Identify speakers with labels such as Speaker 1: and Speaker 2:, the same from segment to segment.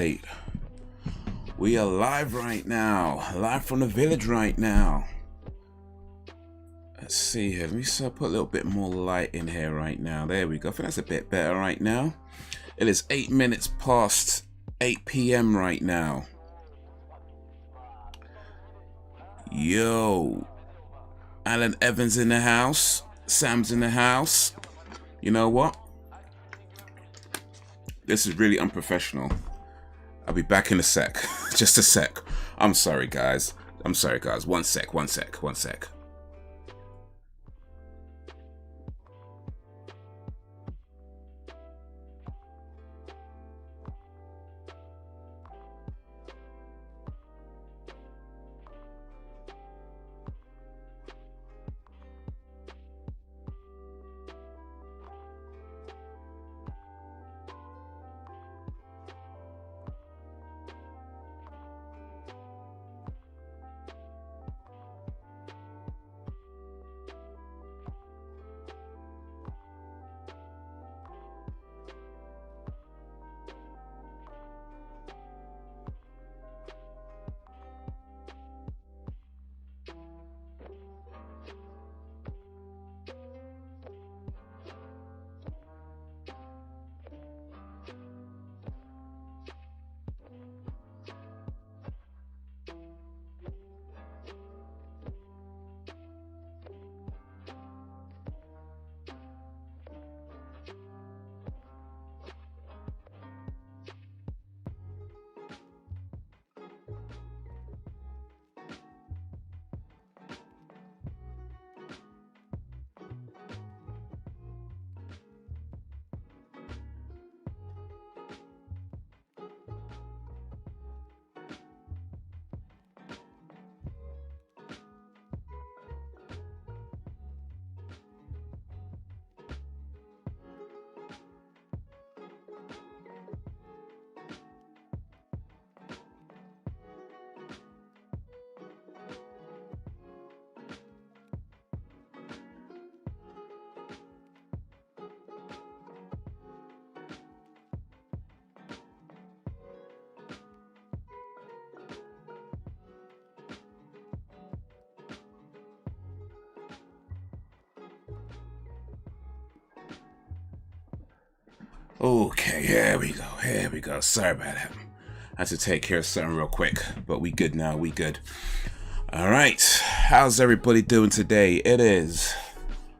Speaker 1: right. We are live right now. Live from the village right now. Let's see here. Let me put a little bit more light in here right now. There we go. I think that's a bit better right now. It is 8 minutes past 8 p.m. right now. Yo. Alan Evans in the house. Sam's in the house. You know what? This is really unprofessional. I'll be back in a sec. Just a sec. I'm sorry, guys. I'm sorry, guys. One sec. Okay, here we go. Sorry about that. I had to take care of something real quick, but we good now, we good. All right, how's everybody doing today? It is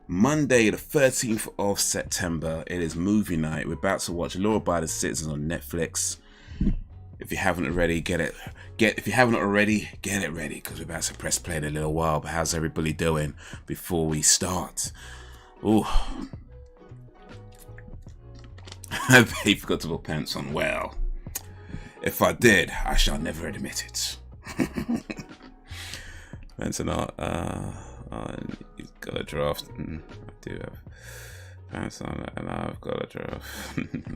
Speaker 1: Monday, the 13th of September. It is movie night. We're about to watch Law Abiding Citizens on Netflix. If you haven't already, get it ready, because we're about to press play in a little while. But how's everybody doing before we start? Ooh. I forgot to put pants on. Well, if I did, I shall never admit it. Pants are not. You've got a draft. I do have pants on, and I've got a draft.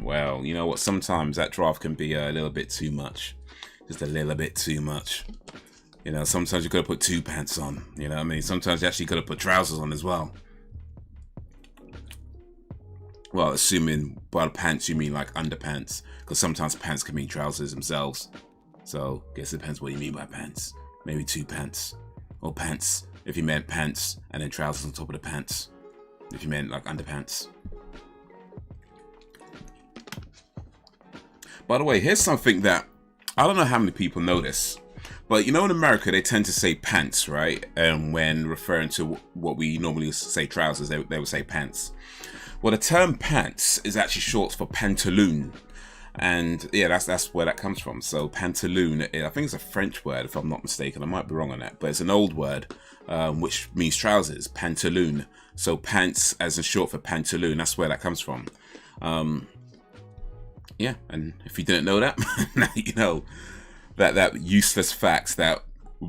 Speaker 1: Well, you know what? Sometimes that draft can be a little bit too much. Just a little bit too much. You know, sometimes you gotta put 2 pants on. You know what I mean? Sometimes you actually gotta put trousers on as well. Well, assuming by the pants you mean like underpants, because sometimes pants can mean trousers themselves. So, guess it depends what you mean by pants. Maybe 2 pants, or pants if you meant pants, and then trousers on top of the pants if you meant like underpants. By the way, here's something that I don't know how many people know this, but you know in America they tend to say pants, right? And when referring to what we normally say trousers, they would say pants. Well, the term pants is actually short for pantaloon, and yeah, that's where that comes from. So pantaloon, I think it's a French word if I'm not mistaken. I might be wrong on that, but it's an old word which means trousers, pantaloon. So pants as in short for pantaloon, that's where that comes from. Yeah, and if you didn't know that, now you know that useless facts that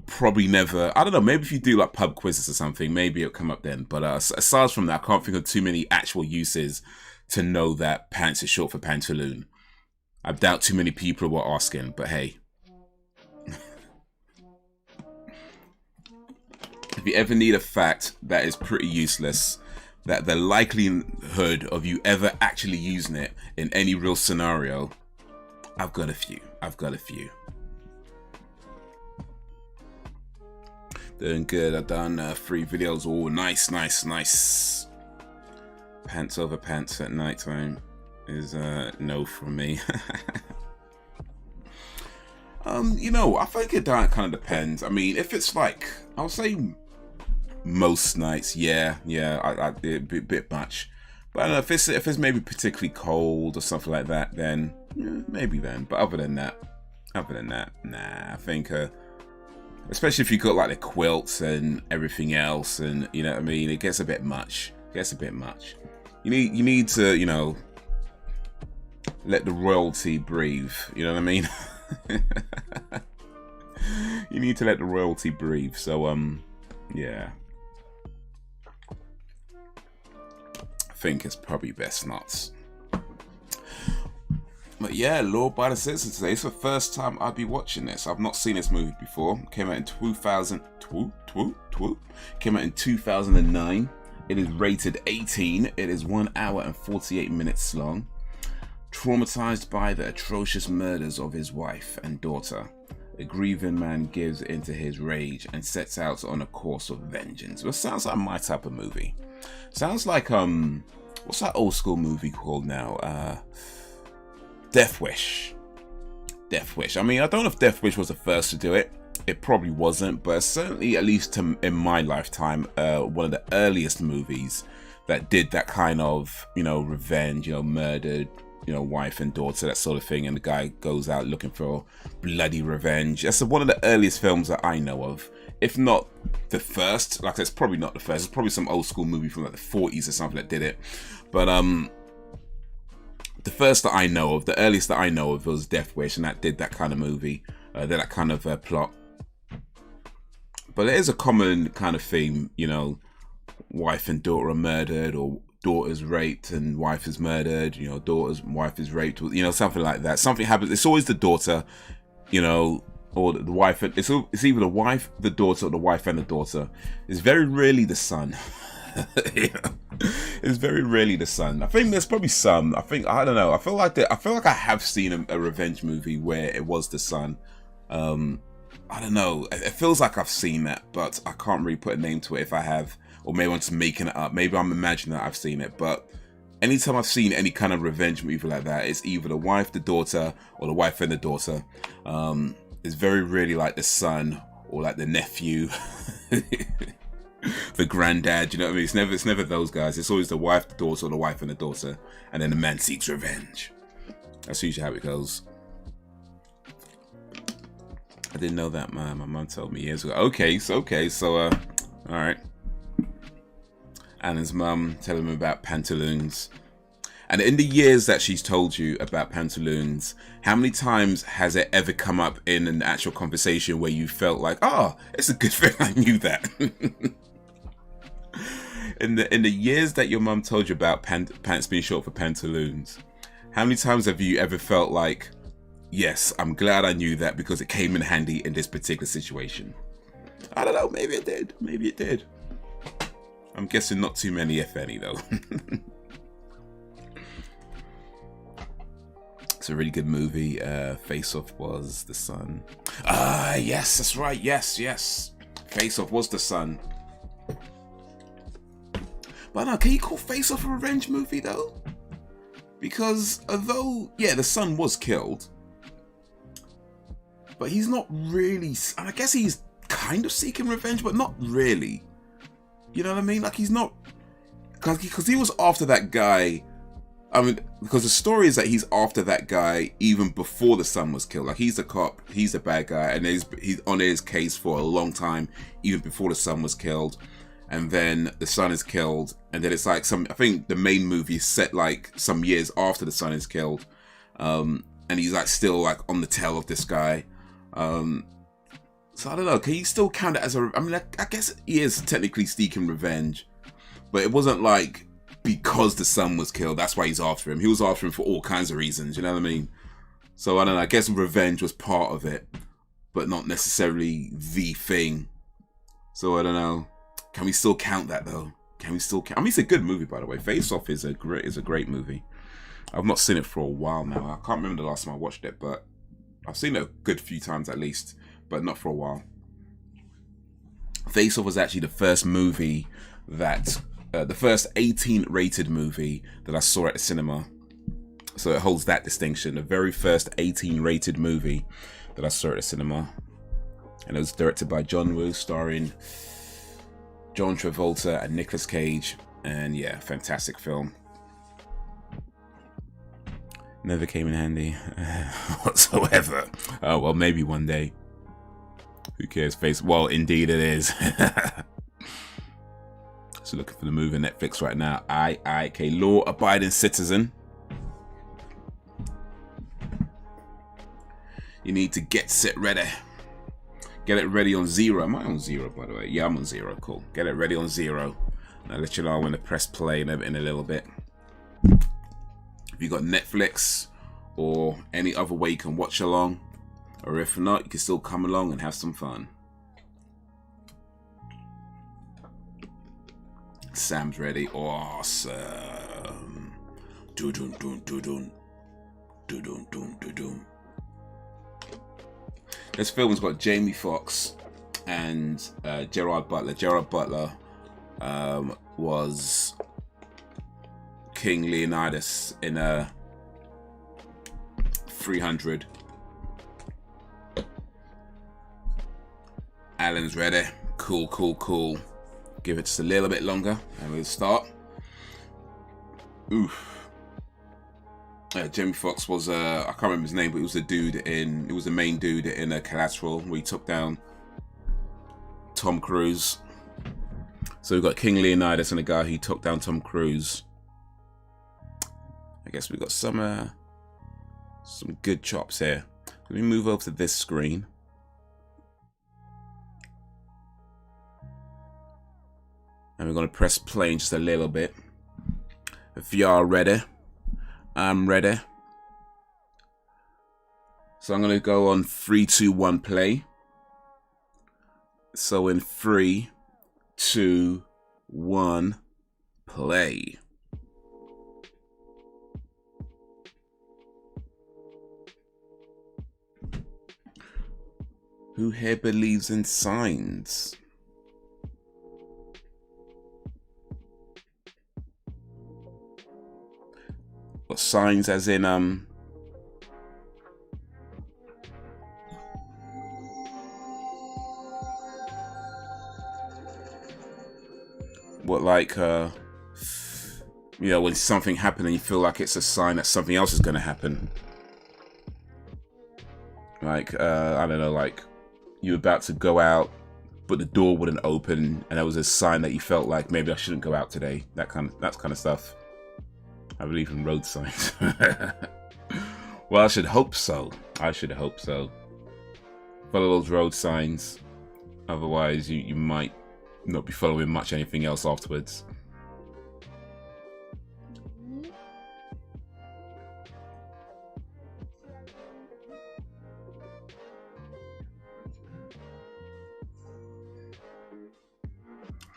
Speaker 1: probably never, I don't know, maybe if you do like pub quizzes or something, maybe it'll come up then. But aside from that, I can't think of too many actual uses to know that pants is short for pantaloon. I doubt too many people were asking, but hey. If you ever need a fact that is pretty useless, that the likelihood of you ever actually using it in any real scenario, I've got a few. I've got a few. Doing good. I've done 3 videos. Oh, nice, nice, nice. Pants over pants at nighttime is no from me. You know, I think it kind of depends. I mean, if it's like, I'll say most nights, yeah, it'd be a bit much. But I don't know, if it's maybe particularly cold or something like that, then yeah, maybe then. But other than that, nah. I think, especially if you got like the quilts and everything else, and you know what I mean, it gets a bit much. You need to, you know, let the royalty breathe. You know what I mean? You need to let the royalty breathe. So yeah, I think it's probably best not. But yeah, Law by the Citizen today. It's the first time I'd be watching this. I've not seen this movie before. It came out in 2009. It is rated 18. It is 1 hour and 48 minutes long. Traumatized by the atrocious murders of his wife and daughter, a grieving man gives into his rage and sets out on a course of vengeance. Well, sounds like my type of movie. Sounds like what's that old school movie called now? Death Wish. I mean, I don't know if Death Wish was the first to do it. It probably wasn't, but certainly, at least in my lifetime, one of the earliest movies that did that kind of, you know, revenge, you know, murdered, you know, wife and daughter, that sort of thing, and the guy goes out looking for bloody revenge. That's one of the earliest films that I know of, if not the first. Like, it's probably not the first. It's probably some old school movie from like the 40s or something that did it. But the first that I know of, the earliest that I know of, was Death Wish, and that did that kind of movie, that kind of plot. But it is a common kind of theme, you know, wife and daughter are murdered, or daughter's raped and wife is murdered, you know, wife is raped, you know, something like that. Something happens. It's always the daughter, you know, or the wife. It's either the wife, the daughter, or the wife and the daughter. It's very rarely the son. You know? It's very rarely the son. I think there's probably some. I don't know. I feel like I have seen a revenge movie where it was the son. I don't know. It feels like I've seen that, but I can't really put a name to it if I have. Or maybe I'm just making it up. Maybe I'm imagining that I've seen it. But anytime I've seen any kind of revenge movie like that, it's either the wife, the daughter, or the wife and the daughter. It's very rarely like the son or like the nephew, the granddad. You know what I mean? It's never those guys. It's always the wife, the daughter, or the wife and the daughter, and then the man seeks revenge. That's usually how it goes. I didn't know that, man. My mum told me years ago. Okay, so all right. Alan's mum telling him about pantaloons. And in the years that she's told you about pantaloons, how many times has it ever come up in an actual conversation where you felt like, oh, it's a good thing I knew that? In the years that your mum told you about pants being short for pantaloons, how many times have you ever felt like, yes, I'm glad I knew that because it came in handy in this particular situation? I don't know, maybe it did. I'm guessing not too many, if any, though. It's a really good movie. Face Off was the son. Yes, that's right. Yes. Face Off was the son. But no, can you call Face Off a revenge movie, though? Because although, yeah, the son was killed, but he's not really. I guess he's kind of seeking revenge, but not really. You know what I mean? Like, he's not, because he was after that guy. I mean, because the story is that he's after that guy even before the son was killed. Like, he's the cop, he's the bad guy, and he's on his case for a long time, even before the son was killed. And then the son is killed, and then it's like I think the main movie is set like some years after the son is killed, and he's like still like on the tail of this guy. So I don't know. Can you still count it as a? I mean, I guess he is technically seeking revenge, but it wasn't like because the son was killed. That's why he's after him. He was after him for all kinds of reasons. You know what I mean? So I don't know. I guess revenge was part of it, but not necessarily the thing. So I don't know. Can we still count that though? Can we still count? I mean, it's a good movie, by the way. Face Off is a great movie. I've not seen it for a while now. I can't remember the last time I watched it, but I've seen it a good few times at least, but not for a while. Face Off was actually the first movie that, the first 18 rated movie that I saw at the cinema. So it holds that distinction. The very first 18 rated movie that I saw at the cinema. And it was directed by John Woo, starring John Travolta and Nicolas Cage. And yeah, fantastic film. Never came in handy whatsoever. Oh, well, maybe one day. Who cares? Well, indeed it is. So looking for the movie on Netflix right now. Okay, Law-Abiding Citizen. You need to get set ready. Get it ready on 0. Am I on 0, by the way? Yeah, I'm on 0. Cool. Get it ready on 0. I'll let you know when to press play in a little bit. If you got Netflix or any other way you can watch along, or if not, you can still come along and have some fun. Sam's ready. Awesome. Do-dun, dun, do-dun. Do-dun, dun, do-dun. This film's got Jamie Foxx and Gerard Butler. Gerard Butler was King Leonidas in 300. Alan's ready. Cool, cool, cool. Give it just a little bit longer and we'll start. Oof. Jamie Foxx was I can't remember his name, but he was the main dude in Collateral, where he took down Tom Cruise. So we've got King Leonidas and a guy who took down Tom Cruise. I guess we've got some good chops here. Let me move over to this screen. And we're going to press play in just a little bit. If you are ready, I'm ready. So I'm going to go on 3, 2, 1, play. So in 3, 2, 1, play. Who here believes in signs? What signs as in what, like you know, when something happened and you feel like it's a sign that something else is going to happen. Like I don't know, like you're about to go out but the door wouldn't open and there was a sign that you felt like maybe I shouldn't go out today. That kind of stuff. I believe in road signs. Well, I should hope so. Follow those road signs. Otherwise, you might not be following much anything else afterwards.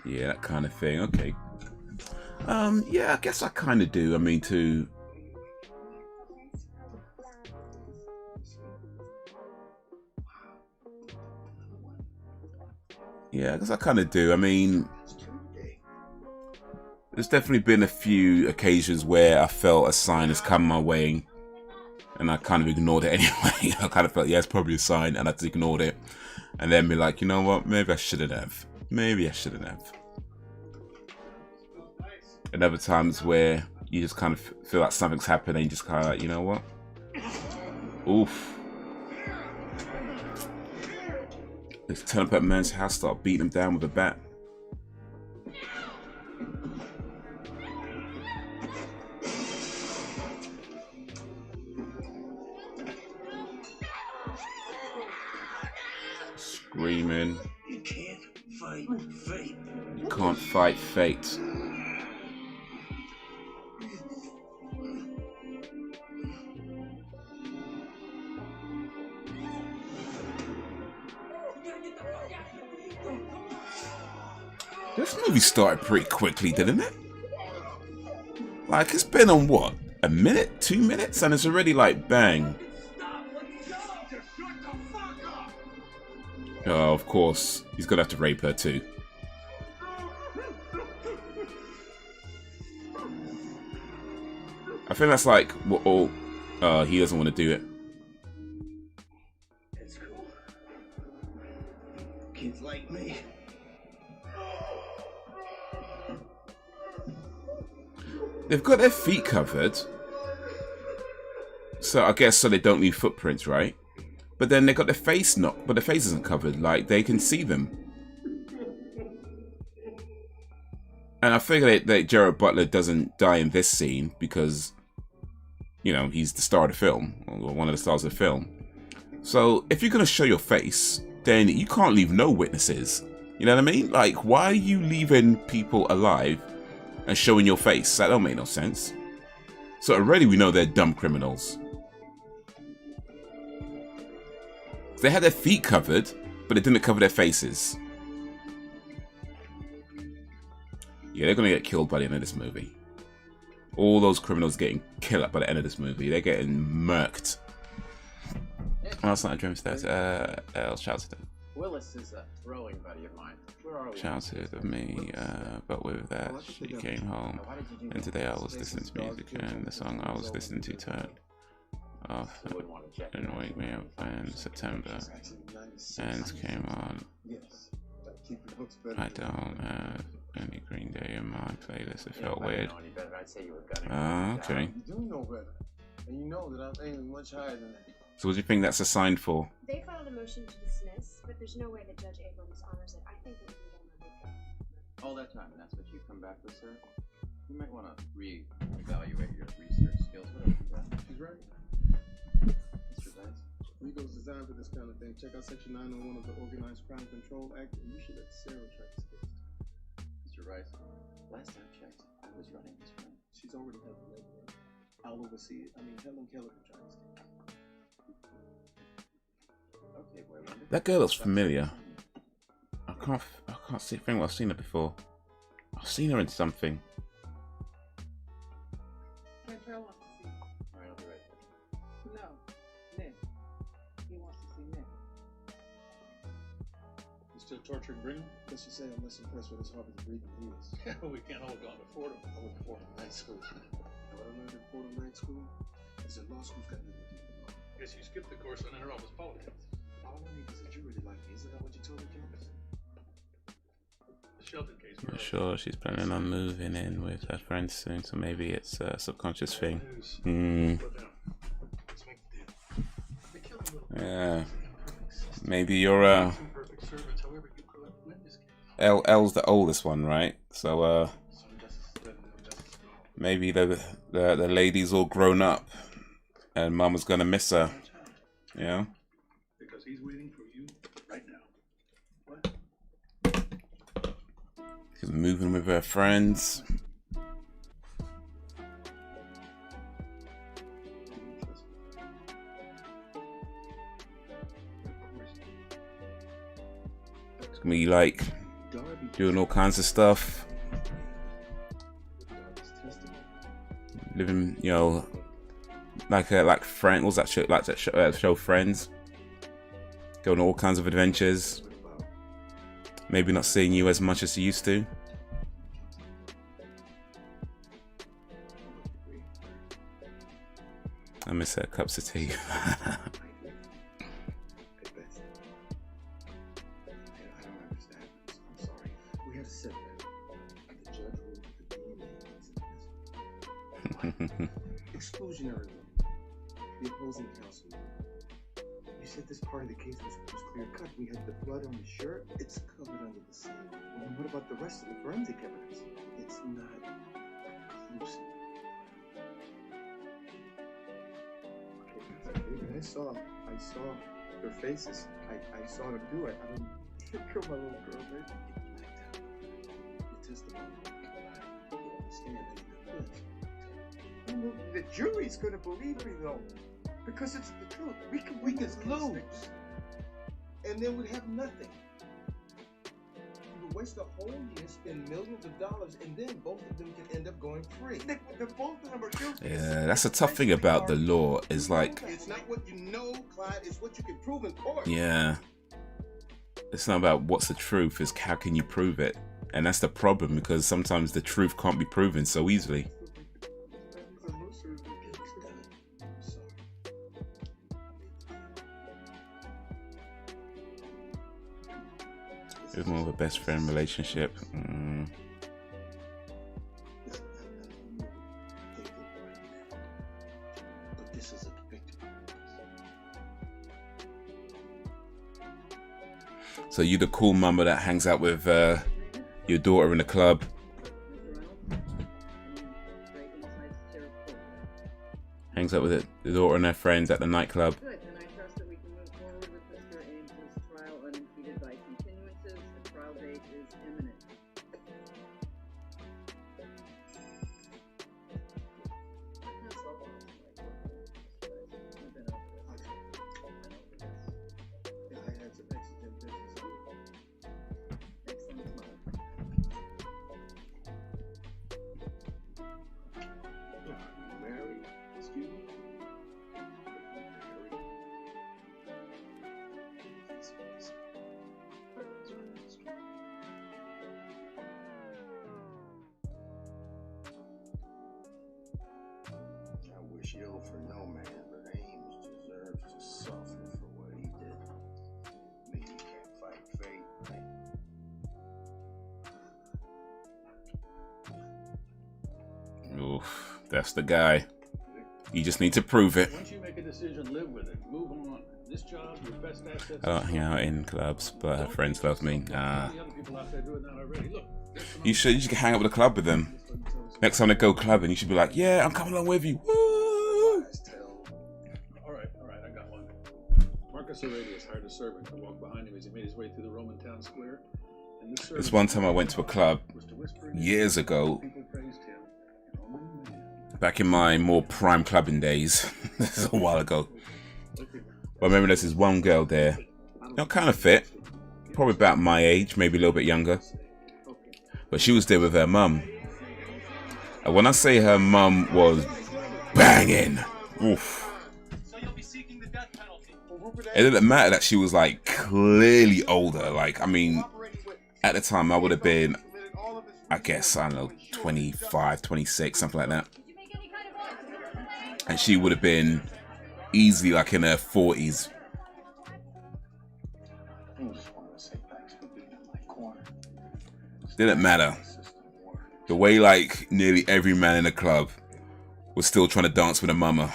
Speaker 1: Yeah, that kind of thing. Okay. Yeah, I guess I kind of do. I mean, yeah, I guess I kind of do. I mean, there's definitely been a few occasions where I felt a sign has come my way and I kind of ignored it anyway. I kind of felt, yeah, it's probably a sign, and I just ignored it. And then be like, you know what, maybe I shouldn't have. And other times where you just kind of feel like something's happened and you just kind of like, you know what? Oof. Let's turn up at a man's house, start beating him down with a bat. Screaming. You can't fight fate. You can't fight fate. This movie started pretty quickly, didn't it? Like, it's been on what? A minute? 2 minutes? And it's already like, bang. Oh, of course. He's gonna have to rape her too. I think that's like what all. He doesn't want to do it.
Speaker 2: It's cool. Kids like me.
Speaker 1: They've got their feet covered, so I guess so they don't leave footprints, right? But then they got their face but their face isn't covered. Like they can see them. And I figure that Gerard Butler doesn't die in this scene because, you know, he's the star of the film, or one of the stars of the film. So if you're gonna show your face, then you can't leave no witnesses. You know what I mean? Like, why are you leaving people alive and showing your face? That don't make no sense. So already we know they're dumb criminals. They had their feet covered, but they didn't cover their faces. Yeah, they're gonna get killed by the end of this movie. All those criminals getting killed by the end of this movie. They're getting murked. Oh, that's not a dream stats. I'll shout to them.
Speaker 3: Willis is a rowing buddy of mine. Where are we?
Speaker 1: Shouted of me, but with that, she came home. And today I was listening to music, and the song I was listening to turned off and wake me up in September. And came on. I don't have any Green Day in my playlist. It felt weird. Okay.
Speaker 2: You do know better, and you know that I'm aiming much higher than that.
Speaker 1: So what do you think that's a sign for?
Speaker 4: They filed a motion to dismiss, but there's no way that Judge Abrams honors it. I think that we can get him a big
Speaker 3: All that time, and that's what you come back with, sir? You might want to re-evaluate your research skills. What have you done?
Speaker 2: She's right.
Speaker 3: Mr. Dice?
Speaker 2: Legal's designed for this kind of thing. Check out Section 901 of the Organized Crime Control Act, and you should let Sarah track this case.
Speaker 3: Mr. Rice, last I checked, I was running this firm.
Speaker 2: She's already had the labor. I'll oversee it. I mean, Helen Keller can try this case.
Speaker 3: Okay, boy,
Speaker 1: That girl looks familiar. I can't think I've seen her before. I've seen her in something.
Speaker 5: Cantrell wants to see you.
Speaker 3: Alright, I'll be right there.
Speaker 5: No, Nick. He wants to see Nick.
Speaker 2: You still torturing Green? Let's just say I'm less impressed with his hobby of breathing heels.
Speaker 6: We can't hold on to Fordham. I went to Fordham Night School.
Speaker 2: What I learned at Fordham Night School is that law school's got nothing to do with law.
Speaker 6: Guess you skipped the course on inter-office politics.
Speaker 2: All I need is that you really like me. Isn't that what you told the campus?
Speaker 6: The Shelton case.
Speaker 1: I'm sure she's planning on moving in with her friends soon, so maybe it's a subconscious thing. Yeah. Maybe you're L's the oldest one, right? So maybe the lady's all grown up and mama's gonna miss her. You know?
Speaker 6: Because he's waiting for you right now. What?
Speaker 1: She's moving with her friends. It's gonna be like doing all kinds of stuff. Living, you know, like Friends. What's that show? Like that show Friends. Going on all kinds of adventures. Maybe not seeing you as much as he used to. I miss her cups of tea.
Speaker 2: Exclusionary rule. The opposing counsel. You said this part of the case was clear cut. We had the blood on the shirt. It's covered under the same. Well, what about the rest of the forensic evidence? It's not conclusive. I saw their faces. I saw them do it. I mean, kill my little girl, baby. The testimony. You understand that the jury's gonna believe me though, because it's the truth. We could lose, and then we'd have nothing. You would waste a whole year, spend millions of dollars, and then both of them can end up going free. They're both of them are guilty.
Speaker 1: Yeah, that's a tough thing about the law. Is like
Speaker 2: it's not what you know, Clyde. It's what you can prove in court.
Speaker 1: Yeah. It's not about what's the truth, it's how can you prove it. And that's the problem, because sometimes the truth can't be proven so easily. It's more of a best friend relationship. So you the cool mama that hangs out with your daughter in the club. Hangs out with the daughter and her friends at the nightclub.
Speaker 5: Good, and I trust that we can move forward with Mr. Ames's trial unimpeded by continuances. The trial date is imminent.
Speaker 2: Ill for no man, but Ames deserves to suffer for what he did. Me, you can't fight fate.
Speaker 1: Oof, that's the guy. You just need to prove it.
Speaker 6: Once you make a decision, live with it. Move on. This job, your best assets.
Speaker 1: I don't hang out in clubs, but her friends love me. Nah.
Speaker 6: The other people out there doing that already. Look,
Speaker 1: You should hang out with a club with them. Next time they go clubbing, you should be like, yeah, I'm coming along with you. Woo!
Speaker 6: all right, I got one. Marcus Aurelius hired a servant to walk behind him as he made his way through the Roman town square. And this
Speaker 1: This one time I went to a club years ago,
Speaker 6: people praised him.
Speaker 1: back in my more prime clubbing days. This is a while ago. But I remember there's this one girl there, kind of fit, probably about my age, maybe a little bit younger. But she was there with her mum. And when I say her mum was banging, oof. It didn't matter that she was like clearly older. Like, I mean, at the time I would have been, I guess, I don't know, 25, 26, something like that. And she would have been easily like in her 40s. Didn't matter. The way like nearly every man in the club was still trying to dance with a mama.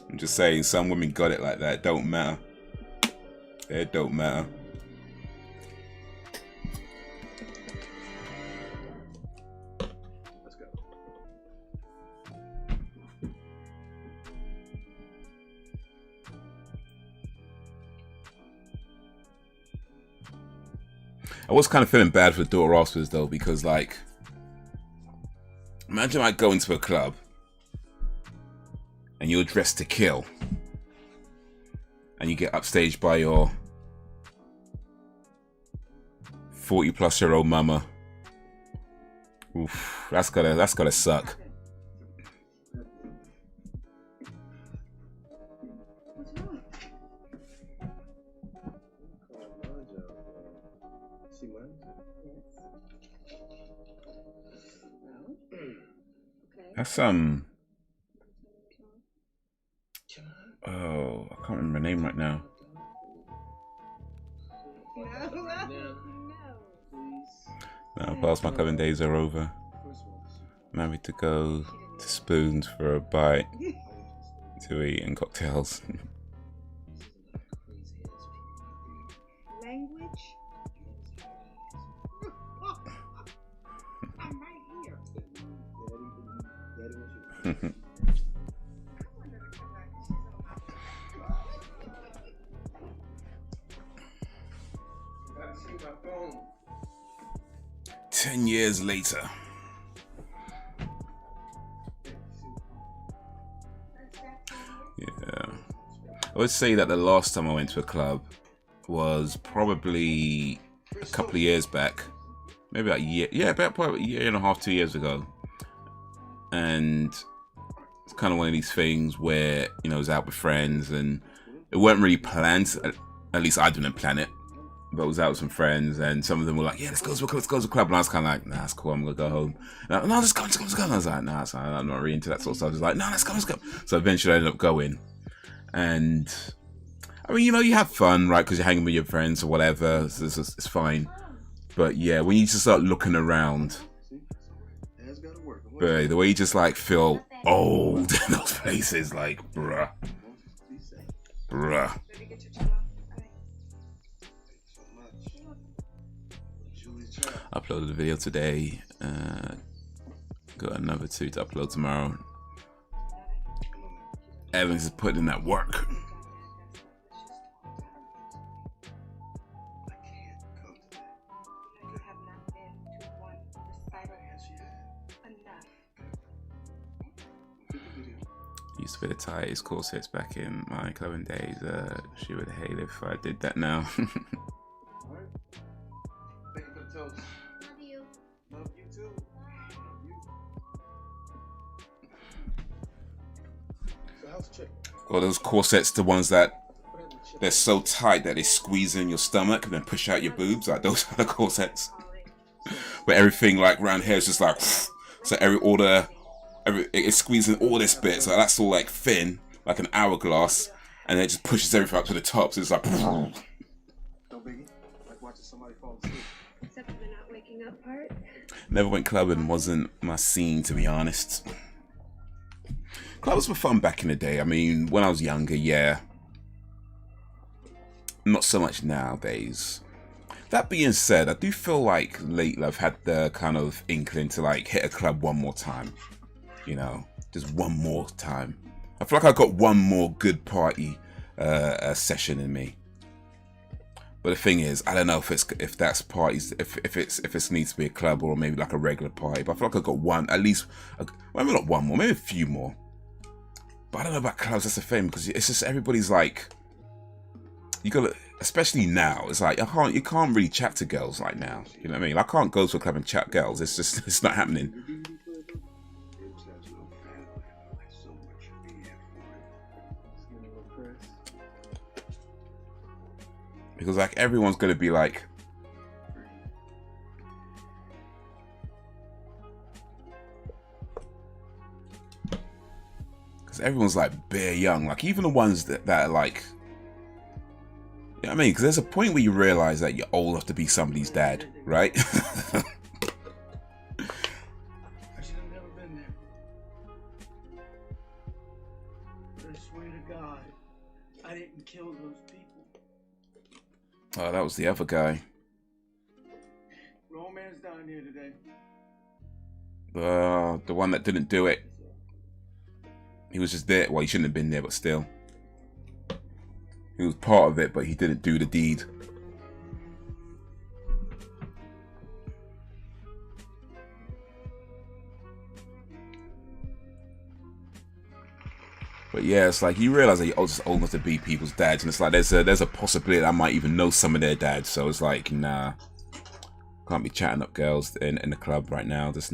Speaker 1: I'm just saying, some women got it like that. It don't matter. It don't matter.
Speaker 6: Let's go.
Speaker 1: I was kind of feeling bad for the daughter afterwards though, because like, imagine like going to a club and you're dressed to kill and you get upstaged by your 40-plus-year-old mama. Oof, that's gotta suck. That's oh, I can't remember her name right now. No, past my clubbing days are over. I'm happy to go to Spoons for a bite to eat and cocktails.
Speaker 5: Language? I'm right here.
Speaker 1: 10 years later. Yeah. I would say that the last time I went to a club was probably a couple of years back. Maybe about a year. Yeah, about probably a year and a half, 2 years ago. And it's kind of one of these things where, you know, I was out with friends and it it weren't really planned. At least I didn't plan it. But I was out with some friends, and some of them were like, "Yeah, let's go to a club." And I was kind of like, "Nah, it's cool. I'm gonna go home." And no, let's go. And I was like, "Nah, I'm not really into that sort of stuff." I was like, "No, let's go." So eventually, I ended up going, and I mean, you know, you have fun, right? Because you're hanging with your friends or whatever. It's fine. But yeah, when you just start looking around, but the way you just like feel old in those places, like, bruh. Uploaded a video today. Got another 2 to upload tomorrow. Evans is putting in that work. Used to be the tightest Corsairs back in my clubbing days. She would hate if I did that now.
Speaker 2: Thank you for the toast.
Speaker 4: Love you.
Speaker 2: Love you too. Love you. So how's chick?
Speaker 1: Well, those corsets, the ones that they're so tight that they squeeze in your stomach and then push out your boobs. Like those are the corsets. Where everything like around here is just like, so it's squeezing all this bit. So that's all like thin, like an hourglass, and then it just pushes everything up to the top. So it's like.
Speaker 2: No biggie. Like watching somebody fall asleep.
Speaker 4: Except for the not waking up part.
Speaker 1: Never went clubbing, wasn't my scene, to be honest. Clubs were fun back in the day. I mean, when I was younger, yeah. Not so much nowadays. That being said, I do feel like lately I've had the kind of inkling to like hit a club one more time. You know, just one more time. I feel like I got one more good party session in me. But the thing is, I don't know if that's parties, if it needs to be a club or maybe like a regular party. But I feel like I got one, at least, maybe not one more, maybe a few more. But I don't know about clubs. That's the thing, because it's just everybody's like, you gotta, especially now. It's like you can't really chat to girls like now. You know what I mean? I can't go to a club and chat girls. It's not happening. Because like everyone's gonna be like, because everyone's like bare young. Like even the ones that are like, you know what I mean? Because there's a point where you realize that you're old enough to be somebody's dad, right?
Speaker 2: I should have never been there. But I swear to God, I didn't kill those people.
Speaker 1: Oh, that was the other guy.
Speaker 2: Wrong man's down here today.
Speaker 1: The one that didn't do it. He was just there. Well, he shouldn't have been there, but still. He was part of it, but he didn't do the deed. But yeah, it's like you realize that you're just old enough to be people's dads, and it's like there's a possibility that I might even know some of their dads. So it's like, nah, can't be chatting up girls in the club right now. Just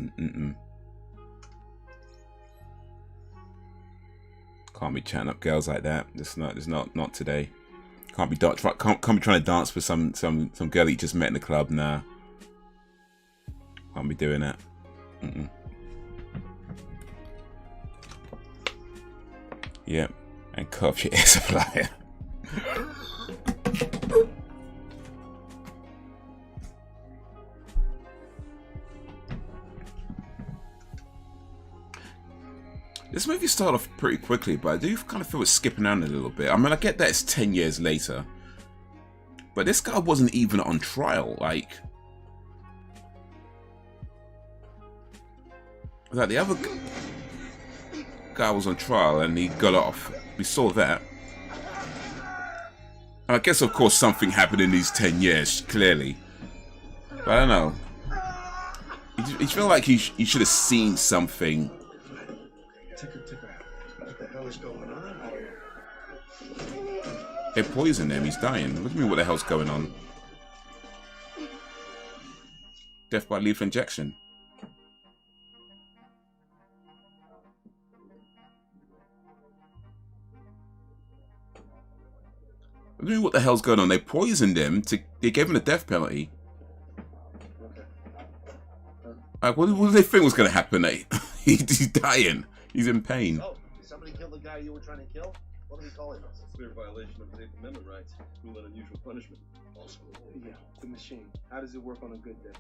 Speaker 1: can't be chatting up girls like that. Just not today. Can't be trying to dance with some girl that you just met in the club. Nah, can't be doing that. Yep, and cut off your air supply. This movie started off pretty quickly, but I do kind of feel it's skipping down a little bit. I mean, I get that it's 10 years later, but this guy wasn't even on trial. Like the other guy was on trial and he got off. We saw that. And I guess, of course, something happened in these 10 years, clearly. But I don't know. You feel like he should have seen something.
Speaker 2: What the hell is going on?
Speaker 1: They poisoned him. He's dying. Look at me. What the hell's going on? Death by lethal injection. I don't know what the hell's going on. They poisoned him. They gave him a death penalty.
Speaker 6: Okay.
Speaker 1: Like, what did they think was going to happen? He's dying. He's in pain.
Speaker 7: Oh, did somebody kill the guy you were trying to kill? What are we calling this?
Speaker 8: Clear violation of his Eighth Amendment rights. Cruel and unusual punishment.
Speaker 7: Also,
Speaker 2: Yeah, the machine. How does it work on a good day?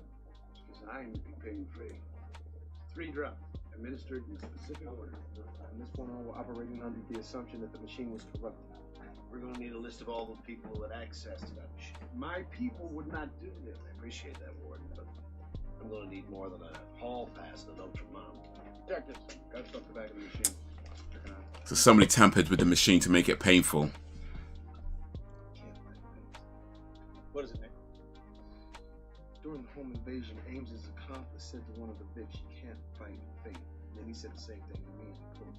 Speaker 8: It's designed to be pain-free. 3 drugs, administered in a specific order.
Speaker 2: From this point on, we're operating under the assumption that the machine was corrupted.
Speaker 7: we're gonna need a list of all the people who had access to that machine.
Speaker 8: My people would not do this.
Speaker 7: I appreciate that, Warden, but I'm gonna need more than a hall pass and a note from Mom.
Speaker 8: Detectives, got stuff the back of the machine. Check it out.
Speaker 1: So somebody tampered with the machine to make it painful.
Speaker 8: What is it, Nick?
Speaker 2: During the home invasion, Ames's accomplice said to one of the Vics, "You can't fight fate." Then he said the same thing to me in court.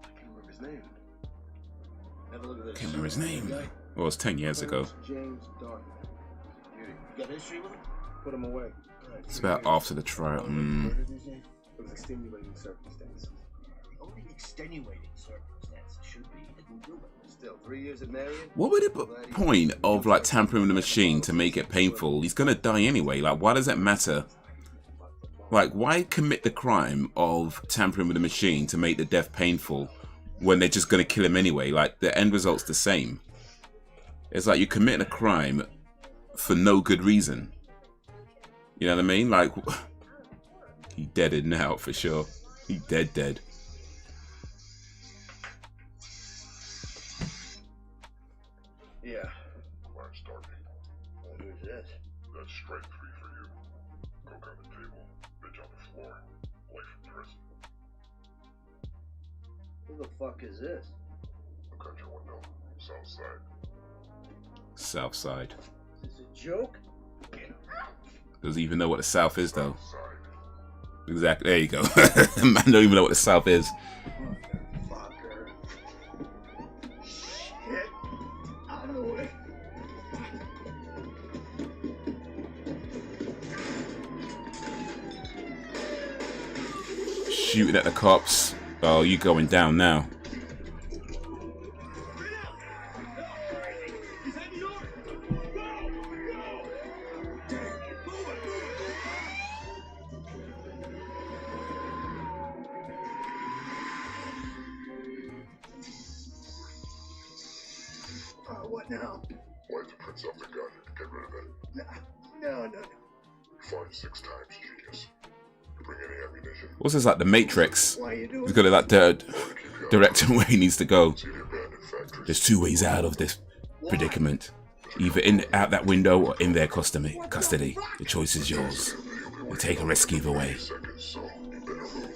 Speaker 2: I can't remember his name.
Speaker 7: Have a look at this.
Speaker 1: Can't remember his name. Well, it was 10 years ago.
Speaker 2: James Dark.
Speaker 7: You got history with him?
Speaker 2: Put him away.
Speaker 1: It's about after the trial.
Speaker 2: It was extenuating circumstances.
Speaker 7: The only extenuating circumstance should be he didn't do it. Still, 3 years at Marion?
Speaker 1: What would the point of like tampering with the machine to make it painful? He's gonna die anyway. Like, why does that matter? Like, why commit the crime of tampering with the machine to make the death painful when they're just gonna kill him anyway? Like, the end result's the same. It's like you're committing a crime for no good reason. You know what I mean? Like, he deaded now for sure. He dead.
Speaker 7: Yeah.
Speaker 9: Mine's Darby.
Speaker 7: Well, who's this?
Speaker 9: That's strike 3 for you. Coke on the table, bitch on the floor, life in prison.
Speaker 7: Who the fuck is this?
Speaker 9: Look out your window, south side.
Speaker 1: South side.
Speaker 7: Is this a joke?
Speaker 1: Doesn't even know what the South is though.
Speaker 9: South side.
Speaker 1: Exactly. There you go. Man don't even know what the South is.
Speaker 7: Motherfucker. Shit. Out of the way.
Speaker 1: Shooting at the cops. Oh, you going down now.
Speaker 7: What now?
Speaker 9: Wipe the prints off the gun. Get rid of it.
Speaker 7: No.
Speaker 9: Find 6 times, genius. Bring any ammunition.
Speaker 1: What's this, like the Matrix?
Speaker 7: Why are you doing
Speaker 1: He's got it like the direction where he needs to go.
Speaker 9: See the abandoned factories.
Speaker 1: There's 2 ways out of this predicament. Either out that window or in their custody. The choice is yours. You take a risk either way.
Speaker 9: Seconds, so you better move.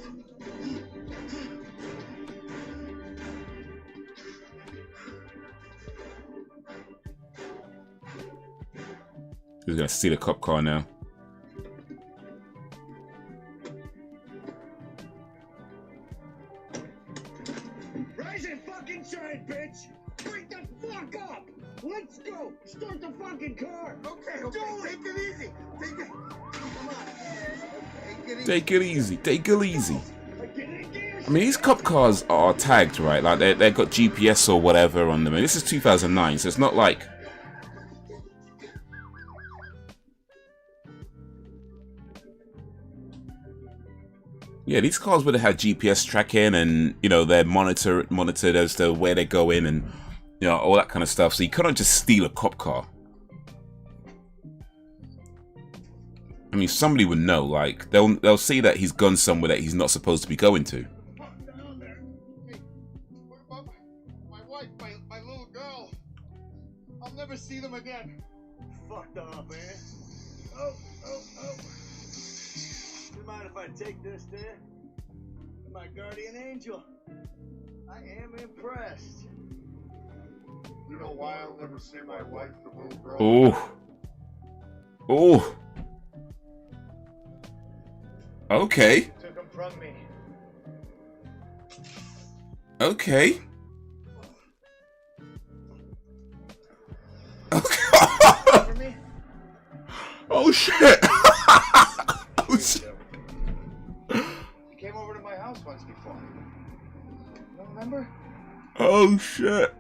Speaker 1: He's gonna steal a cop car now.
Speaker 7: Ryzen fucking shine, bitch! Break the fuck up! Let's go! Start the fucking car! Okay, take it easy! Take it... Come on.
Speaker 1: Take it easy. I mean, these cop cars are tagged, right? Like, they've got GPS or whatever on them. And this is 2009, so it's not like... Yeah, these cars would have had GPS tracking and, you know, they're monitored as to where they're going and, you know, all that kind of stuff. So you couldn't just steal a cop car. I mean, somebody would know. Like, they'll see that he's gone somewhere that he's not supposed to be going to.
Speaker 2: Down there. Hey, what about my wife, my little girl? I'll never see them again.
Speaker 7: Fucked off, man. Oh. You mind if I take this there? My guardian angel. I am impressed.
Speaker 2: You know why I'll never see my wife, the little girl?
Speaker 1: Oh. Okay.
Speaker 7: Took him from me.
Speaker 1: Okay.
Speaker 7: For me?
Speaker 1: Oh shit. Oh shit.
Speaker 2: You came over to my house once before. You don't remember?
Speaker 1: Oh shit.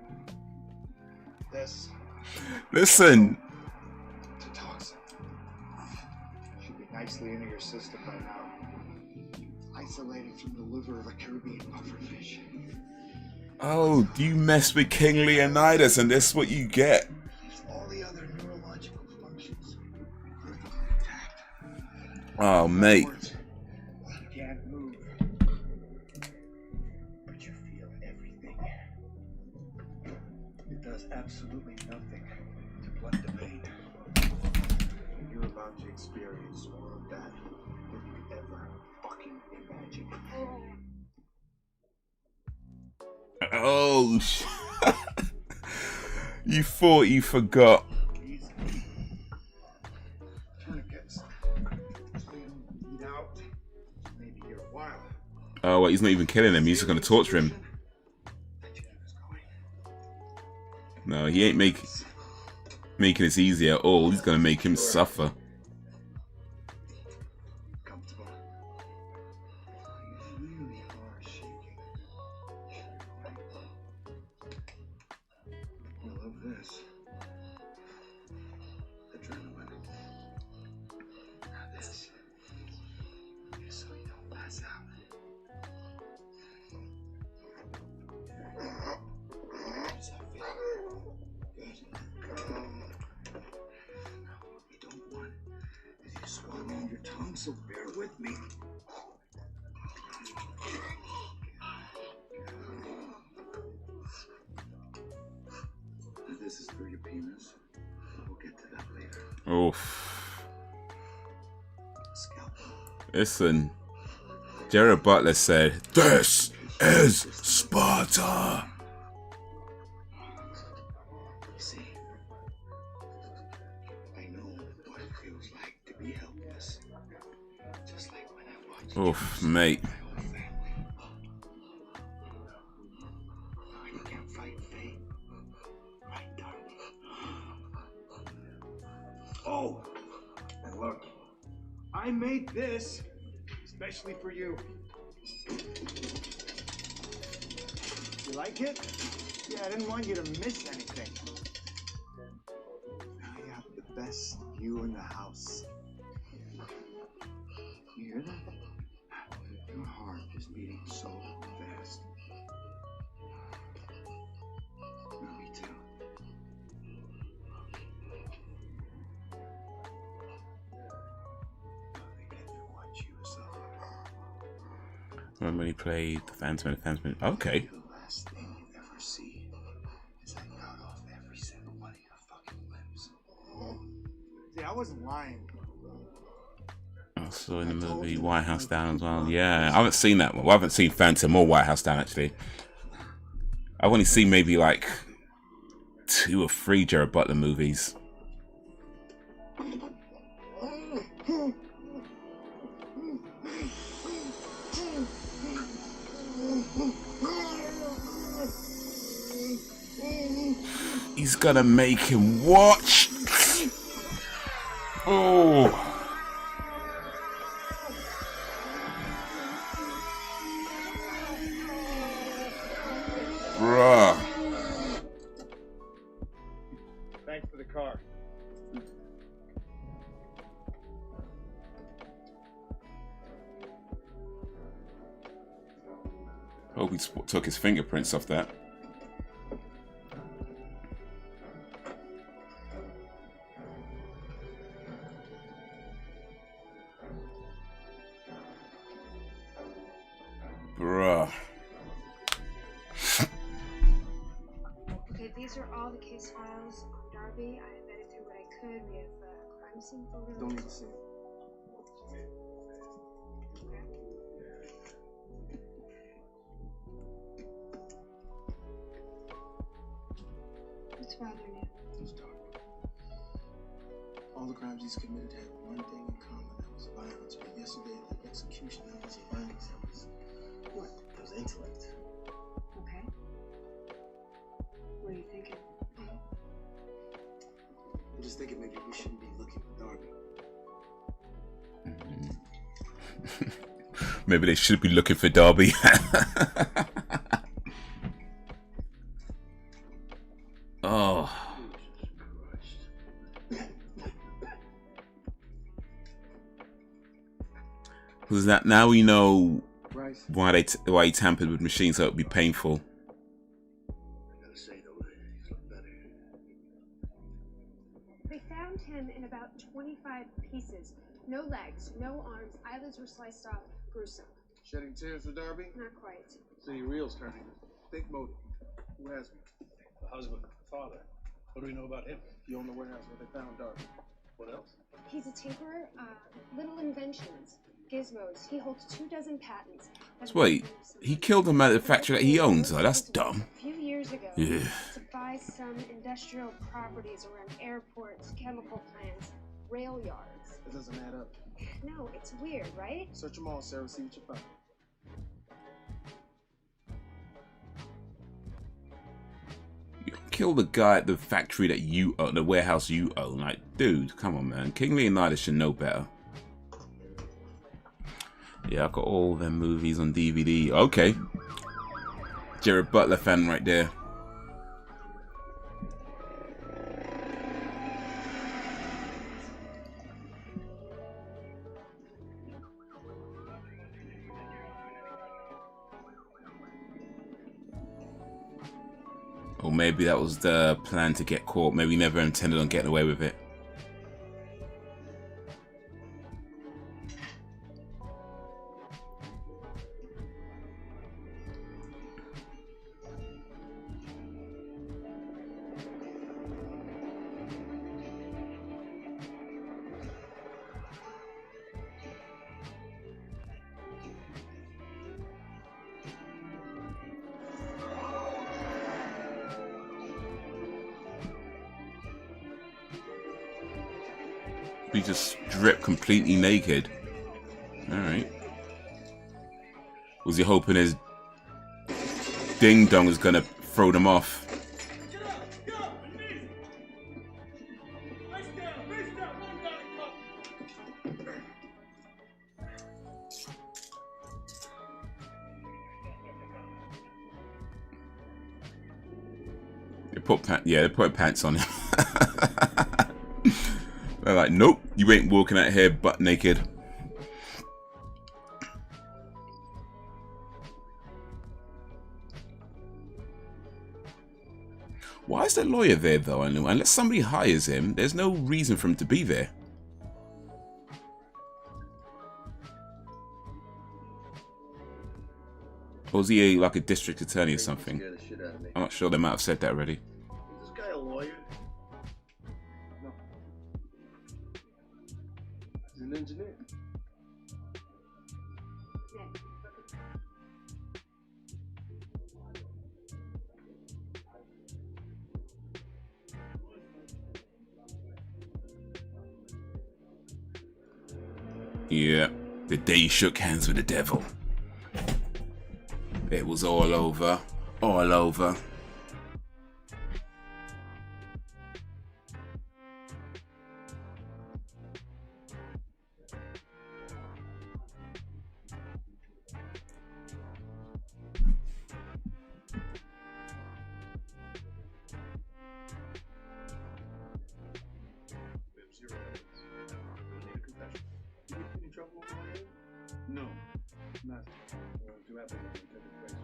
Speaker 1: Listen.
Speaker 7: It's a toxin. Should be nicely into your system by now. Isolated from the liver of a Caribbean pufferfish.
Speaker 1: Oh, you mess with King Leonidas and this is what you get.
Speaker 7: All the other neurological functions are intact.
Speaker 1: Oh, mate.
Speaker 7: You can't move. But you feel everything. It does absolutely nothing to blunt the pain. You're about to experience more of that than you could ever fucking imagine.
Speaker 1: Oh, you thought you forgot.
Speaker 7: Easy. Tourniquets. So you don't bleed out. Maybe here a while.
Speaker 1: Oh, well, he's not even killing him. He's just going to torture him. No, he ain't making this easy at all. He's going to make him suffer.
Speaker 7: Comfortable. You really are shaking. I love this. Adrenaline. Now this is so you don't pass out. Does that feel good? What we don't want is you swallowing your tongue, so bear with me. This is for your penis. We'll get to that later.
Speaker 1: Oof.
Speaker 7: Scalpel.
Speaker 1: Listen. Jared Butler said, "This is Sparta."
Speaker 7: See, I know what it feels like to be helpless. Just like when I watch
Speaker 1: Oof, mate.
Speaker 7: my whole family. You can't fight fate. Right, darling? Oh! And look, I made this especially for you. You like it? Yeah, I didn't want you to miss anything. I have the best view in the house. You hear that? Your heart is beating so fast. Me too. Nothing can watch you suffer.
Speaker 1: When he played the Phantom. Okay.
Speaker 7: The last thing you ever see is I cut off every single one of your fucking limbs. See, I wasn't lying.
Speaker 1: I saw in the movie White House Down as well. Yeah, I haven't seen that one. Well, I haven't seen Phantom or White House Down actually. I've only seen maybe like 2 or 3 Jared Butler movies. He's gonna make him watch. Oh. Bruh.
Speaker 7: Thanks for the car.
Speaker 1: Hope he took his fingerprints off that. Bruh.
Speaker 4: Okay, these are all the case files on Darby. I vetted through what I could. We have crime scene photos.
Speaker 7: Don't need to see it.
Speaker 4: Okay. What's bothering you?
Speaker 7: It's dark. All the crimes he's committed had one thing in common. That was violence. But yesterday, the execution, that wasn't violence. That was what? That was intellect.
Speaker 4: Okay. What are you thinking?
Speaker 7: I'm just thinking maybe we shouldn't be looking for Darby.
Speaker 1: Maybe they should be looking for Darby. Oh. Because that now we know
Speaker 8: Bryce,
Speaker 1: why he tampered with machines, so it would be painful.
Speaker 8: I gotta say though, he's looking better.
Speaker 4: They found him in about 25 pieces. No legs, no arms, eyelids were sliced off. Gruesome.
Speaker 2: Shedding tears for Darby?
Speaker 4: Not quite.
Speaker 8: See, reel's turning. Think motive. Who has me?
Speaker 6: The husband, father. What do we know about him?
Speaker 2: You own the warehouse where they found Darby.
Speaker 6: What else?
Speaker 4: He's a tinkerer, little inventions, gizmos. He holds 24 patents.
Speaker 1: So wait, he killed him at the factory that he owns, though. That's dumb.
Speaker 4: A few years ago,
Speaker 1: Yeah.
Speaker 4: to buy some industrial properties around airports, chemical plants, rail yards.
Speaker 2: It doesn't add up.
Speaker 4: No, it's weird, right?
Speaker 2: Search them all, Sarah. See what you find.
Speaker 1: You kill the guy at the factory that you own, the warehouse you own. Like, dude, come on, man. King Leonidas should know better. Yeah, I got all them movies on DVD. Okay. Jared Butler fan right there. Or maybe that was the plan to get caught. Maybe he never intended on getting away with it. We just stripped completely naked. Alright. Was he hoping his ding dong was gonna throw them off? They put pants on him. They're like, nope, you ain't walking out here butt naked. Why is the lawyer there though? Unless somebody hires him, there's no reason for him to be there. Or is he like a district attorney or something? I'm not sure, they might have said that already.
Speaker 8: Is this guy a lawyer?
Speaker 2: No. He's an engineer.
Speaker 1: Yeah, the day he shook hands with the devil. It was all over. All over.
Speaker 8: No, not. Do have to take it place.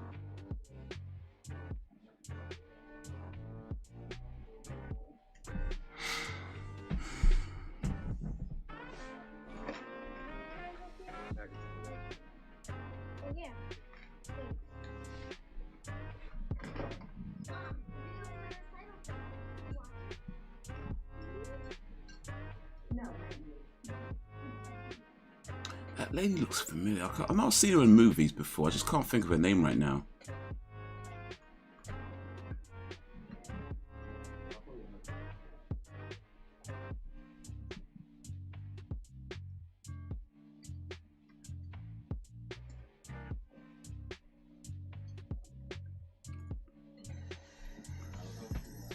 Speaker 4: Oh, yeah.
Speaker 1: That lady looks familiar. I've not seen her in movies before. I just can't think of her name right now.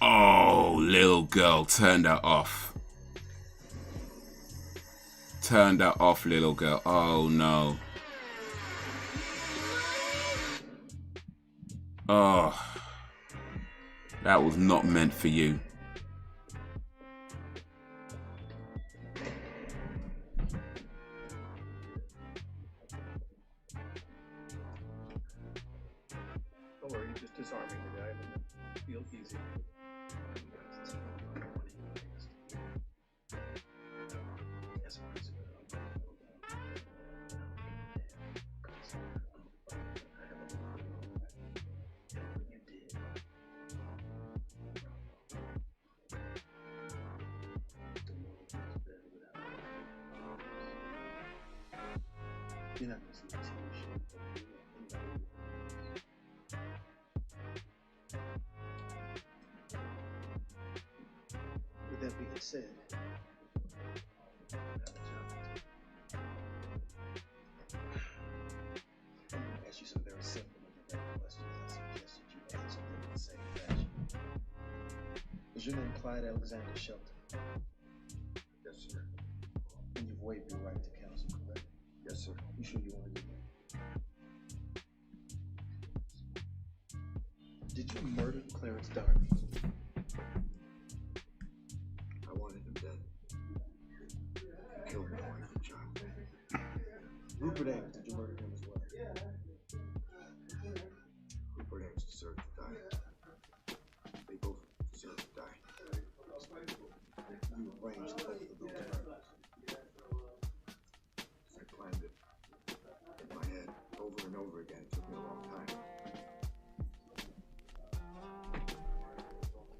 Speaker 1: Oh, little girl, turn that off. Turn that off, little girl. Oh, no. Oh. That was not meant for you.
Speaker 6: Don't worry, just disarming the guy and feel easy.
Speaker 2: You're not gonna see this shit. With that being said, I'm gonna ask you some very simple and direct questions. I suggest that you answer them in the same fashion. Is your name Clyde Alexander Shelton?
Speaker 8: Yes, sir.
Speaker 2: And you've waived your right to counsel, correct?
Speaker 8: Yes, sir.
Speaker 2: You sure you want to do that? Did you murder Clarence Darby?
Speaker 8: I wanted him dead. He killed my wife and child.
Speaker 2: Rupert Ames, did you murder him as well?
Speaker 8: Rupert Ames deserved to die. They both deserve to die.
Speaker 2: You arranged both of those murders.
Speaker 8: I planned it in my head over and over again. It took me a long time.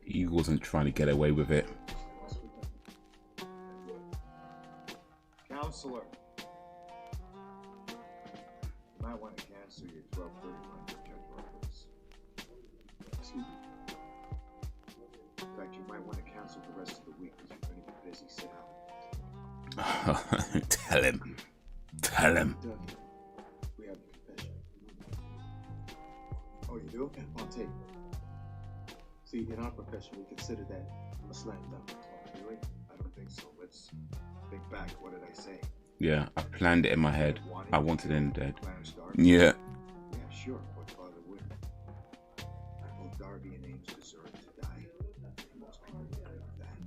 Speaker 1: He wasn't trying to get away with it.
Speaker 8: Counselor, you might want to cancel your 12:31 for Judge Roberts.
Speaker 2: Excuse me?
Speaker 8: In fact, you might want to cancel the rest of the week because you're going to be busy. Sit down.
Speaker 1: Tell him. Tell him.
Speaker 2: Doug, we have a confession.
Speaker 8: Oh, you do?
Speaker 2: Yeah, on tape. See, in our profession, we consider that a slam dunk.
Speaker 8: Oh, really? I don't think so. Let's think back. What did I say?
Speaker 1: Yeah, I planned it in my head. I wanted him dead.
Speaker 8: Clarence Darby?
Speaker 1: Yeah.
Speaker 8: Yeah, sure. What father wouldn't? Both Darby and Ames deserve to die. Most people would agree with that.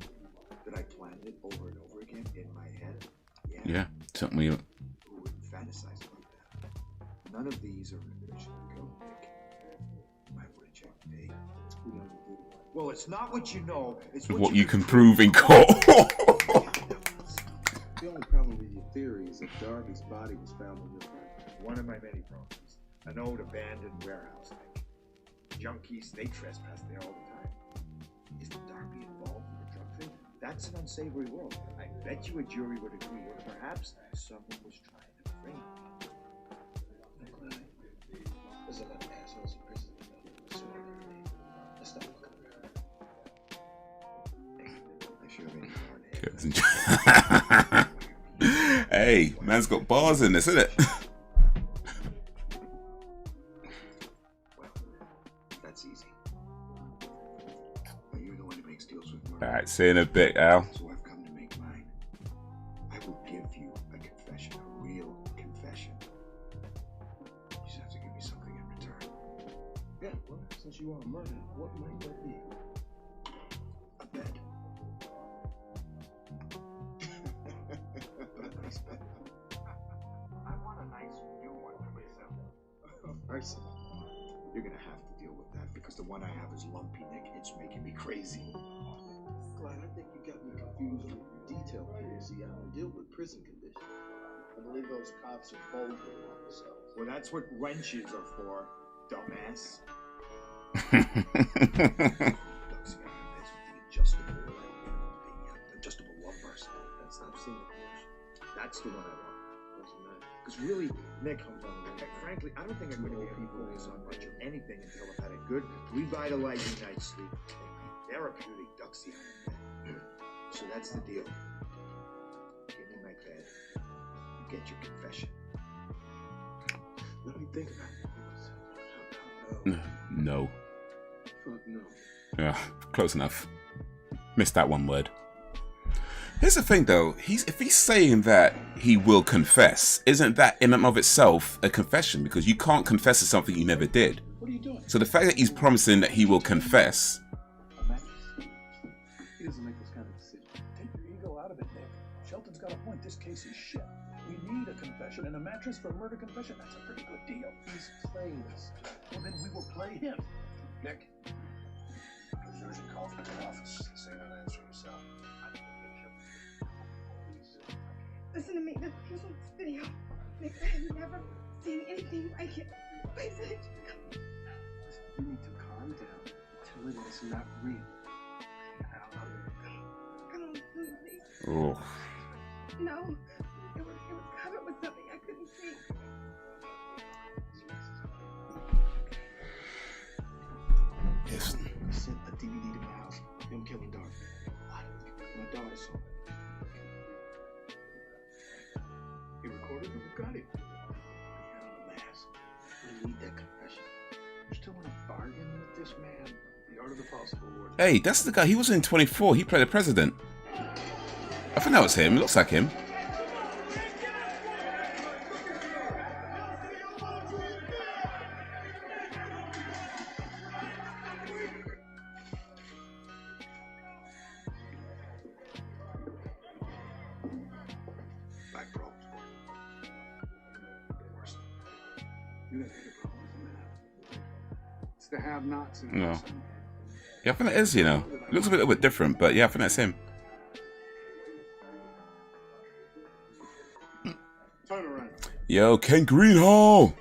Speaker 8: That I planned it over and over again in my head? Yeah.
Speaker 1: Yeah. Took me.
Speaker 8: Who wouldn't fantasize about that? None of these are in the mission to kill Nick. You might want to check the date.
Speaker 2: We know you did it.
Speaker 8: Well, it's not what you know. It's
Speaker 1: What you can prove in court.
Speaker 2: The only problem with your theory is that Darby's body was found on your property.
Speaker 8: One of my many problems. An old abandoned warehouse thing. Junkies, they trespass there all the time. Isn't Darby involved in the drug thing? That's an unsavory world. I bet you a jury would agree, or perhaps someone was trying to frame me.
Speaker 2: There's a lot of assholes in prison that know what's every day. Let's stop looking around.
Speaker 8: I should have any more in
Speaker 1: Hey, man's got bars in this, isn't it?
Speaker 8: Well, that's easy. You're the one who makes deals with murder.
Speaker 1: Alright, see you in a bit, Al.
Speaker 8: So I've come to make mine. I will give you a confession, a real confession. You just have to give me something in return.
Speaker 2: Yeah, well, since you are murdered, what might that be?
Speaker 8: A bed. I want a nice new one for myself.
Speaker 2: Ryzen.
Speaker 8: You're gonna have to deal with that because the one I have is lumpy, Nick. It's making me crazy.
Speaker 2: Clyde, I think you got me confused with your detail here. See, I don't deal with prison conditions. I believe those cops are bold with themselves.
Speaker 8: Well, that's what wrenches are for, dumbass. Adjustable lumbar.
Speaker 2: I've seen it.
Speaker 8: That's the one I want. Because really, Nick, frankly, I don't think I'm going to be able to focus on much of anything until I've had a good, revitalizing night's sleep. Therapeutic duxie on bed. So that's the deal. Give me my bed. You get your confession.
Speaker 2: Let me think about it.
Speaker 1: No.
Speaker 2: Fuck no.
Speaker 1: Yeah, close enough. Missed that one word. Here's the thing though, if he's saying that he will confess, isn't that in and of itself a confession? Because you can't confess to something you never did.
Speaker 6: What are you doing?
Speaker 1: So the fact that he's promising that he will confess.
Speaker 6: He doesn't make this kind of decision. Take your ego out of it, Nick. Shelton's got a point. This case is shit. We need a confession. confession and a mattress for a murder confession. That's a pretty good deal.
Speaker 2: He's playing us.
Speaker 6: Well, then we will play him.
Speaker 9: Nick, there's urgent call from the office. Say not answer yourself.
Speaker 4: Listen to me. Here's this video. Nick, I have never seen anything like it. Please,
Speaker 2: You need to calm down. Tell her that it's not real.
Speaker 4: come on, please.
Speaker 1: Oh.
Speaker 4: No. It was covered with something I couldn't see.
Speaker 1: Yes.
Speaker 2: I sent a DVD to my house. Them killing Darby. What? My daughter saw it. You recorded it? You got it. You're on the mask. I need that confession. You still want to bargain with this man?
Speaker 6: The art of the possible, Lord.
Speaker 1: Hey, that's the guy. He was in 24. He played the president. I think that was him. It looks like him.
Speaker 2: Black problems. Worse. You got bigger problems than that. It's the have-nots.
Speaker 1: No. Yeah, I think that is, you know. It looks a little bit different, but yeah, I think that's him.
Speaker 2: Turn around.
Speaker 1: Yo, Ken Greenhall!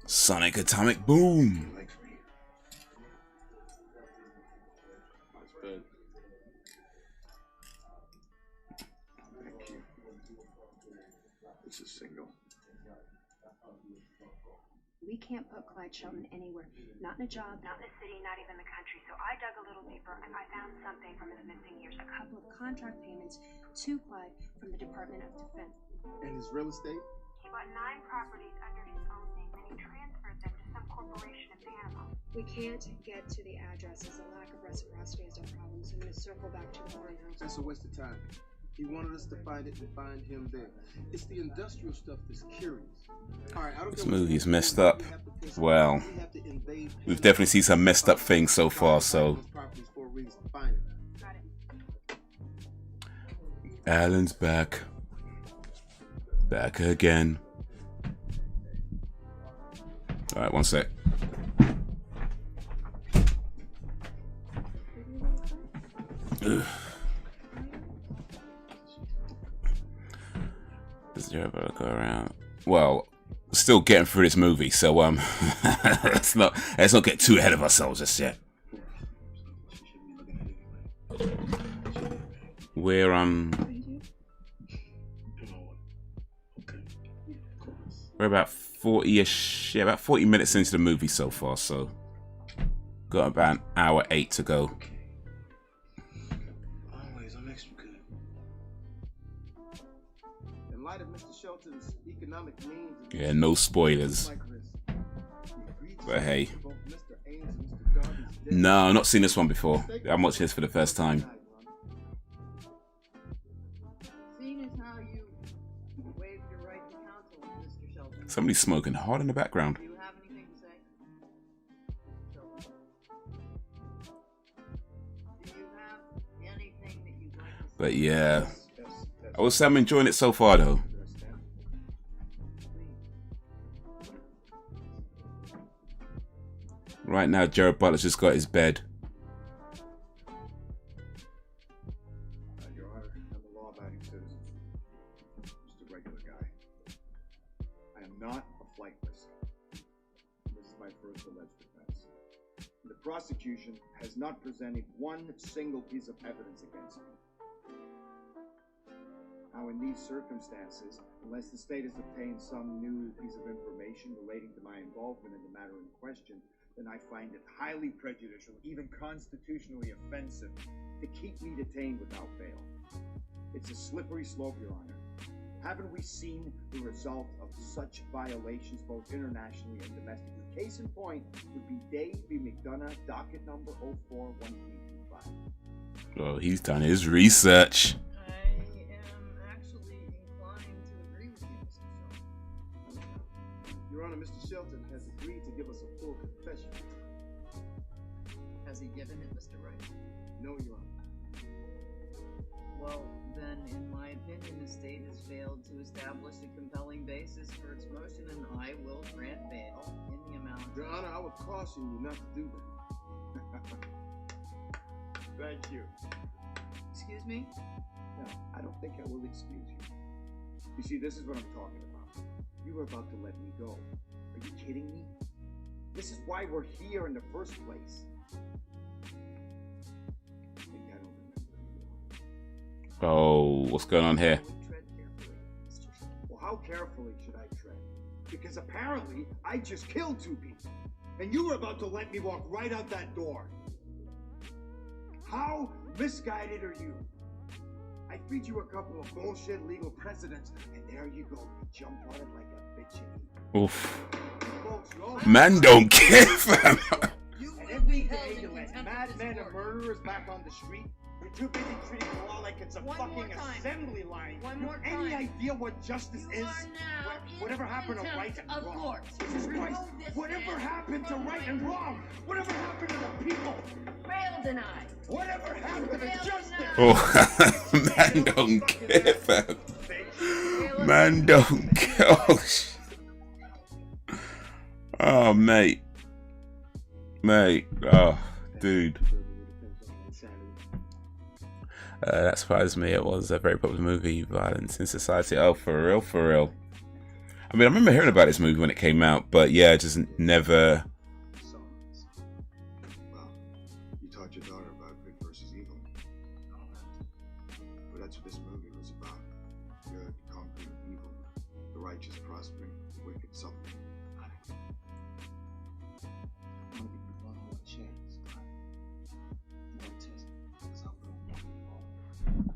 Speaker 1: Sonic Atomic Boom!
Speaker 2: Like me.
Speaker 6: That's good.
Speaker 2: Thank you. This is single.
Speaker 10: We can't put Clyde Shelton anywhere. Not in a job, not in a city, not even the country. So I dug a little deeper and I found something from his missing years. A couple of contract payments to Clyde from the Department of Defense.
Speaker 2: And his real estate?
Speaker 10: He bought 9 properties under his own name and he transferred them to some corporation in Panama. We can't get to the addresses. A lack of reciprocity is our problem. So I'm going to circle back to the farmhouse.
Speaker 2: That's a waste of time. He wanted us to find it and find him there. It's the industrial stuff that's curious. All right, I don't
Speaker 1: This
Speaker 2: care what
Speaker 1: movie's
Speaker 2: you
Speaker 1: messed
Speaker 2: do.
Speaker 1: up.
Speaker 2: We have to piss
Speaker 1: Well,
Speaker 2: off. We have to invade
Speaker 1: we've
Speaker 2: Panama.
Speaker 1: definitely seen some messed up things so far, so...
Speaker 2: Those properties for a reason. Find it.
Speaker 10: Got it.
Speaker 1: Alan's back. Back again. Alright, one sec. Ugh. Does there ever go around? Well, still getting through this movie, so let's not get too ahead of ourselves just yet. We're we're about 40-ish, yeah, about 40 minutes into the movie so far, so got about an hour 8 to go.
Speaker 2: Always, I'm extra good. In light of Mr. Shelton's economic means,
Speaker 1: Yeah, no spoilers.
Speaker 2: like this, he agreed to
Speaker 1: But hey.
Speaker 2: for both Mr. Ames and Mr. Darby's death.
Speaker 1: No, I've not seen this one before. I'm watching this for the first time.
Speaker 5: Seeing as how you waived your right to counsel, Mr. Shelton,
Speaker 1: Somebody's smoking hard in the background.
Speaker 5: do you have anything to say? Shelton. Do you have anything that you'd like to say?
Speaker 1: But yeah,
Speaker 2: Yes, yes.
Speaker 1: I would say I'm enjoying it so far though. Right now, Jared Butler's just got his bed.
Speaker 8: Your Honor, I'm a law-abiding citizen. Just a regular guy. I am not a flight risk. This is my first alleged offense. The prosecution has not presented one single piece of evidence against me. Now, in these circumstances, unless the state has obtained some new piece of information relating to my involvement in the matter in question, then I find it highly prejudicial, even constitutionally offensive, to keep me detained without bail. It's a slippery slope, Your Honor. Haven't we seen the result of such violations both internationally and domestically? Case in point would be Dave B. McDonough, docket number 041325.
Speaker 1: Oh, he's done his research.
Speaker 5: I am actually inclined to agree with you, Mr. Shelton.
Speaker 2: Your Honor, Mr. Shelton has agreed to give us a full confession.
Speaker 5: Has he given it, Mr. Wright?
Speaker 2: No, Your Honor.
Speaker 5: Well, then, in my opinion, the state has failed to establish a compelling basis for its motion, and I will grant bail in the amount.
Speaker 2: Your Honor, I would caution you not to do that. Thank you.
Speaker 5: Excuse me?
Speaker 8: No, I don't think I will excuse you. You see, this is what I'm talking about. You were about to let me go. Are you kidding me? This is why we're here in the first place. Maybe I don't remember.
Speaker 1: Oh, what's going on here?
Speaker 5: Tread carefully, Mr.
Speaker 8: Well, how carefully should I tread? Because apparently I just killed 2 people. And you were about to let me walk right out that door. How misguided are you? I feed you a couple of bullshit legal precedents, and there you go. You jump on it like a bitch and eat.
Speaker 1: Oof.
Speaker 8: Folks, you all
Speaker 1: Man don't care, fam.
Speaker 8: and every day you let madmen and murderers back on the street. You're too busy treating the law like it's a fucking assembly line.
Speaker 5: One
Speaker 8: You
Speaker 5: more
Speaker 8: have any
Speaker 5: time.
Speaker 8: idea what justice is? Whatever happened to right and
Speaker 5: Of
Speaker 8: wrong?
Speaker 5: course.
Speaker 8: Jesus Christ, whatever happened to right and wrong? Whatever happened to the people?
Speaker 5: Bail denied.
Speaker 8: Whatever happened to justice?
Speaker 1: Oh, man don't care, fam. Man don't care. Oh, oh, mate. Mate. Oh, dude. That surprised me. It was a very popular movie, Violence in Society. Oh, for real, for real. I mean, I remember hearing about this movie when it came out, but yeah, just never.
Speaker 8: Well, you taught your daughter about good versus evil. But that's what this movie was about. Good conquering evil. The righteous prospering, the wicked suffering.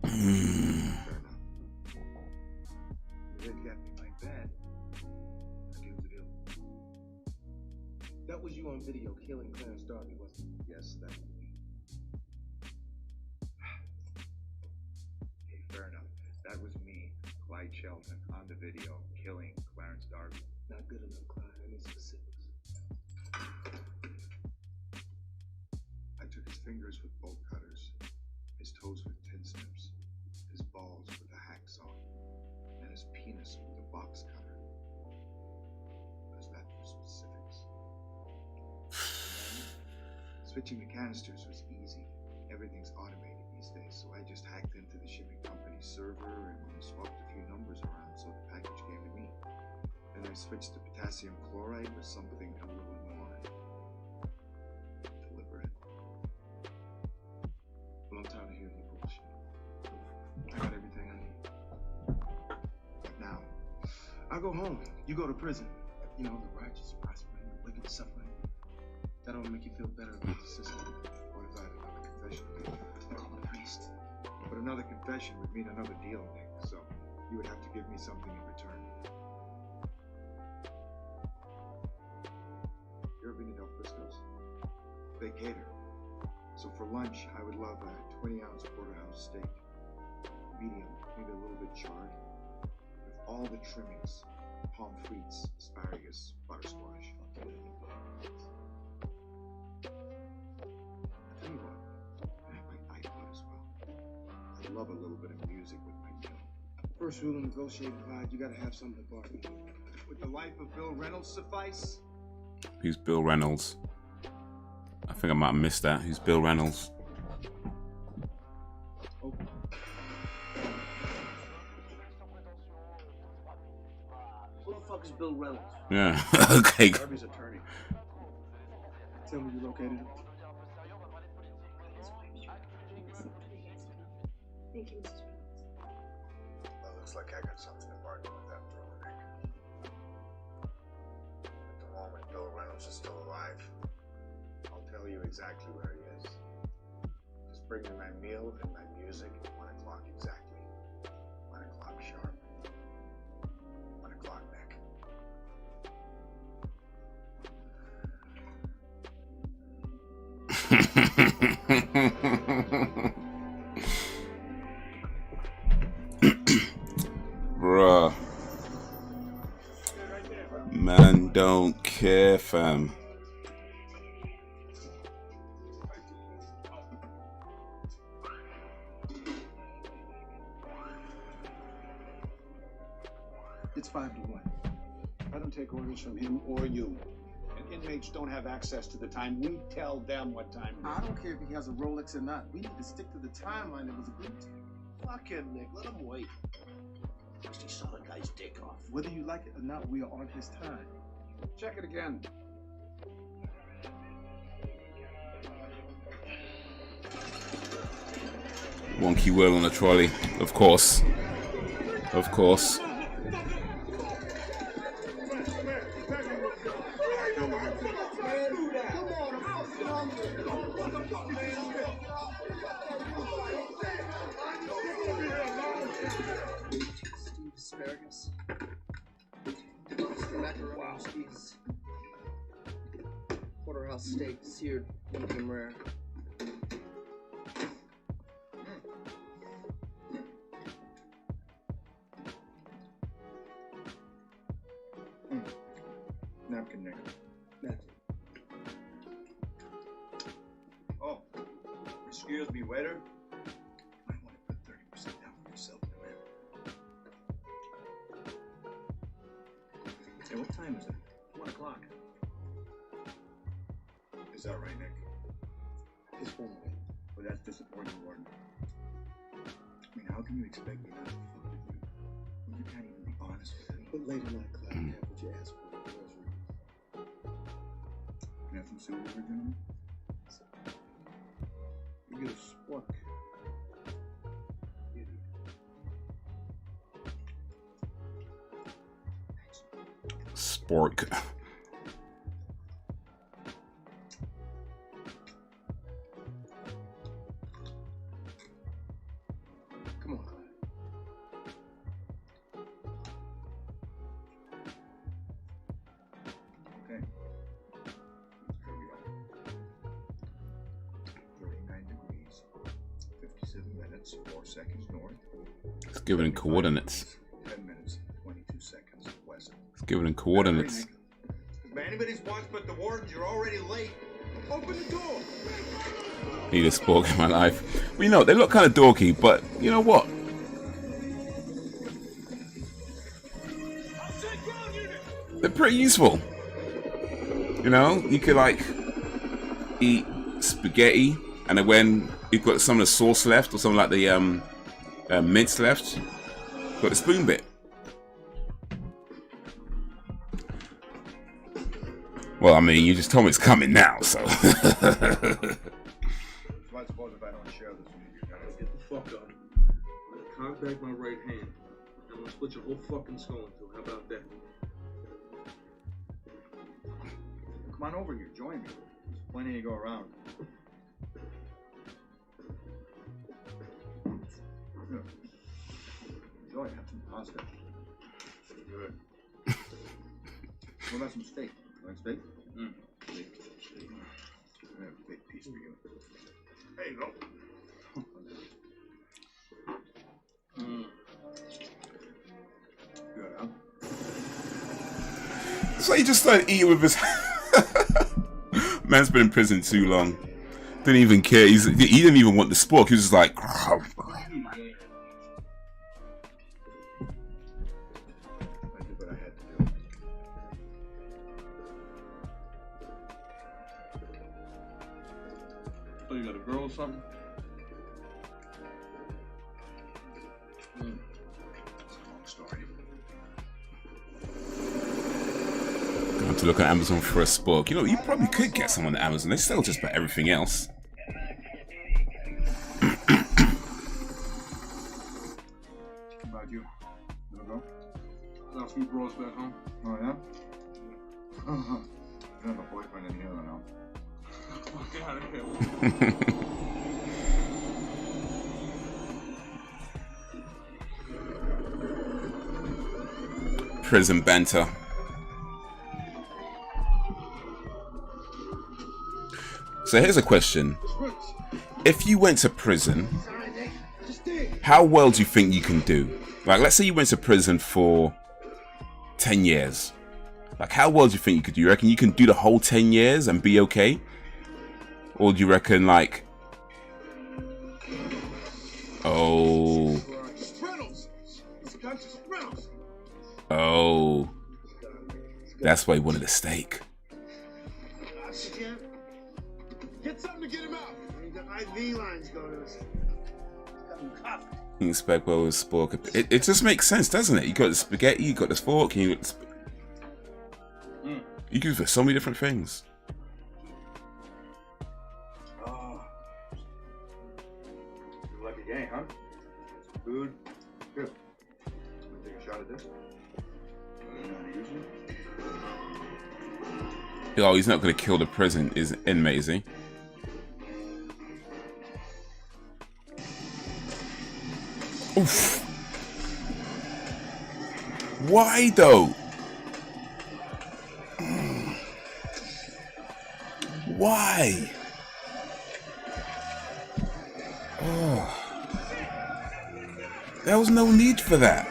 Speaker 8: Fair enough. You didn't get me like that. I deal the deal.
Speaker 2: That was you on video killing Clarence Darby, wasn't it?
Speaker 8: Yes, that would be. Okay, fair enough. That was me, Clyde Shelton, on the video, killing Clarence Darby.
Speaker 2: Not good enough, Clyde. I need specifics.
Speaker 8: I took his fingers with bolt cutters, his toes with tin snips, his balls with a hacksaw, and his penis with a box cutter. How's that for specifics? Switching the canisters was easy. Everything's automated these days, so I just hacked into the shipping company's server and swapped a few numbers around so the package came to me. Then I switched to potassium chloride with something a little more deliberate.
Speaker 2: Well, I'm tired of hearing your bullshit. I got everything I need.
Speaker 8: But now,
Speaker 2: I go home. You go to prison. You know, the righteous prospering, the wicked suffering. That don't make you feel better about the system.
Speaker 8: what if I had another confession?
Speaker 2: Call the priest.
Speaker 8: But another confession would mean another deal, Nick, so you would have to give me something in return. You ever been to Del Frisco's? They cater. So for lunch, I would love a 20-ounce porterhouse steak. Medium, maybe a little bit charred. With all the trimmings. Pommes frites, asparagus, buttersquash. I'll tell you what, I have my iPod as well. I love a little bit of music with my meal.
Speaker 2: First rule of negotiating, Clyde, you gotta have something to bargain with.
Speaker 8: Would the life of Bill Reynolds suffice?
Speaker 1: Who's Bill Reynolds? I think I might have missed that. Who's Bill Reynolds?
Speaker 2: Oh. Who the fuck is Bill Reynolds?
Speaker 1: Yeah, okay.
Speaker 6: Darby's attorney.
Speaker 2: Tell me you located him.
Speaker 10: Thank you, Mrs. Reynolds.
Speaker 8: Well, looks like I got something to bargain with that brother, Nick. At the moment, Bill Reynolds is still alive. I'll tell you exactly where he is. Just bring me my meal and my music at 1 o'clock exactly. 1 o'clock sharp. 1 o'clock, Nick.
Speaker 1: Bruh. Man don't care, fam.
Speaker 2: It's 5 to 1.
Speaker 11: I don't take orders from him or you. And inmates don't have access to the time. We tell them what time it is.
Speaker 2: I don't care if he has a Rolex or not. We need to stick to the timeline that was agreed to.
Speaker 7: Fuck him, Nick. Let him wait. First he saw the guy's dick off.
Speaker 2: Whether you like it or not, we are on his time.
Speaker 11: Check it again.
Speaker 1: Wonky wheel on the trolley, of course. Of course.
Speaker 2: Asparagus. Macaroni cheese. Porterhouse steak, seared, medium rare.
Speaker 8: Napkin, Nick.
Speaker 2: Napkin.
Speaker 8: Oh, excuse me, waiter. Might want to put 30% down for yourself, man. Hey, what time is it?
Speaker 2: 1 o'clock.
Speaker 8: Is that right, Nick?
Speaker 2: His phone away.
Speaker 8: Well, that's disappointing, Warden. I mean, how can you expect me not to fuck with you when you can't even be honest with me?
Speaker 2: But later night, Clyde, have what you asked for.
Speaker 8: Can I have some silver, gentlemen?
Speaker 2: You get a spork.
Speaker 1: Spork.
Speaker 2: Come on, Clyde.
Speaker 8: Okay. Here we are. 39 degrees, 57 minutes, 4 seconds north.
Speaker 1: It's given in coordinates.
Speaker 8: 10 minutes, 22 seconds west.
Speaker 1: It's given in coordinates.
Speaker 7: If anybody's watched but the wardens, you're already late. Open the door.
Speaker 1: Need a spork in my life. Well, you know, they look kind of dorky, but you know what? They're pretty useful. You know, you could like eat spaghetti, and then when you've got some of the sauce left, or something like the mince left, got the spoon bit. Well, I mean, you just told me it's coming now, so.
Speaker 8: So I suppose if I don't share this with you guys.
Speaker 12: Get the fuck up. I'm gonna contact my right hand. I'm gonna split your whole fucking skull into. How about that?
Speaker 8: Come on over here, join me. There's plenty to go around. Yeah. Enjoy, have some pasta. Good. What about some steak? You like steak? Steak. I have a big piece for you. There you go. Good, huh?
Speaker 1: So he just started eating with his. Man's been in prison too long. Didn't even care. He didn't even want the spork. He was just like.
Speaker 12: So you got a girl or something?
Speaker 8: It's a long story.
Speaker 1: Going to look at Amazon for a spork. You know, you probably could get some on Amazon. They sell just about everything else.
Speaker 8: What about you? You wanna go?
Speaker 12: Got a few bros back home.
Speaker 8: Oh, yeah? You have a boyfriend in here, now.
Speaker 12: Fuck out of here.
Speaker 1: Prison banter. So here's a question. If you went to prison, how well do you think you can do? Like, let's say you went to prison for 10 years. Like, how well do you think you could do? You reckon you can do the whole 10 years and be okay? Or do you reckon, like... Oh... That's why he wanted a steak.
Speaker 8: Oxygen? Get something to get him out. We got IV lines going to us. Got him cuffed.
Speaker 1: You expect well with spork. It just makes sense, doesn't it? You got the spaghetti, you got the fork, and you got the you can use it for so many different things.
Speaker 3: Oh. You like a gang, huh? Food. Good. Wanna take a shot at this? You know how to use it?
Speaker 1: Oh, he's not going to kill the prison inmate, is he? Oof. Why though? Why? Oh. There was no need for that.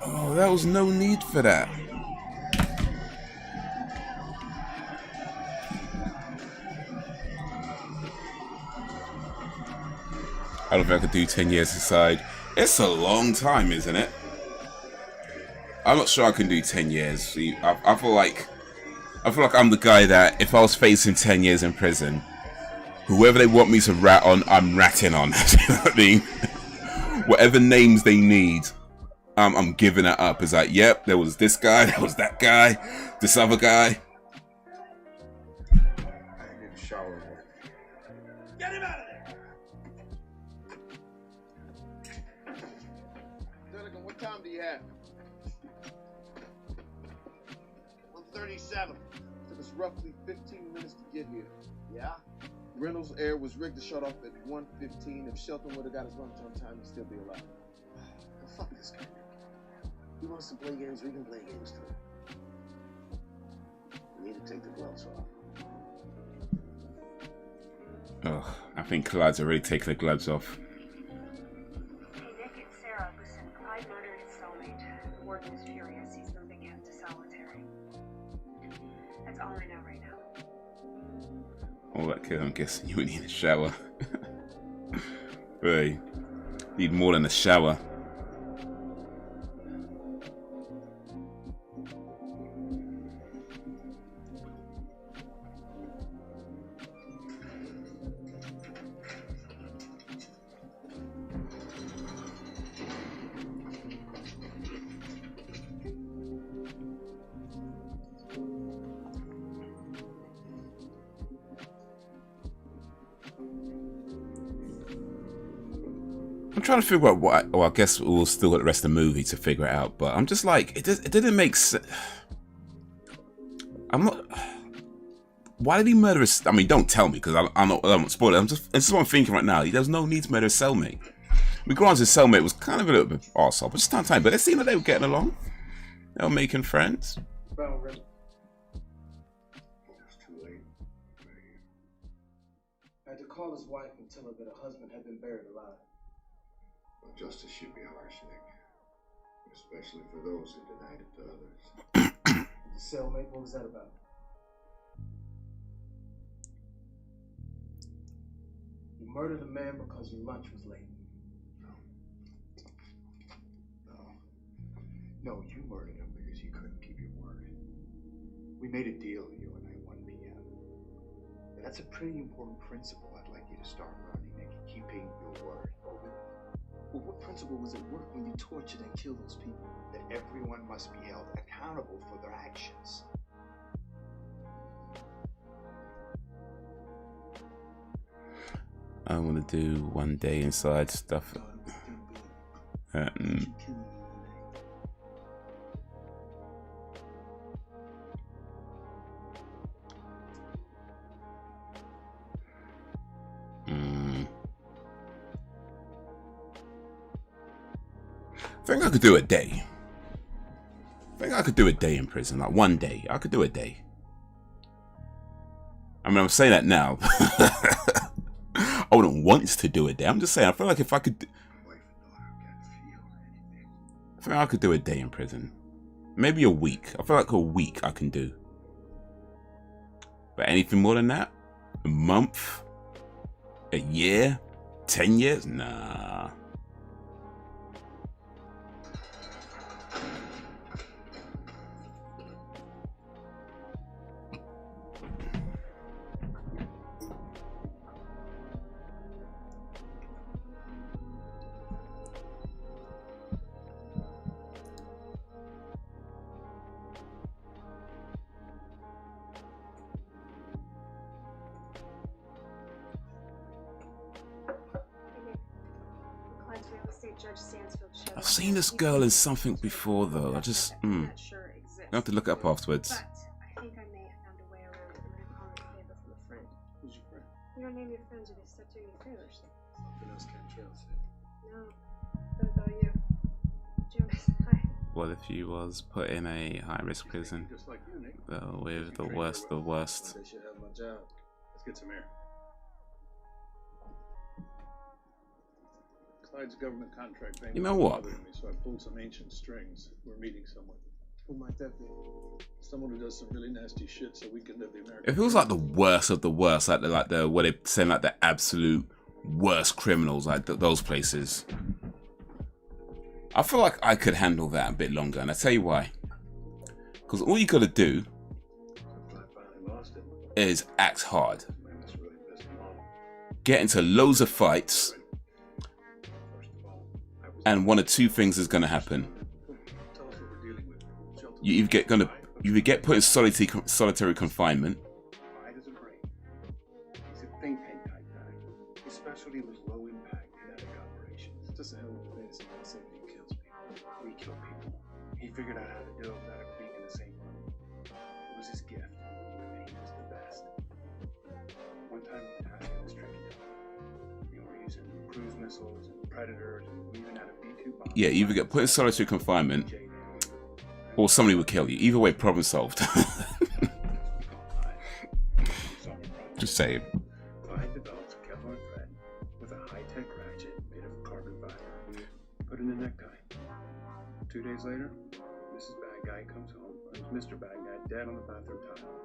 Speaker 1: Oh, there was no need for that. I don't think I could do 10 years inside. It's a long time, isn't it? I'm not sure I can do 10 years. See, I feel like I'm the guy that if I was facing 10 years in prison, whoever they want me to rat on, I'm ratting on. You know what I mean? Whatever names they need, I'm giving it up. It's like, yep, there was this guy, there was that guy, this other guy.
Speaker 3: I need a shower.
Speaker 7: Get him out of there!
Speaker 8: Delegate, what time do you have? 1:37.
Speaker 2: Took us roughly 15 minutes to get here.
Speaker 8: Yeah?
Speaker 2: Reynolds' air was rigged to shut off at 1:15. If Shelton would have got his lunch on time, he'd still be alive.
Speaker 8: Fuck this guy. He wants to play games, we can play games too. We need to take the gloves off.
Speaker 1: Oh, I think Clyde's already taken the gloves off.
Speaker 10: Hey Nick, it's Sarah. Listen, Clyde murdered his cellmate. The warden is furious. He's moving him to solitary. That's all I know right now.
Speaker 1: All that kid, I'm guessing you would need a shower. Right. Need more than a shower. I'm trying to figure out what. Well, I guess we'll still got the rest of the movie to figure it out. But I'm just like, it didn't make sense. I'm not. Why did he murder his? I mean, don't tell me because I'm not spoiling. This is what I'm thinking right now. There's no need to murder his cellmate. I mean, granted, his cellmate was kind of a little bit arsehole, but just time. But it seemed like they were getting along. They were making friends.
Speaker 2: Found Reynolds.
Speaker 8: It's too late.
Speaker 2: I had to call his wife and tell her that her husband had been buried alive.
Speaker 8: Well, justice should be harsh, Nick. Especially for those who denied it to others.
Speaker 2: The cellmate, what was that about? You murdered a man because your lunch was late.
Speaker 8: No, you murdered him because you couldn't keep your word. We made a deal, you and I, 1 p.m. That's a pretty important principle I'd like you to start learning, Nick. Keeping your word.
Speaker 2: Well, what principle was at work when you tortured and killed those people?
Speaker 8: That everyone must be held accountable for their actions.
Speaker 1: I want to do 1 day inside stuff. I think I could do a day. I think I could do a day in prison, like 1 day. I could do a day. I mean, I'm saying that now. I wouldn't want to do a day. I'm just saying, I feel like if I could... I think I could do a day in prison. Maybe a week. I feel like a week I can do. But anything more than that? A month? A year? 10 years? Nah.
Speaker 4: Magistrate Judge Sansfield showed
Speaker 1: I've seen this girl in something before though. I just I have to look it up afterwards.
Speaker 4: But I think I may have found a way around it. I'm gonna call in a favor from a friend.
Speaker 6: Who's your friend?
Speaker 4: You don't name your friends or they start doing you favors.
Speaker 6: Something else can't trail it.
Speaker 4: No. What about you? Jonas, hi.
Speaker 1: What if you was put in a high-risk prison
Speaker 6: Just like you, Nick.
Speaker 1: with the worst of the worst?
Speaker 6: They should have my job. Let's get some air. Clyde's government contract payment.
Speaker 1: You know what?
Speaker 6: bothering me, so I pulled some ancient strings. We're meeting someone.
Speaker 2: Who might that be?
Speaker 6: Someone who does some really nasty shit, so we can live the American.
Speaker 1: If it was like the worst of the worst, like the where they send like the absolute worst criminals, like those places, I feel like I could handle that a bit longer, and I tell you why. Because all you gotta do is act hard, get into loads of fights, and one of two things is gonna happen. You either get put in solitary confinement.
Speaker 8: He's a think tank type guy. His specialty was low impact kinetic operations.
Speaker 2: It's just an element of fantasy. Not saying he kills people.
Speaker 8: We kill people. He figured out how to do it without being in the same room. It was his gift, and he was the best. One time we tried it was tricky. We were using cruise missiles and predators, and we even had a B-2 bomb.
Speaker 1: Yeah, you either get put in solitary confinement, or somebody would kill you. Either way, problem solved. Just saying.
Speaker 8: Clyde develops a Kevlar thread with a high-tech ratchet made of carbon fiber. Put in a necktie. 2 days later, Mrs. Bad Guy comes home. There's Mr. Bad Guy dead on the bathroom tile,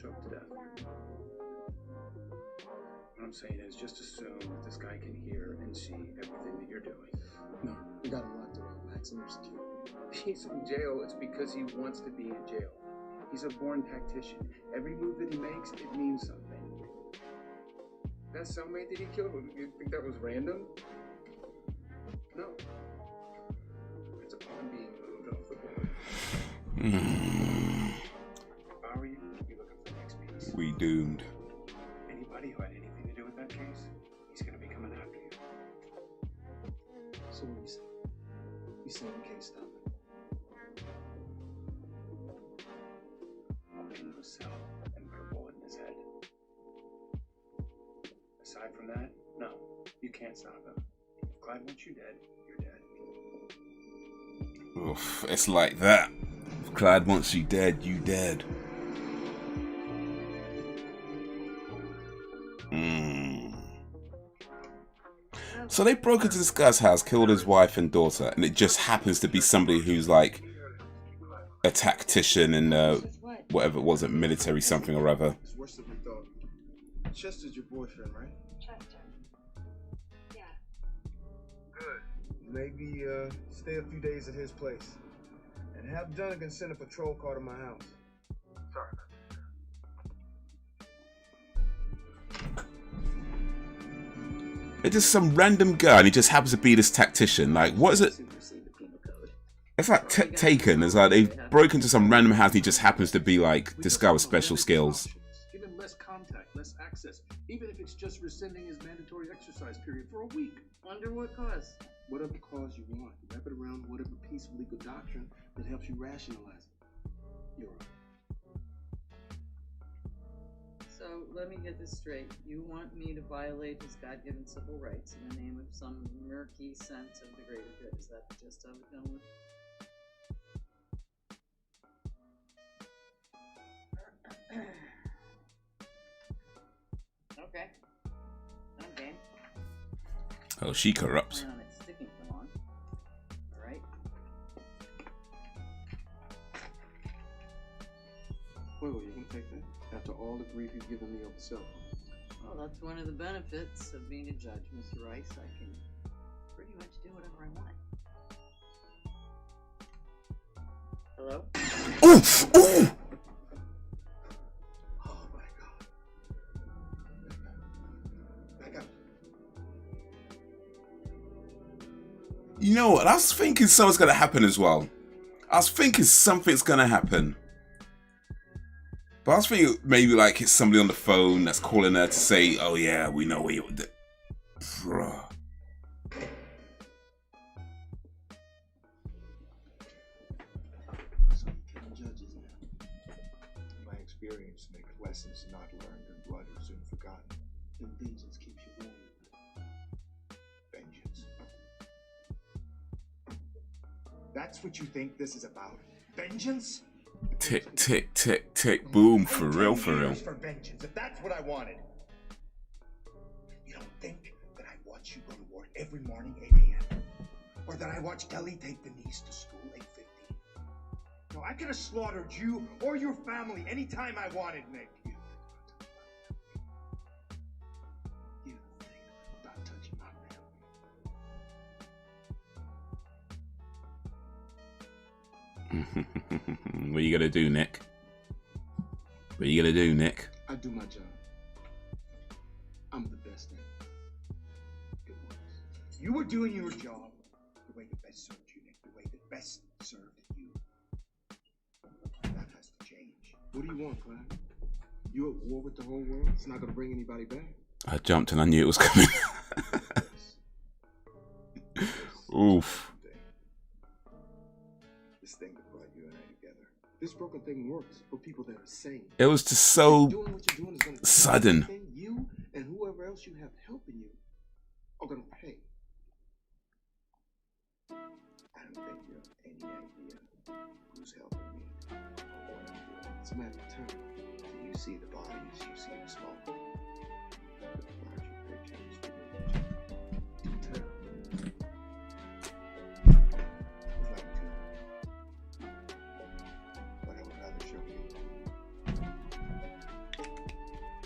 Speaker 8: choked to death. What I'm saying is, just assume that this guy can hear and see everything that you're doing.
Speaker 2: No, we got him locked away. Maximum security.
Speaker 8: He's in jail, it's because he wants to be in jail. He's a born tactician. Every move that he makes, it means something. That cellmate that he killed, you think that was random? No. It's a pawn being moved off the board. If I were you, I'd be looking for the next piece.
Speaker 1: We doomed.
Speaker 8: Anybody who had anything to do with that case, he's gonna be coming after you.
Speaker 2: So what do you say? You say we can't stop it.
Speaker 8: I'll pin him to a cell and put a bullet in his head. Aside from that, no, you can't stop him. If Clyde wants you dead, you're dead.
Speaker 1: Oof, it's like that. If Clyde wants you dead, you dead. So they broke into this guy's house, killed his wife and daughter, and it just happens to be somebody who's like a tactician in whatever it was, a military something or other.
Speaker 2: It's worse than we thought. Chester's your boyfriend, right?
Speaker 4: Chester. Yeah.
Speaker 2: Good. Maybe stay a few days at his place. And have Dunnigan send a patrol car to my house.
Speaker 8: Sorry.
Speaker 1: It's just some random guy, and he just happens to be this tactician. Like, what is it? It's like Taken. It's like they broke into some random house. And he just happens to be like this guy with special skills.
Speaker 6: Give him less contact, less access, even if it's just rescinding his mandatory exercise period for a week.
Speaker 5: Under what cause?
Speaker 2: Whatever cause you want. Wrap it around whatever piece of legal doctrine that helps you rationalize it. You're right.
Speaker 5: So let me get this straight. You want me to violate his God-given civil rights in the name of some murky sense of the greater good? Is that the gist of it, gentlemen? Okay. I'm game.
Speaker 1: Oh, she corrupt.
Speaker 5: Plan on it sticking for long. All right.
Speaker 2: Well, you can take that after all the grief you've given me over cell phone.
Speaker 5: Well, that's one of the benefits of being a judge, Mr. Rice. I can pretty much do whatever I want. Hello?
Speaker 1: Oof! Ooh!
Speaker 2: Oh my God. Back up.
Speaker 1: You know what? I was thinking something's gonna happen as well. I was thinking something's gonna happen. But I was thinking maybe like it's somebody on the phone that's calling her to say, oh yeah, we know where you're... Bruh.
Speaker 8: Lessons not learned in blood are soon forgotten.
Speaker 2: And vengeance keeps you warm.
Speaker 8: Vengeance. That's what you think this is about? Vengeance?
Speaker 1: Tick, tick, tick, tick, boom. For
Speaker 8: I'd
Speaker 1: real,
Speaker 8: 10
Speaker 1: for real.
Speaker 8: years for vengeance, if that's what I wanted. You don't think that I watch you go to work every morning 8 a.m.? Or that I watch Kelly take Denise to school 8:50? No, I could have slaughtered you or your family anytime I wanted, Nick.
Speaker 2: You don't think about touching my
Speaker 1: What are you gonna do, Nick? What are you gonna do, Nick?
Speaker 2: I do my job. I'm the best at it.
Speaker 8: You were doing your job the way that best served you, Nick. The way that best served you. That has to change.
Speaker 2: What do you want, Clyde? You at war with the whole world? It's not gonna bring anybody back.
Speaker 1: I jumped and I knew it was coming. Oof.
Speaker 2: This thing that brought you and I together. This broken thing works for people that are sane.
Speaker 1: It was just so
Speaker 2: Doing what you're doing is gonna
Speaker 1: sudden.
Speaker 2: You and whoever else you have helping you are gonna pay.
Speaker 8: I don't think you have any idea who's helping me or what I'm doing.
Speaker 2: It's a matter of time.
Speaker 8: You see the bodies, you see the smoke. But the larger picture is the real picture. I'd like to, but I would rather show you.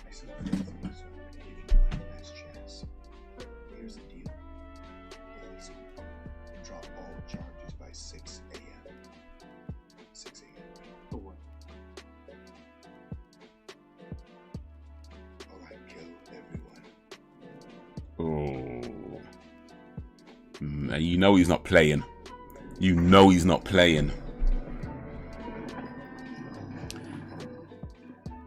Speaker 8: I said, faith in you, sir, and I give you my last chance. Here's the deal. Easy. Drop all charges by 6 a.m. 6 a.m.
Speaker 2: For what?
Speaker 8: Or I kill everyone.
Speaker 1: Oh. You know he's not playing. You know he's not playing.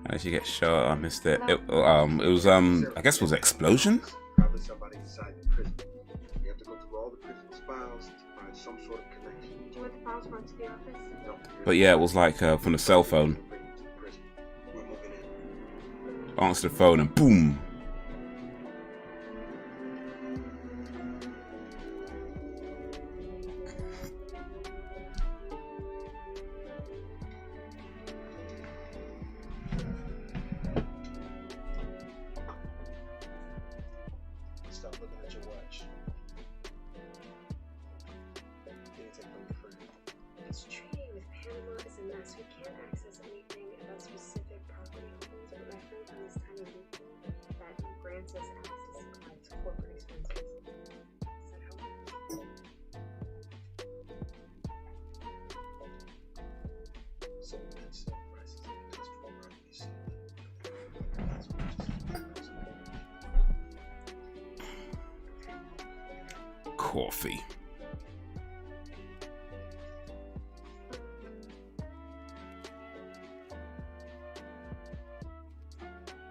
Speaker 1: How did she get shot? I missed it. It was I guess it was explosion.
Speaker 3: Probably somebody inside the prison. You have to go through all the prison's files to find some sort of connection.
Speaker 4: Do you want the files brought to the office?
Speaker 3: No.
Speaker 1: But yeah, it was like from the cell phone.
Speaker 3: We're moving in.
Speaker 1: Answer the phone and boom.
Speaker 2: Stop looking at your watch. Didn't take long for you.
Speaker 10: This treaty with Panama is a mess. We can't access anything about specific property holdings, but my friend found this tiny loophole that grants us access to clients' corporate expenses. Does that help?
Speaker 2: So that's prices of industrial properties. That's what
Speaker 1: Coffee.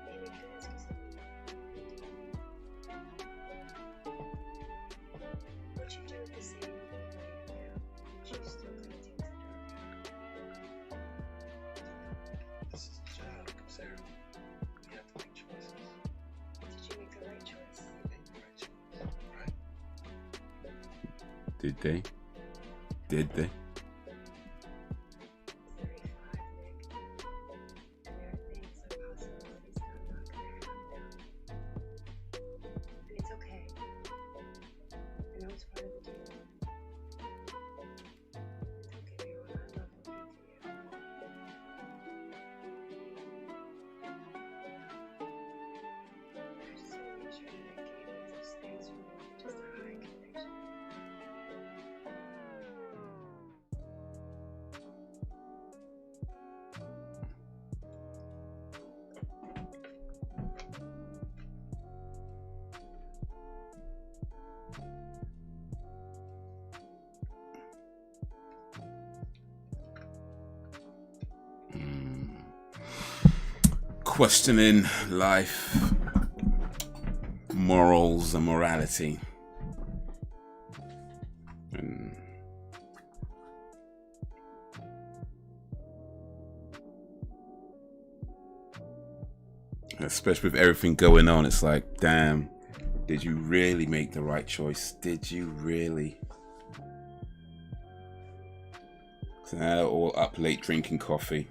Speaker 10: Maybe I can ask you something. What you do with the same right now? But you still kind of take the dark.
Speaker 2: This is a job, Sarah. We have to make choices.
Speaker 10: Did you make the right choice?
Speaker 2: We make the right choice, right?
Speaker 1: Did they? Did they?
Speaker 10: 35, Nick. And there are things and possibilities that I'm not gonna have now. And it's okay. I know it's part of the deal. And don't get me wrong, I love working for you. I just want to make sure that I gave you those things from more than just a high conviction.
Speaker 1: Questioning life, morals, and morality. And Especially with everything going on, it's like, damn, did you really make the right choice? Did you really? So now they're all up late drinking coffee.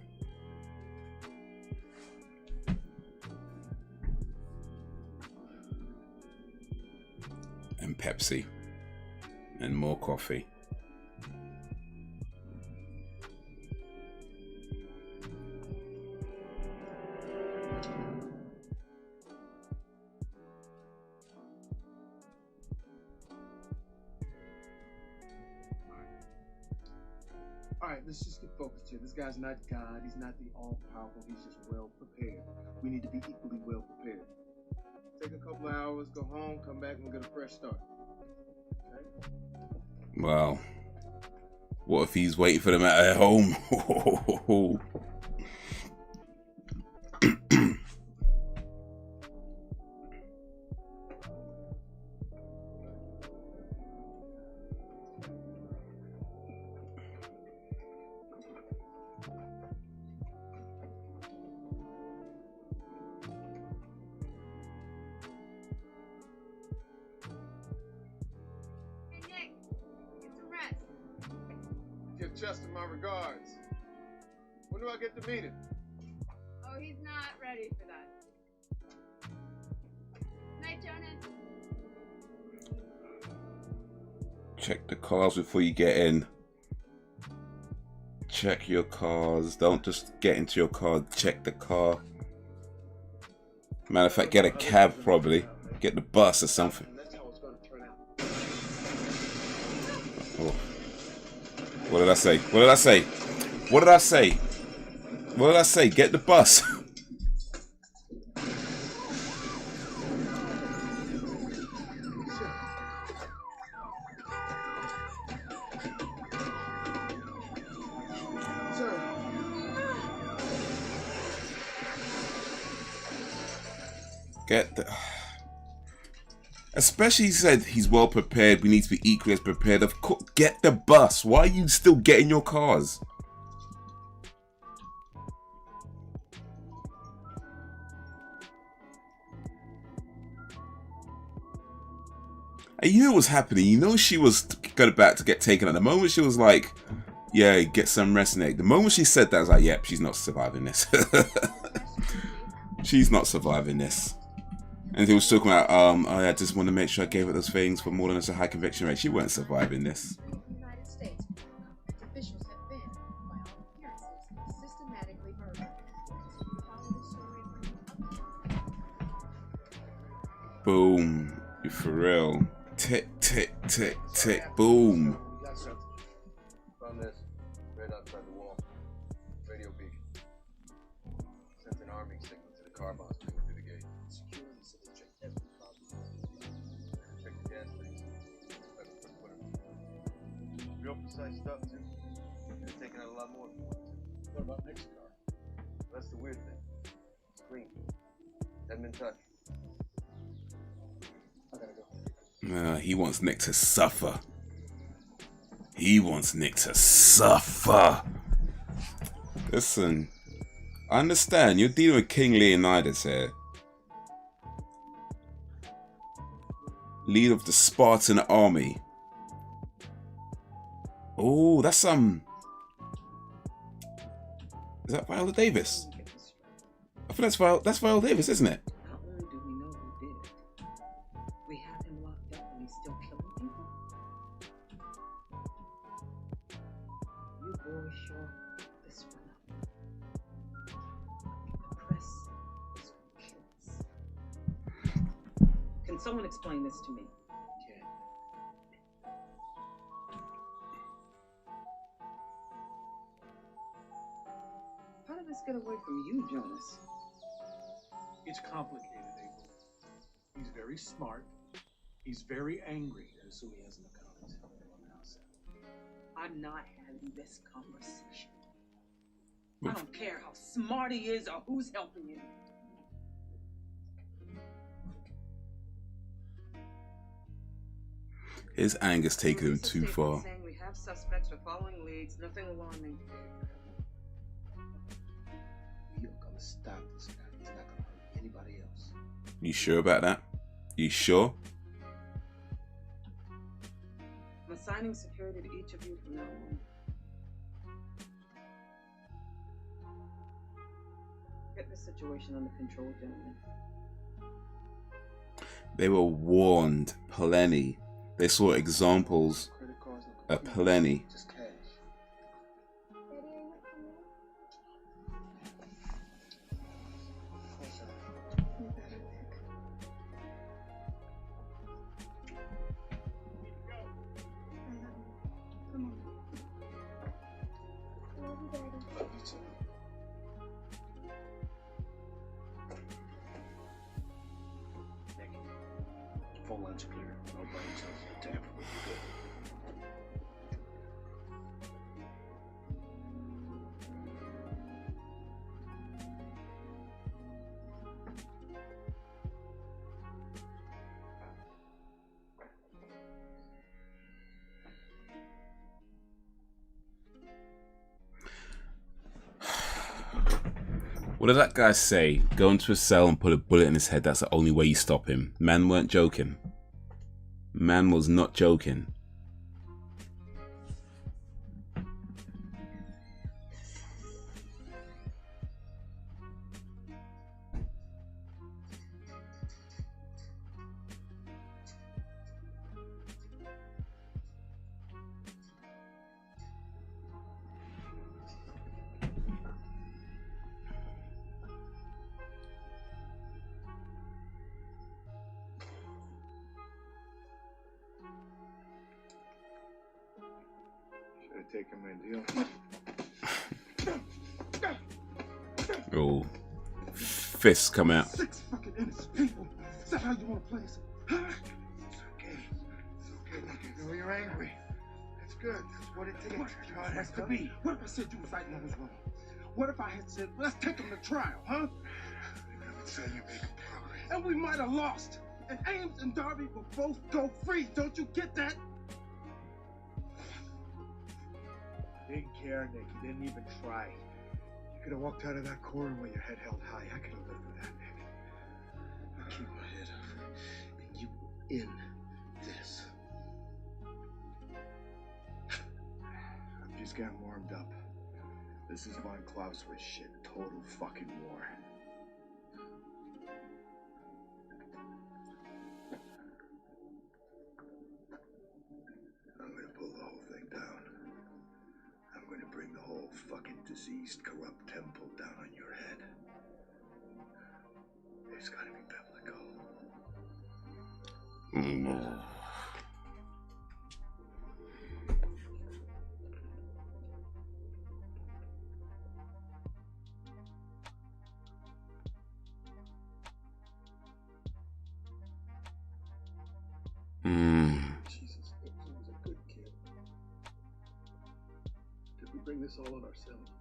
Speaker 1: And Pepsi. And more coffee.
Speaker 8: Alright, let's just get focused here. This guy's not God, he's not the all-powerful, he's just well prepared. We need to be equally well prepared. Take a couple of hours, go home, come back, and we'll get a fresh start. Okay?
Speaker 1: Well, what if he's waiting for them at home?
Speaker 8: Justin, my regards. When do I get to meet him?
Speaker 4: Oh, he's not ready for that. Night, Jonas.
Speaker 1: Check the cars before you get in. Check your cars. Don't just get into your car. Check the car. Matter of fact, get a cab probably. Get the bus or something. Oh. What did I say? What did I say? What did I say? What did I say? Get the bus. Get the... Especially he said he's well prepared. We need to be equally as prepared. Of course, get the bus. Why are you still getting your cars? And you know what's happening. You know she was about to get taken out. The moment she was like, yeah, get some rest, Nick. The moment she said that, I was like, yep, she's not surviving this. She's not surviving this. And he was talking about, I just want to make sure I gave her those things for more than a high conviction rate. She weren't surviving this.
Speaker 13: United States officials have been, by all appearances, systematically murdered.
Speaker 1: Boom. You for real. Tick, tick, tick, tick. Boom.
Speaker 3: Found this right outside the wall. Radio beacon. Sent an arming signal to the car boss to go through the gate. Security said they checked every car. Check the gas tanks. Real precise stuff too. Could have taken out a lot more.
Speaker 11: What about next car?
Speaker 3: That's the weird thing. It's clean. Hadn't been touched. I gotta go.
Speaker 1: He wants Nick to suffer. He wants Nick to suffer. Listen, I understand. You're dealing with King Leonidas here. Leader of the Spartan army. Oh, that's Is that Viola Davis? I think that's Viola Davis, isn't it?
Speaker 5: Not only do we know who did it, we have him locked up and he's still killing people. You boys sure this one up. The press is what kills. Can someone explain this to me? How did this get away from you, Jonas?
Speaker 11: It's complicated, April. He's very smart. He's very angry. I assume he has an account.
Speaker 5: I'm not having this conversation. I don't care how smart he is or who's helping him.
Speaker 1: His anger's taken him too far.
Speaker 5: Saying we have suspects, we're following leads, nothing alarming.
Speaker 8: We are gonna stop this guy. He's not gonna hurt anybody
Speaker 1: You sure about that? You sure?
Speaker 5: I'm assigning security to each of you from now on. Get the situation under control, gentlemen.
Speaker 1: They were warned plenty. They saw examples aplenty.
Speaker 8: Phone line's clear. No brain cells in the tamper. Good.
Speaker 1: What did that guy say? Go into a cell and put a bullet in his head. That's the only way you stop him. Man weren't joking. Man was not joking.
Speaker 8: Taking my deal.
Speaker 1: Oh, fists come out.
Speaker 2: 6 fucking innocent people. Is that how you want to play us? Huh?
Speaker 8: It's okay. It's okay. I know you're angry. That's good. That's what it takes. That's how it has to be.
Speaker 2: What if I said you was right and I was wrong? What if I had said, let's take him to trial, huh?
Speaker 8: I would say you're making progress.
Speaker 2: And we might have lost. And Ames and Darby will both go free. Don't you get that?
Speaker 8: Didn't care, Nick. You didn't even try. You could have walked out of that corner with your head held high. I could have lived with that, Nick. I keep my head up. And you in this. I'm just getting warmed up. This is Von Clausewitz shit. Total fucking war. I'm gonna pull the whole thing down. I'm going to bring the whole fucking diseased, corrupt temple down on your head. It's gotta be biblical.
Speaker 6: Jesus, he was a good kid. Did we bring this all on ourselves?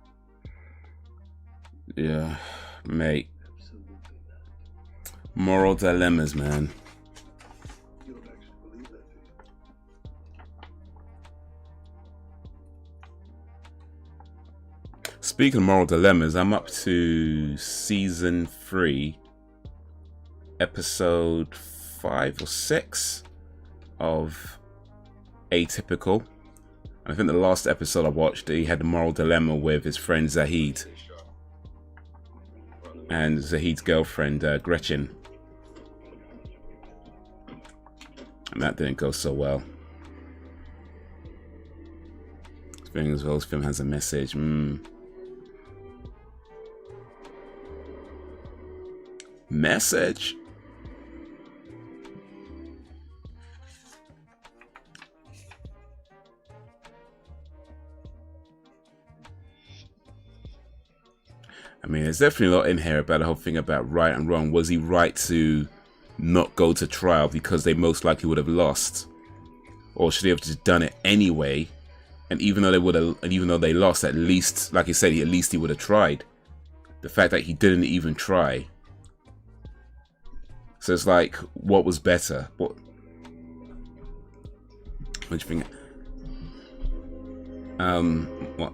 Speaker 1: Yeah, mate.
Speaker 6: Absolutely not.
Speaker 1: Moral dilemmas, man.
Speaker 6: You don't actually believe that, do you?
Speaker 1: Speaking of moral dilemmas, I'm up to season 3, episode 5 or 6 of Atypical. I think the last episode I watched, he had a moral dilemma with his friend Zahid and Zahid's girlfriend Gretchen, and that didn't go so well. Spring as well as film has a message. Message. I mean, there's definitely a lot in here about the whole thing about right and wrong. Was he right to not go to trial because they most likely would have lost, or should he have just done it anyway? And even though they would have, and even though they lost, at least, like you said, at least he would have tried. The fact that he didn't even try. So it's like, what was better? What do you think? What?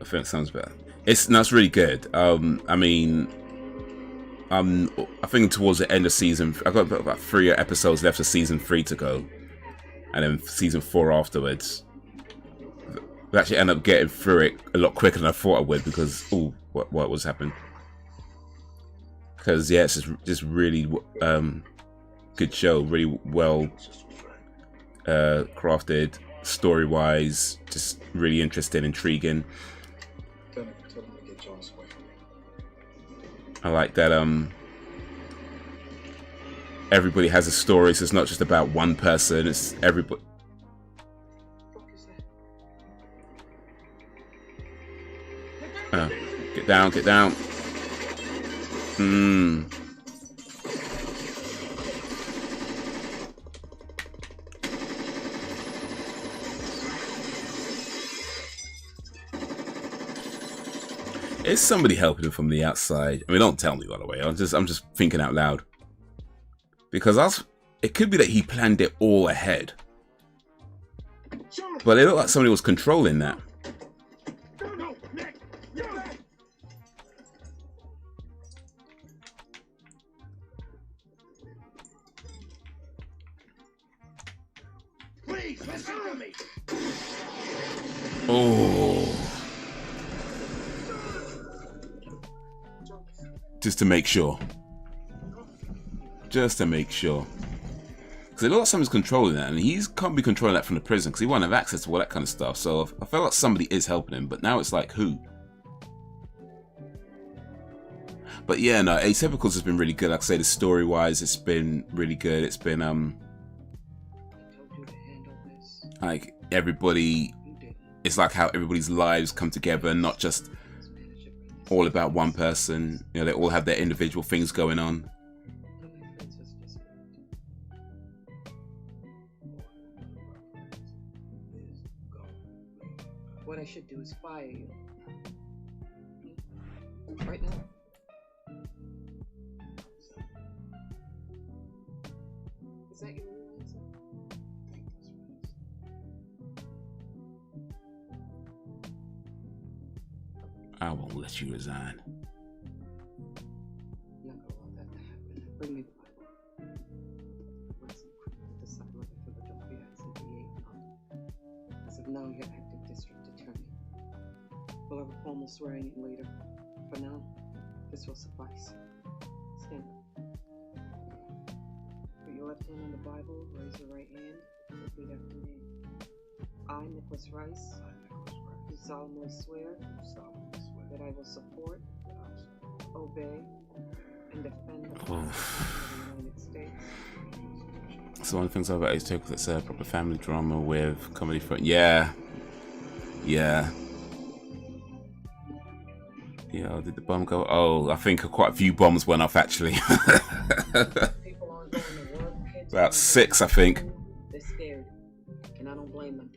Speaker 1: I think it sounds better. It's really good. I mean, I think towards the end of season, I've got about 3 episodes left of season 3 to go, and then season 4 afterwards. I actually end up getting through it a lot quicker than I thought I would because what was happening? Because yeah, it's just really good show, really well crafted, story wise, just really interesting, intriguing. I like that everybody has a story, so it's not just about one person, it's everybody. Get down, get down. Is somebody helping him from the outside? I mean, don't tell me, by the way. I'm just thinking out loud. Because it could be that he planned it all ahead. But it looked like somebody was controlling that.
Speaker 7: Please, listen to me.
Speaker 1: Oh. Just to make sure. Just to make sure. Because it looks like someone's controlling that, and he can't be controlling that from the prison because he won't have access to all that kind of stuff. So I felt like somebody is helping him, but now it's like, who? But yeah, no, Atypicals has been really good. Like I say, the story-wise, it's been really good. It's been, like, everybody... It's like how everybody's lives come together, and not just all about one person. You know, they all have their individual things going on.
Speaker 14: What I should do is fire you. Right now. Is that your real answer?
Speaker 1: I won't let you resign.
Speaker 14: I'm not gonna allow that to happen. Bring me the Bible. Once I'm decide whether Philadelphia has a DA or not. As of now, you're acting district attorney. We'll have a formal swearing in later. For now, this will suffice. Stand up. Put your left hand on the Bible, raise your right hand, repeat after me. I, Nicholas Rice, do solemnly swear that I will support, obey, and defend the United States.
Speaker 1: So one of the things about Atypicals, it's a proper family drama with comedy front. Yeah. Yeah. Yeah, did the bomb go? Oh, I think quite a few bombs went off actually. About 6, I think.
Speaker 14: They're scared, and I don't blame them.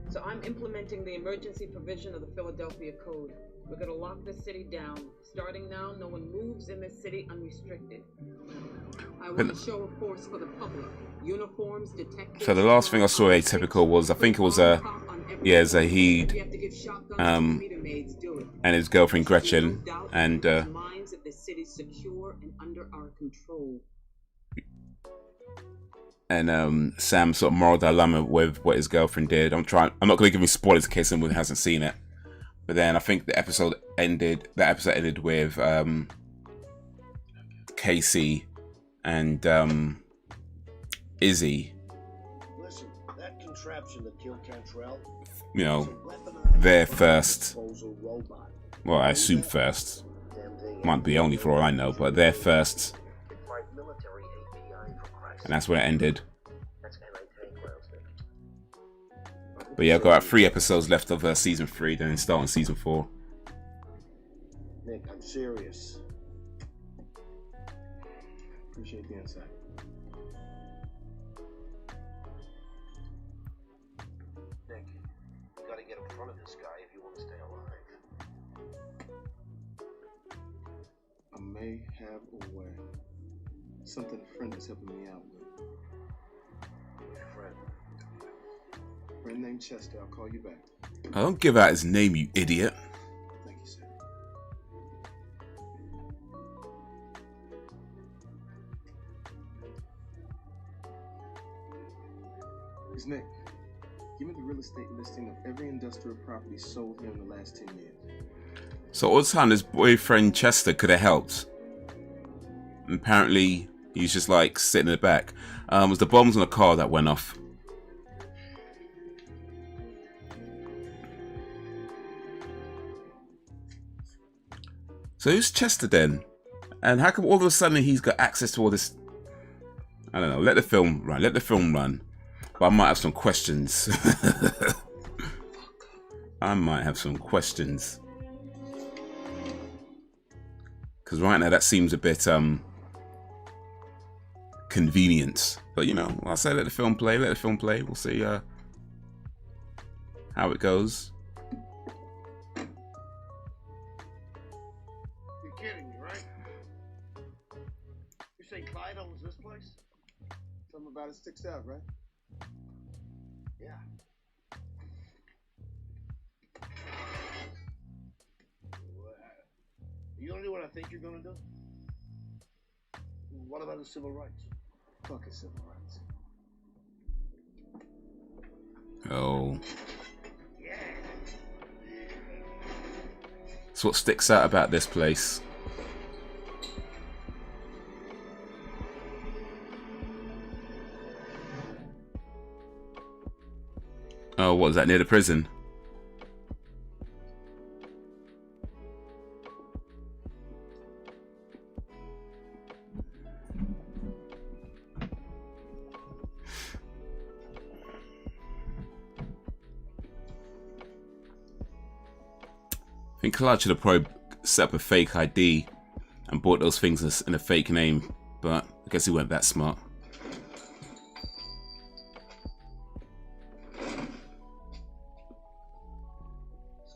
Speaker 14: So I'm implementing the emergency provision of the Philadelphia Code. We're gonna lock the city down. Starting now, no one moves in this city unrestricted. I want a show of force for the public. Uniforms, detectives.
Speaker 1: So the last thing I saw Atypical was, I think it was Zahid, and his girlfriend Gretchen, and
Speaker 14: minds of the city secure and under our control.
Speaker 1: And Sam's sort of moral dilemma with what his girlfriend did. I'm not going to give you spoilers in case anyone hasn't seen it. But then I think the episode ended with Casey and Izzy.
Speaker 7: Listen, that contraption that killed Cantrell,
Speaker 1: You know, their first. Well, I assume first. Might be only for all I know, but their first. And that's where it ended. But yeah, I've got 3 episodes left of season 3, then start on season 4.
Speaker 2: Nick, I'm serious. Appreciate the insight.
Speaker 7: Nick, you gotta get in front of this guy if you want to stay alive.
Speaker 2: I may have a way. Something a friend is helping me out with.
Speaker 7: Friend.
Speaker 2: Friend named Chester. I'll call you back.
Speaker 1: I don't give out his name, you idiot.
Speaker 2: Thank you, sir. Where's Nick? Give me the real estate listing of every industrial property sold here in the last 10 years.
Speaker 1: So all the time, his boyfriend Chester could have helped. And apparently, he's just like sitting in the back. It was the bombs on the car that went off. So who's Chester then? And how come all of a sudden he's got access to all this? I don't know. Let the film run. Let the film run. But I might have some questions. I might have some questions. Because right now that seems a bit convenient. But you know, I say let the film play. Let the film play. We'll see how it goes.
Speaker 7: You're kidding me, right? You say Clyde owns this place?
Speaker 2: Something about it sticks out, right?
Speaker 7: Yeah. You gonna do what I think you're gonna do? What about the civil rights?
Speaker 2: Fuck his civil rights.
Speaker 1: Oh. So what sticks out about this place? Oh, what was that, near the prison? I think Collage should have probably set up a fake ID and bought those things in a fake name, but I guess he weren't that smart.
Speaker 2: There's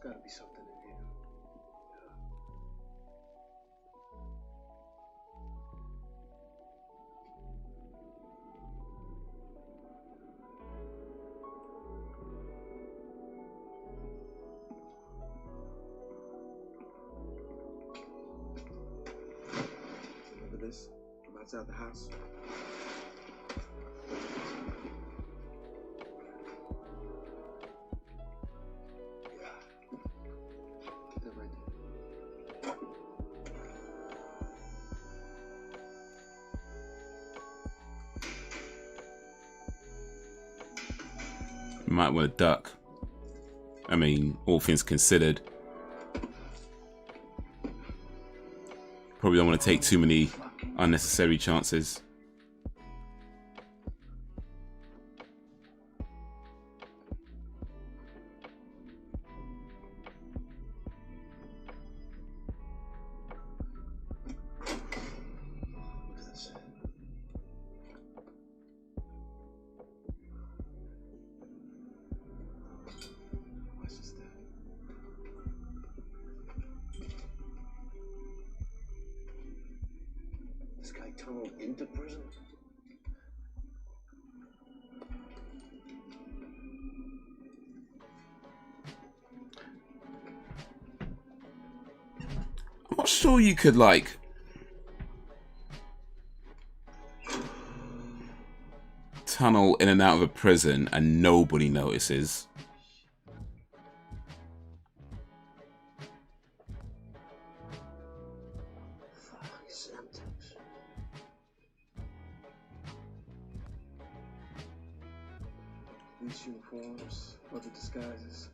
Speaker 2: gotta be something in here. Remember this? From outside the house.
Speaker 1: You might want to duck. I mean, all things considered. Probably don't want to take too many unnecessary chances.
Speaker 7: This guy tunneled into prison?
Speaker 1: I'm not sure you could like tunnel in and out of a prison and nobody notices.
Speaker 2: Police uniforms, other disguises.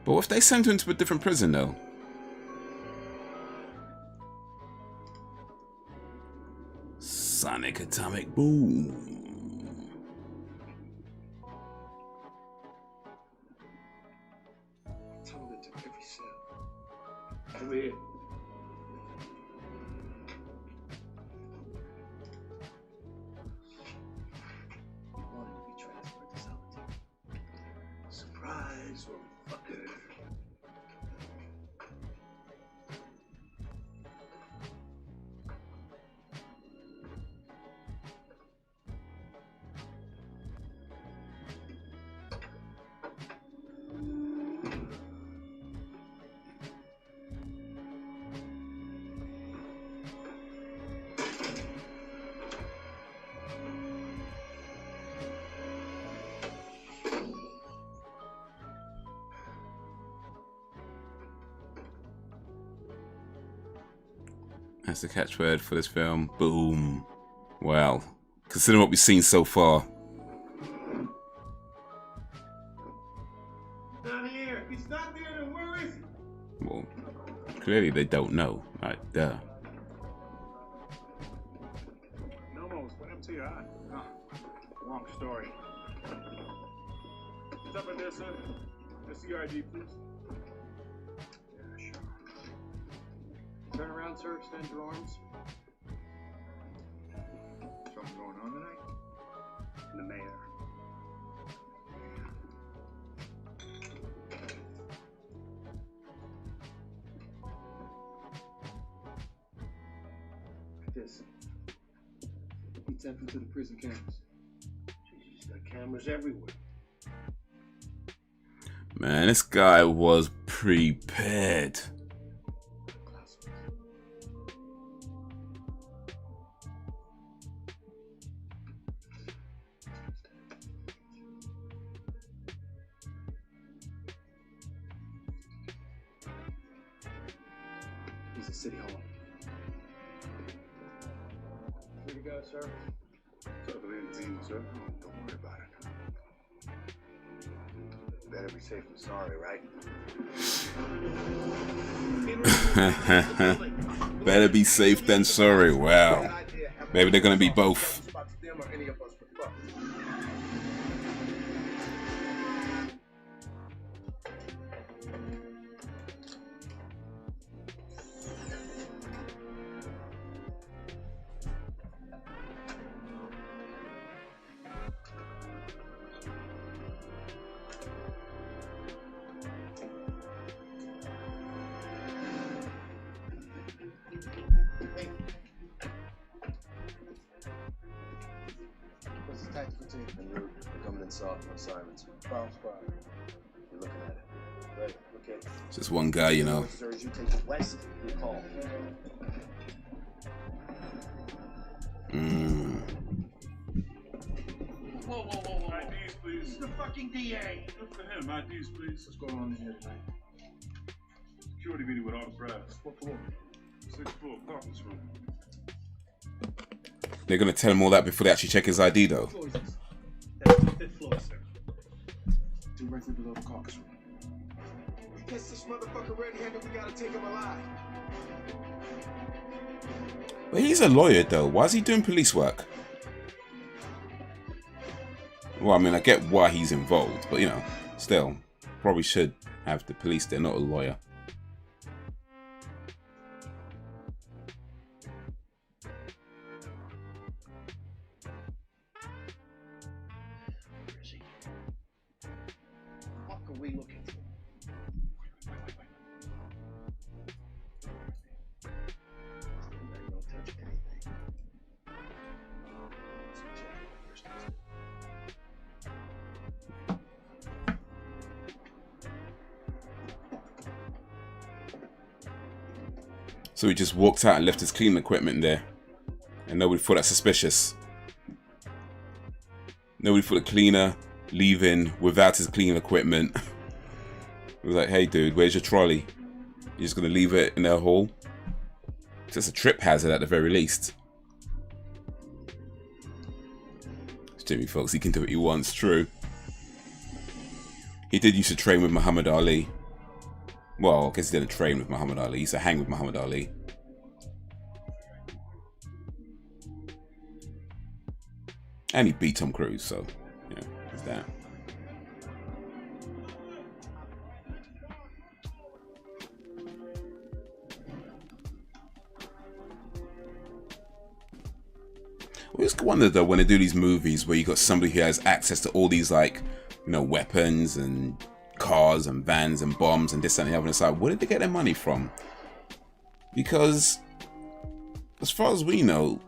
Speaker 1: But what if they sent him to a different prison though? Sonic Atomic Boom.
Speaker 2: Tunneled into every cell.
Speaker 12: Over here.
Speaker 2: Wanted to be transferred to solitary. Surprise, motherfucker.
Speaker 1: That's the catchword for this film. Boom. Well, considering what we've seen so far.
Speaker 2: Not here. If he's not there, then where is he?
Speaker 1: Well, clearly they don't know. Like, duh.
Speaker 6: Nomos, what happened to your eye? Oh, long story. What's up in there, sir? Just your ID, please. Yeah, sure. Turn around, sir. Extend your arms. Something going on tonight? The mayor.
Speaker 11: This. He tapped into the prison cameras.
Speaker 2: Jesus, got cameras everywhere.
Speaker 1: Man, this guy was prepared.
Speaker 11: He's in City Hall. Here you go, sir.
Speaker 6: What's up, Lynn, sir?
Speaker 8: Don't worry about it. Better be safe than sorry, right?
Speaker 1: Better be safe than sorry. Wow. Maybe they're gonna be both.
Speaker 3: What's the tactical team? En route. They're coming in soft, no sirens. Bomb squad. You're looking at it. Ready? Okay.
Speaker 1: Just one guy, you know.
Speaker 3: Sir, as you take it west, you call.
Speaker 6: Whoa. IDs, please.
Speaker 2: This is the fucking DA.
Speaker 6: Good for him. IDs, please. What's going on here tonight? Security meeting with all the brass. What floor? 6th floor, conference room.
Speaker 1: They're gonna tell him all that before they actually check his ID, though.
Speaker 11: That's the 5th floor, sir. Directly below the caucus room.
Speaker 2: We catch this motherfucker red-handed, we gotta take him alive.
Speaker 1: But he's a lawyer, though. Why is he doing police work? Well, I mean, I get why he's involved, but, you know, still, probably should have the police there, not a lawyer.
Speaker 2: What are we looking for?
Speaker 3: Don't touch anything.
Speaker 1: So he just walked out and left his cleaning equipment there. And nobody thought that suspicious. Nobody thought the cleaner leaving without his cleaning equipment. It was like, hey dude, where's your trolley? You're just gonna leave it in their hall? It's just a trip hazard at the very least. It's Jimmy Fox, he can do what he wants, true. He did used to train with Muhammad Ali. Well, I guess he didn't train with Muhammad Ali, he used to hang with Muhammad Ali. And he beat Tom Cruise, so, you know, there's that. I just wonder though, when they do these movies where you got somebody who has access to all these, like, you know, weapons and cars and vans and bombs and this and the other, and it's like, where did they get their money from? Because as far as we know,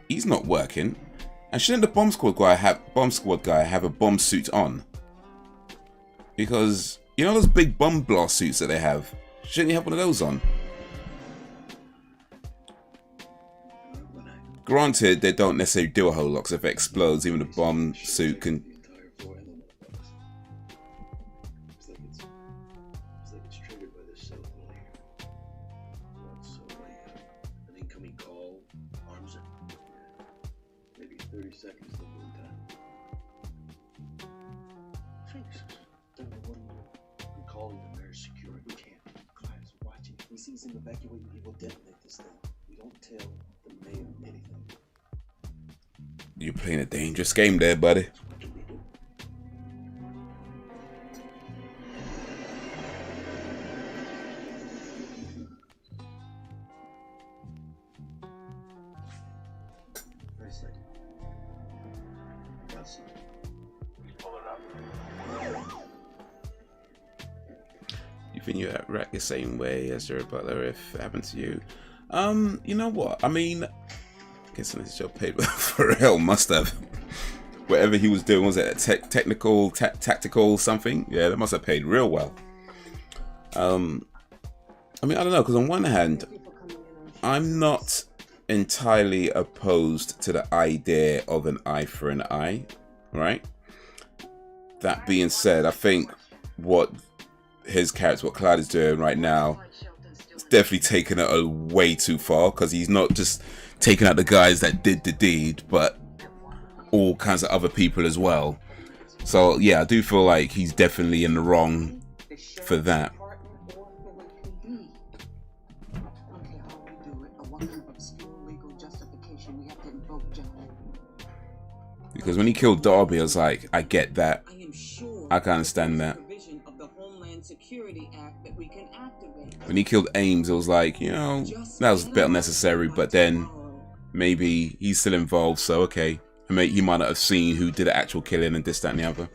Speaker 1: he's not working. And shouldn't the bomb squad guy have a bomb suit on? Because you know those big bomb blast suits that they have? Shouldn't he have one of those on? Granted, they don't necessarily do a whole lot, because if it explodes, even the bomb suit can.
Speaker 8: incoming call, arms are...
Speaker 3: Maybe 30 seconds to moon time.
Speaker 8: Jesus. Then what do you do? I'm calling the mayor's security. We can't. Clyde's watching.
Speaker 15: If he sees him evacuating, he will detonate this thing. We don't tell the mayor anything.
Speaker 1: You're playing a dangerous game there, buddy. You think you react the same way as your butler if it happened to you? You know what? I mean, I guess this job paid for real. Must have. Whatever he was doing, was it a technical, tactical something? Yeah, that must have paid real well. I mean, I don't know, because on one hand, I'm not entirely opposed to the idea of an eye for an eye, right? That being said, I think what his character, what Clyde is doing right now, is definitely taking it way too far, because he's not just taking out the guys that did the deed, but all kinds of other people as well. So yeah, I do feel like he's definitely in the wrong for that. Because when he killed Darby, I was like, I get that. I can understand that. When he killed Ames, it was like, you know, that was a bit unnecessary, but then maybe he's still involved, so okay. He might not have seen who did the actual killing and this, that, and the other.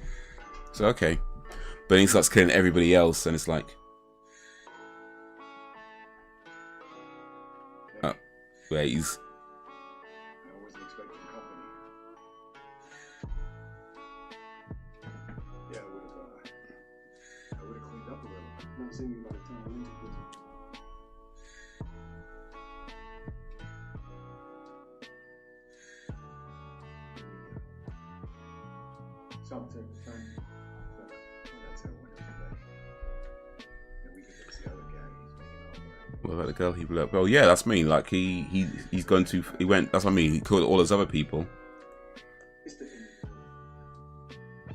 Speaker 1: So okay. But he starts killing everybody else, and it's like... Oh, wait, he's... What about the girl he blew up? Well, yeah, that's me. Like he's going to. He went. That's what I mean. He killed all those other people.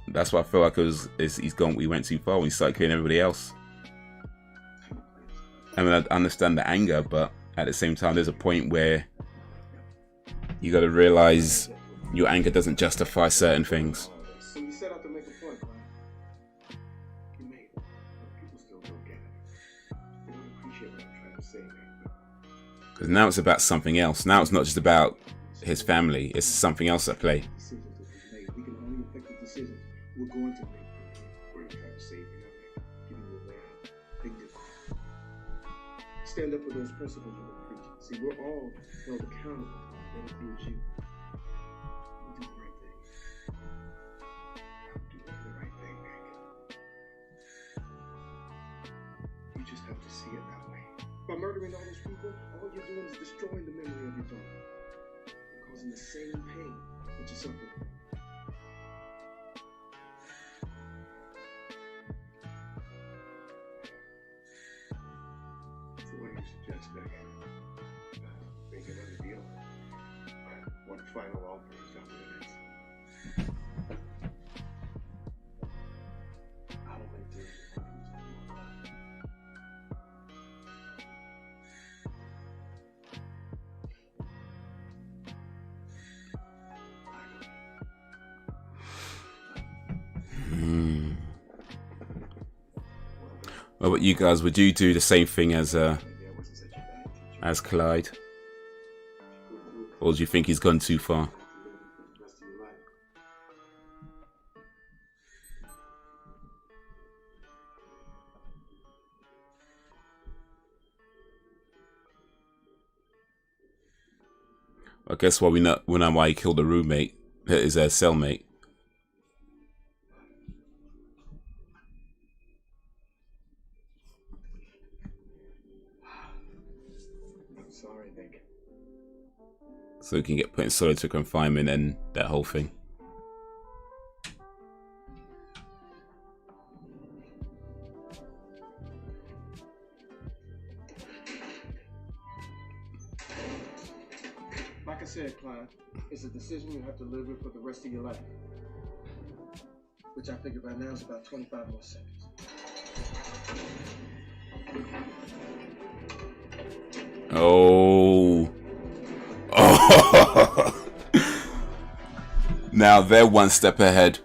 Speaker 1: That's what I feel like it was. He's gone. We went too far when he started killing everybody else. I mean, I understand the anger, but at the same time, there's a point where you got to realize your anger doesn't justify certain things.
Speaker 2: So you set out to make a point, right? You made it. People still don't get it. They don't appreciate what I'm trying to say, man.
Speaker 1: Because now it's about something else. Now it's not just about his family. It's something else at play.
Speaker 2: Decisions that we made. We can only affect the decisions we're going to make. We're going to try to save you, giving you a way out. Big difference. Stand up for those principles you were preaching. See, we're all held accountable. That includes you. Do the right thing. Do the right thing, Nick. You just have to see it that way. By murdering all those people, all you're doing is destroying the memory of your daughter. You're causing the same pain that you suffered. So what do you suggest, Nick? Make another deal? One final offer, is that what it is? I will make deals with
Speaker 1: What about you guys? Would you do the same thing as Clyde? Or do you think he's gone too far? I guess why we know why he killed a roommate, his cellmate.
Speaker 2: I'm sorry, Nick.
Speaker 1: So he can get put in solitary confinement and that whole thing.
Speaker 2: said, Clyde, it's a decision you have to live with for the rest of your life. Which I figure by now is about 25 more seconds.
Speaker 1: Oh. Oh. Now they're one step ahead.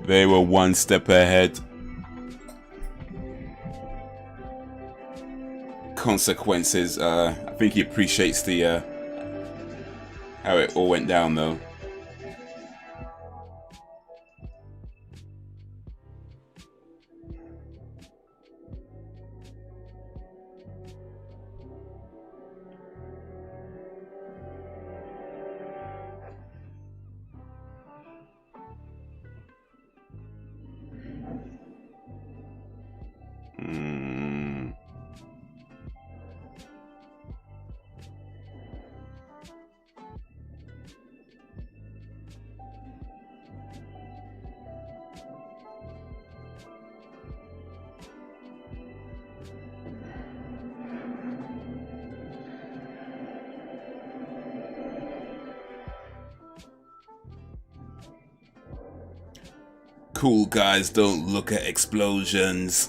Speaker 1: They were one step ahead. Consequences. I think he appreciates the how it all went down, though. Cool guys don't look at explosions.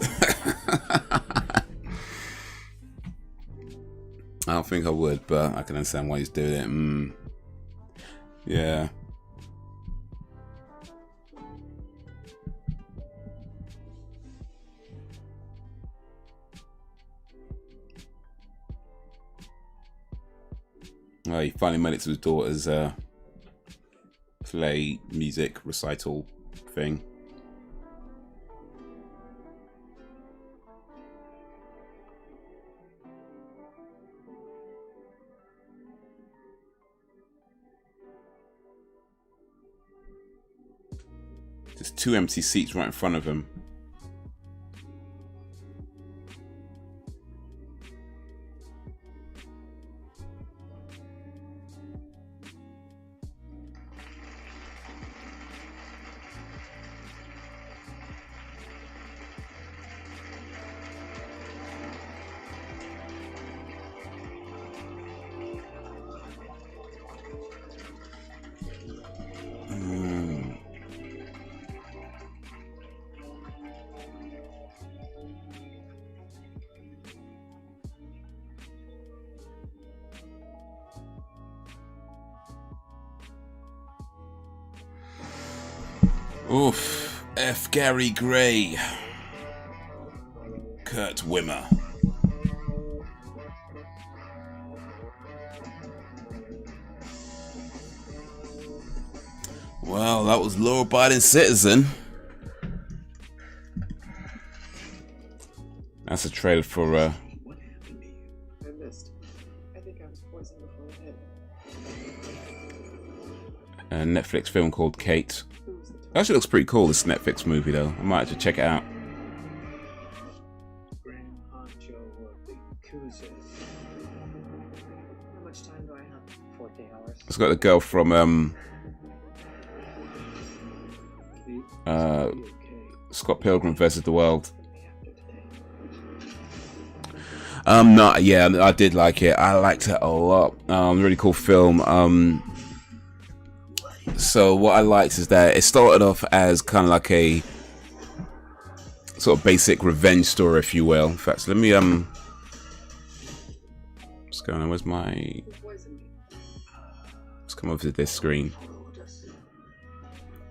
Speaker 1: I don't think I would, but I can understand why he's doing it. Yeah. Oh, he finally made it to his daughter's play music recital thing. There's 2 empty seats right in front of him. Oof. F. Gary Gray. Kurt Wimmer. Well, that was law-abiding citizen. That's a trailer for
Speaker 14: I missed. I think I was poisoned before I hit.
Speaker 1: a Netflix film called Kate. Actually looks pretty cool, this Netflix movie though. I might have to check it out.
Speaker 14: How much time do I have? 40 hours.
Speaker 1: It's got the girl from Scott Pilgrim vs. the World. No, yeah, I did like it. I liked it a lot. Really cool film. So what I liked is that it started off as kind of like a sort of basic revenge story, if you will. In fact, let me what's going on? Where's my? Let's come over to this screen.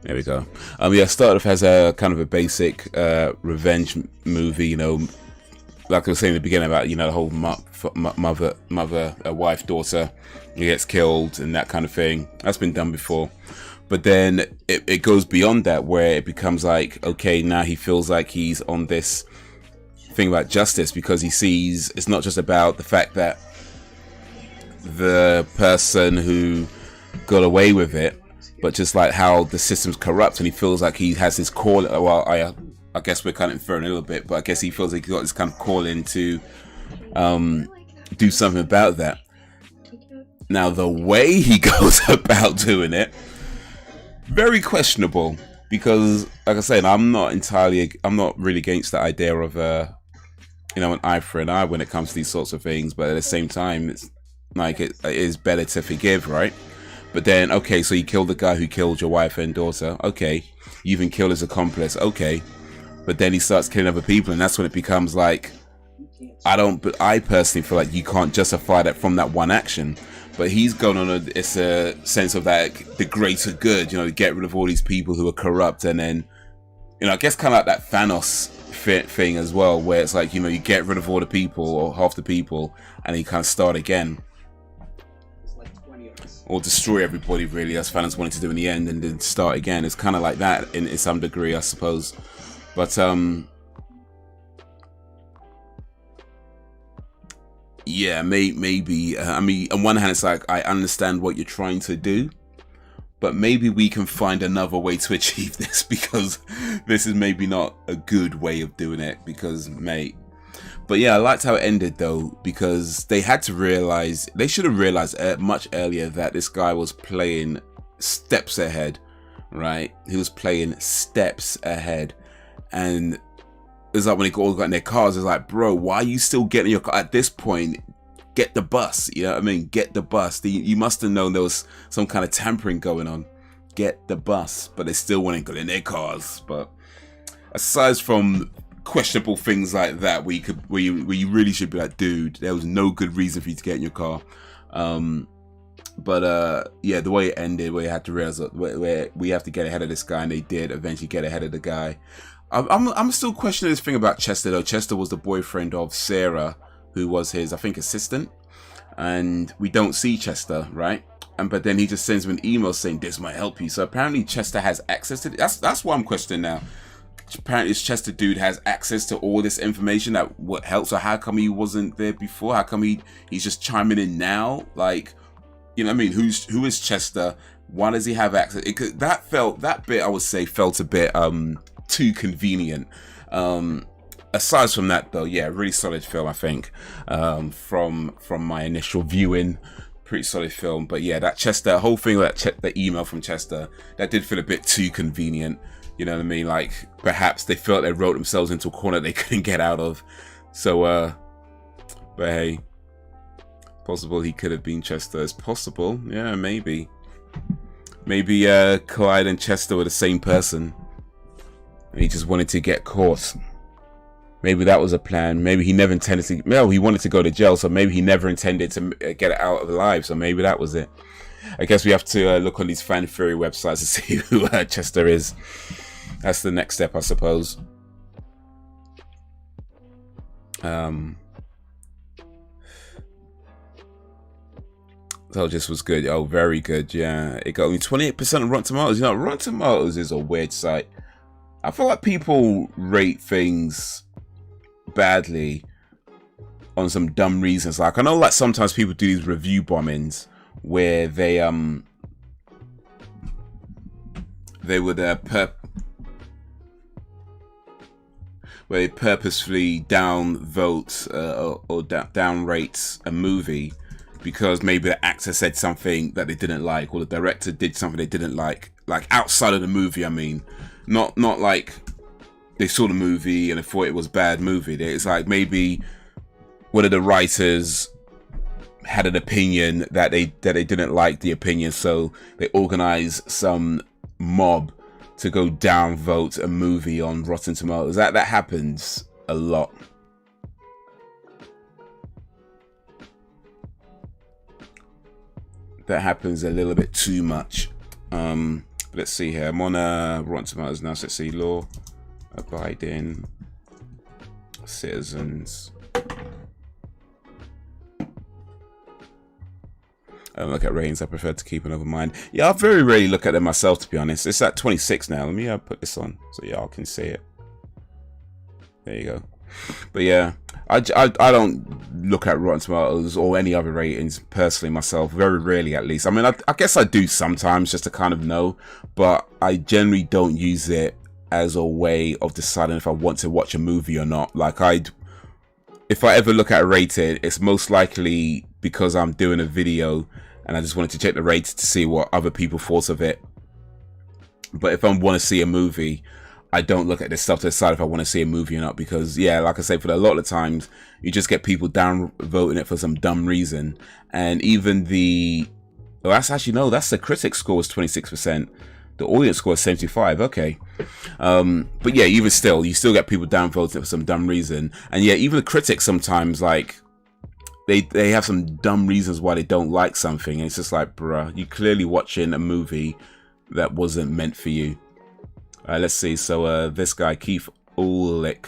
Speaker 1: There we go. Yeah, started off as a kind of a basic revenge movie. You know, like I was saying in the beginning about, you know, the whole mother, wife, daughter, who gets killed and that kind of thing. That's been done before. But then it goes beyond that, where it becomes like, okay, now he feels like he's on this thing about justice, because he sees it's not just about the fact that the person who got away with it, but just like how the system's corrupt, and he feels like he has this call. Well, I guess we're kind of inferring a little bit, but I guess he feels like he's got this kind of calling to do something about that. Now, the way he goes about doing it, very questionable. because, like I said, I'm not really against the idea of you know, an eye for an eye when it comes to these sorts of things. But at the same time, it's like it is better to forgive, right? But then, okay, so you killed the guy who killed your wife and daughter. Okay, you even killed his accomplice. Okay, but then he starts killing other people, and that's when it becomes like, I personally feel like you can't justify that from that one action. But he's going on it's a sense of that the greater good, you know, get rid of all these people who are corrupt, and then, you know, I guess kind of like that Thanos thing as well, where it's like, you know, you get rid of all the people or half the people, and you kind of start again, or destroy everybody, really, as Thanos wanted to do in the end, and then start again. It's kind of like that in some degree, I suppose. But yeah, maybe. I mean, on one hand, it's like, I understand what you're trying to do, but maybe we can find another way to achieve this, because this is maybe not a good way of doing it, because, mate. But yeah, I liked how it ended, though, because they had to realize, they should have realized much earlier that this guy was playing steps ahead, right? He was playing steps ahead. And it's like when they all got in their cars, it's like, bro, why are you still getting your car? At this point, get the bus. You know what I mean? Get the bus. You must have known there was some kind of tampering going on. Get the bus. But they still wouldn't get in their cars. But aside from questionable things like that, where you really should be like, dude, there was no good reason for you to get in your car. But yeah, the way it ended, where you had to realize that where we have to get ahead of this guy, and they did eventually get ahead of the guy. I'm still questioning this thing about Chester, though. Chester was the boyfriend of Sarah, who was his, I think, assistant. And we don't see Chester, right? But then he just sends him an email saying, this might help you. So apparently Chester has access to it. That's what I'm questioning now. Apparently this Chester dude has access to all this information that what helps. So how come he wasn't there before? How come he's just chiming in now? Like, you know what I mean? Who is Chester? Why does he have access? That bit, I would say, felt a bit too convenient. Aside from that, though, yeah, really solid film, I think. From my initial viewing, pretty solid film. But yeah, that Chester whole thing, the email from Chester, that did feel a bit too convenient. You know what I mean? Like, perhaps they felt they wrote themselves into a corner they couldn't get out of. So, but hey, possible he could have been Chester. It's possible, yeah, maybe. Maybe Clyde and Chester were the same person. He just wanted to get caught. Maybe that was a plan. Maybe he never intended to. No, he wanted to go to jail, so maybe he never intended to get it out alive. So maybe that was it. I guess we have to look on these fan theory websites to see who Chester is. That's the next step, I suppose. So this was good. Oh, very good. Yeah, it got only 28% on Rotten Tomatoes. You know, Rotten Tomatoes is a weird site. I feel like people rate things badly on some dumb reasons. Like, I know, like, sometimes people do these review bombings where they would where they purposefully downvote or down rate a movie because maybe the actor said something that they didn't like, or the director did something they didn't like outside of the movie. I mean, not like they saw the movie and they thought it was a bad movie. It's like maybe one of the writers had an opinion that they didn't like the opinion, so they organized some mob to go downvote a movie on Rotten Tomatoes. That happens a lot. That happens a little bit too much. Let's see here. I'm on Rotten Tomatoes now. So let's see, law-abiding citizens. I don't look at ratings. I prefer to keep an open mind. Yeah, I very rarely look at them myself, to be honest. It's at 26 now. Let me put this on so y'all can see it. There you go. But yeah, I don't look at Rotten Tomatoes or any other ratings personally myself. Very rarely, at least. I mean, I guess I do sometimes just to kind of know, but I generally don't use it as a way of deciding if I want to watch a movie or not. Like, if I ever look at a rating, it's most likely because I'm doing a video and I just wanted to check the rating to see what other people thought of it. But if I want to see a movie, I don't look at this stuff to decide if I want to see a movie or not, because yeah, like I say, for a lot of times you just get people down voting it for some dumb reason. And even the, well, that's actually, no, that's the critic score is 26%. The audience score is 75. Okay. But yeah, even still, you still get people down voting it for some dumb reason. And yeah, even the critics sometimes, like, they have some dumb reasons why they don't like something. And it's just like, bruh, you're clearly watching a movie that wasn't meant for you. Let's see. So this guy, Keith Ulrich,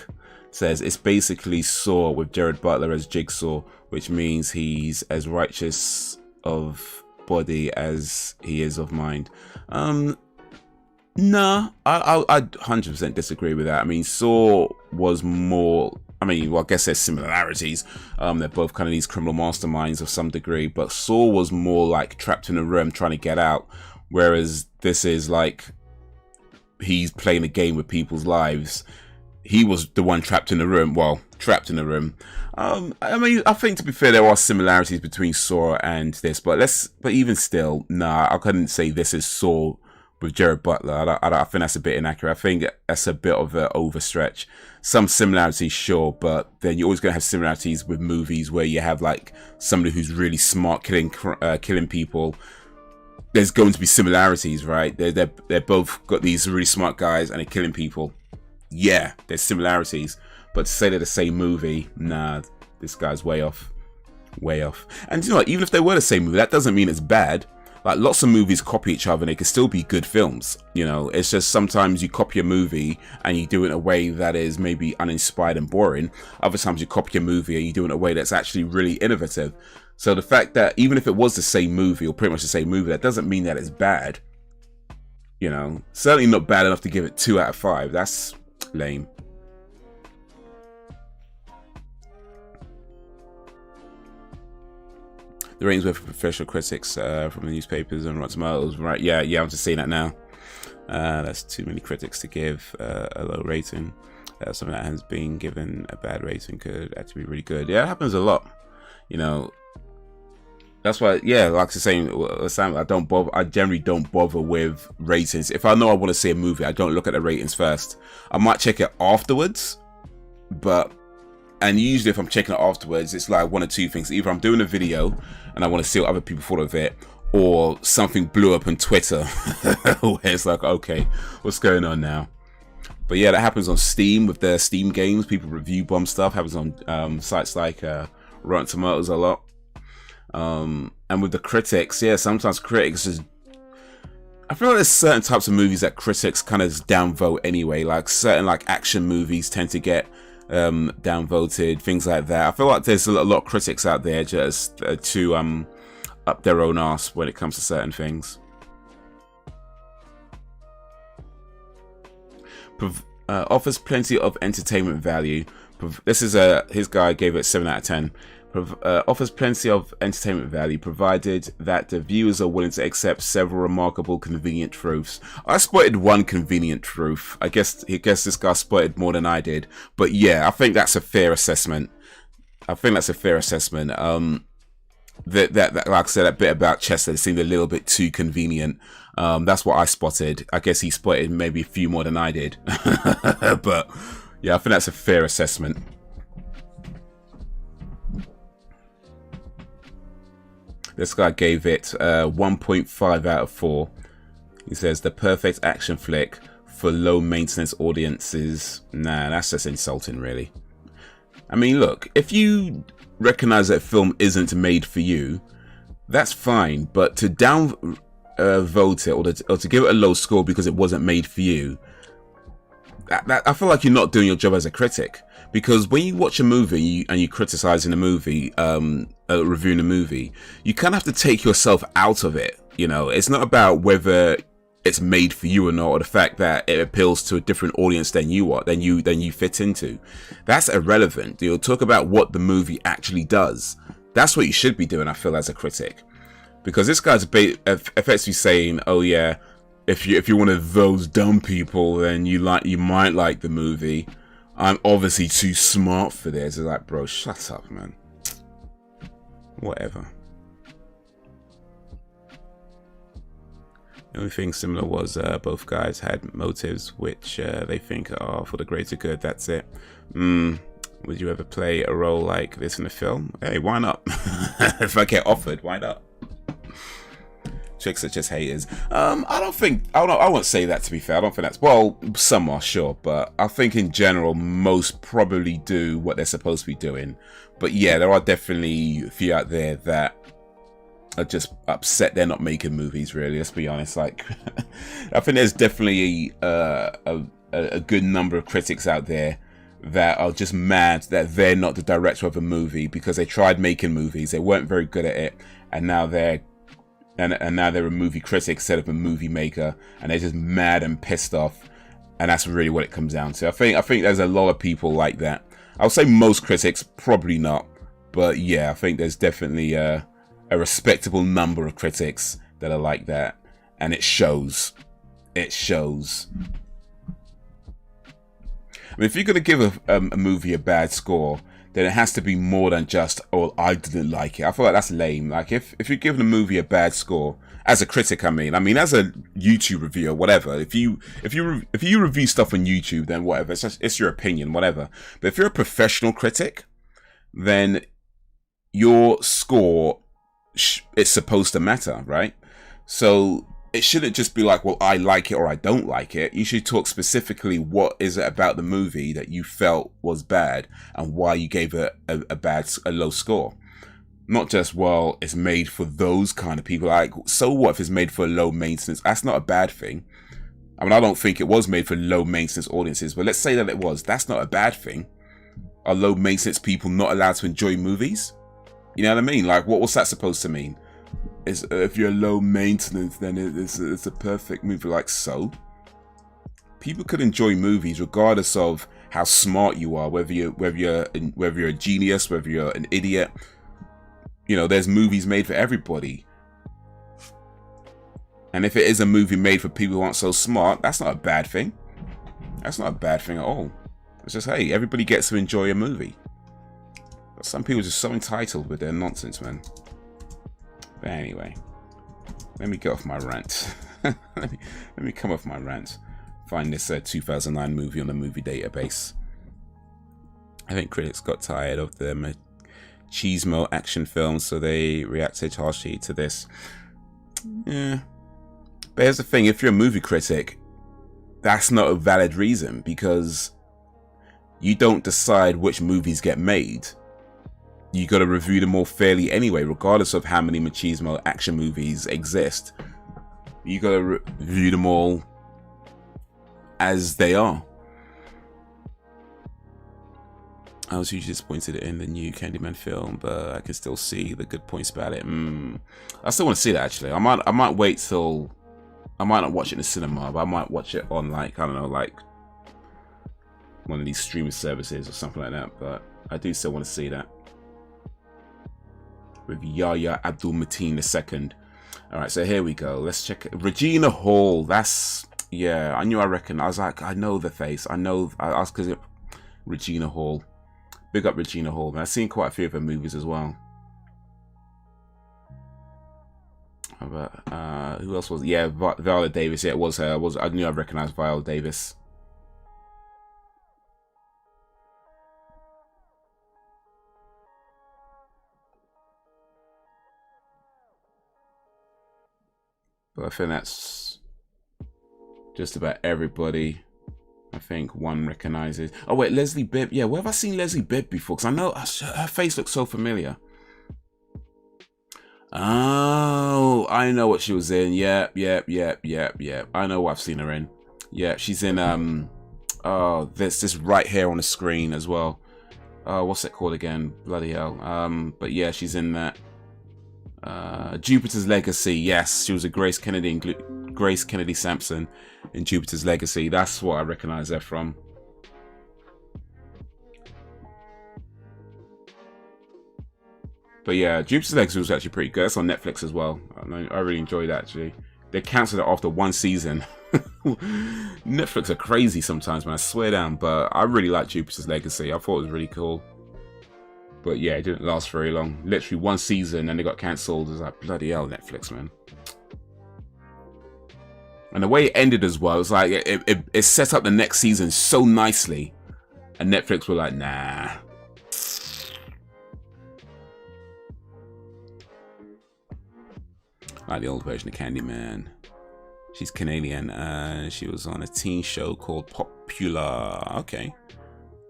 Speaker 1: says it's basically Saw with Jared Butler as Jigsaw, which means he's as righteous of body as he is of mind. Nah, I 100% disagree with that. I mean, Saw was more, I mean, well, I guess there's similarities. They're both kind of these criminal masterminds of some degree, but Saw was more like trapped in a room trying to get out, whereas this is like he's playing a game with people's lives. He was the one trapped in the room. Well, trapped in the room. I mean, I think, to be fair, there are similarities between Saw and this, but even still, nah, I couldn't say this is Saw with Jared Butler. I think that's a bit inaccurate. I think that's a bit of an overstretch. Some similarities, sure, but then you're always going to have similarities with movies where you have like somebody who's really smart killing people. There's going to be similarities, right? They're both got these really smart guys and they're killing people. Yeah, there's similarities, but to say they're the same movie, nah, this guy's way off. Way off. And you know what, even if they were the same movie, that doesn't mean it's bad. Like, lots of movies copy each other and they can still be good films. You know, it's just sometimes you copy a movie and you do it in a way that is maybe uninspired and boring. Other times you copy a movie and you do it in a way that's actually really innovative. So the fact that even if it was the same movie, or pretty much the same movie, that doesn't mean that it's bad. You know, certainly not bad enough to give it 2 out of 5. That's lame. The ratings were for professional critics from the newspapers and Rotten Tomatoes. Right, yeah, I'm just seeing that now. That's too many critics to give a low rating. Something that has been given a bad rating could actually be really good. Yeah, it happens a lot. You know, that's why, yeah, like I was saying, I generally don't bother with ratings. If I know I want to see a movie, I don't look at the ratings first. I might check it afterwards, and usually if I'm checking it afterwards, it's like one or two things. Either I'm doing a video and I want to see what other people thought of it, or something blew up on Twitter where it's like, okay, what's going on now? But yeah, that happens on Steam with their Steam games. People review bomb stuff. Happens on sites like Rotten Tomatoes a lot. And with the critics, yeah, sometimes critics just, I feel like there's certain types of movies that critics kind of downvote anyway. Like certain like action movies tend to get downvoted, things like that. I feel like there's a lot of critics out there just to up their own arse when it comes to certain things. Offers plenty of entertainment value. This is his guy gave it 7 out of 10. Offers plenty of entertainment value, provided that the viewers are willing to accept several remarkable convenient truths. I spotted one convenient truth. I guess this guy spotted more than I did. But yeah, I think that's a fair assessment. That like I said, that bit about Chester seemed a little bit too convenient. That's what I spotted. I guess he spotted maybe a few more than I did. But yeah, I think that's a fair assessment. This guy gave it 1.5 out of 4. He says, the perfect action flick for low maintenance audiences. Nah, that's just insulting, really. I mean, look, if you recognize that film isn't made for you, that's fine. But to down vote it or to give it a low score because it wasn't made for you, I feel like you're not doing your job as a critic. Because when you watch a movie and you criticizing a movie, reviewing a movie, you kind of have to take yourself out of it. You know, it's not about whether it's made for you or not, or the fact that it appeals to a different audience than you fit into. That's irrelevant. You'll talk about what the movie actually does. That's what you should be doing, I feel, as a critic. Because this guy's effectively saying, oh yeah, if you're one of those dumb people, then you might like the movie. I'm obviously too smart for this. It's like, bro, shut up, man. Whatever. The only thing similar was both guys had motives which they think are for the greater good. That's it. Would you ever play a role like this in a film? Hey, why not? If I get offered, why not? Chicks are just haters. I won't say that, to be fair. I don't think that's, well, some are, sure, but I think in general most probably do what they're supposed to be doing. But yeah, there are definitely a few out there that are just upset they're not making movies, really. Let's be honest. Like, I think there's definitely a good number of critics out there that are just mad that they're not the director of a movie because they tried making movies, they weren't very good at it, and now they're a movie critic instead of a movie maker, and they're just mad and pissed off, and that's really what it comes down to. I think there's a lot of people like that. I would say most critics, probably not, but yeah, I think there's definitely a respectable number of critics that are like that, and it shows. It shows. I mean, if you're going to give a movie a bad score, then it has to be more than just, oh, I didn't like it. I feel like that's lame. Like, if you're giving a movie a bad score, as a critic, I mean as a YouTube reviewer, whatever. If you review stuff on YouTube, then whatever. It's your opinion, whatever. But if you're a professional critic, then your score it's supposed to matter, right? So it shouldn't just be like, well, I like it or I don't like it. You should talk specifically what is it about the movie that you felt was bad and why you gave it a low score. Not just, well, it's made for those kind of people. Like, so what if it's made for low maintenance? That's not a bad thing. I mean, I don't think it was made for low maintenance audiences, but let's say that it was. That's not a bad thing. Are low maintenance people not allowed to enjoy movies? You know what I mean? Like, what's that supposed to mean? If you're low maintenance, then it's a perfect movie. Like, so people could enjoy movies regardless of how smart you are, whether you're a genius, whether you're an idiot. You know, there's movies made for everybody. And if it is a movie made for people who aren't so smart, that's not a bad thing. That's not a bad thing at all. It's just, hey, everybody gets to enjoy a movie. But some people are just so entitled with their nonsense, man. But anyway, let me get off my rant. let me come off my rant. Find this 2009 movie on the movie database. I think critics got tired of the machismo action films, so they reacted harshly to this. Yeah. But here's the thing, if you're a movie critic, that's not a valid reason, because you don't decide which movies get made. You got to review them all fairly anyway, regardless of how many machismo action movies exist. You got to review them all as they are. I was usually disappointed in the new Candyman film, but I can still see the good points about it. I still want to see that, actually. I might wait till... I might not watch it in the cinema, but I might watch it on, like, I don't know, like one of these streaming services or something like that. But I do still want to see that. With Yahya Abdul-Mateen II. Alright, so here we go. Let's check it. Regina Hall. That's... Yeah, I knew I reckon. I was like, I know the face. I was because Regina Hall. Big up Regina Hall. Man, I've seen quite a few of her movies as well. But, who else was it? Yeah, Viola Davis. Yeah, it was her. I knew I recognized Viola Davis. But I think that's just about everybody. I think one recognizes. Oh wait, Leslie Bibb. Yeah, where have I seen Leslie Bibb before? Because I know her face looks so familiar. Oh, I know what she was in. Yeah. I know what I've seen her in. Yeah, she's in oh, this right here on the screen as well. What's it called again? Bloody hell. But yeah, she's in that. Jupiter's Legacy. Yes, she was a Grace Kennedy Sampson in Jupiter's Legacy. That's what I recognize her from. But yeah, Jupiter's Legacy was actually pretty good. That's on Netflix as well. I really enjoyed that, actually. They cancelled it after one season. Netflix are crazy sometimes, man. I swear down. But I really liked Jupiter's Legacy. I thought it was really cool. But yeah, it didn't last very long. Literally one season and they got cancelled. It was like, bloody hell, Netflix, man. And the way it ended as well, it's like it set up the next season so nicely, and Netflix were like, nah. Like the old version of Candyman. She's Canadian. She was on a teen show called Popular. Okay,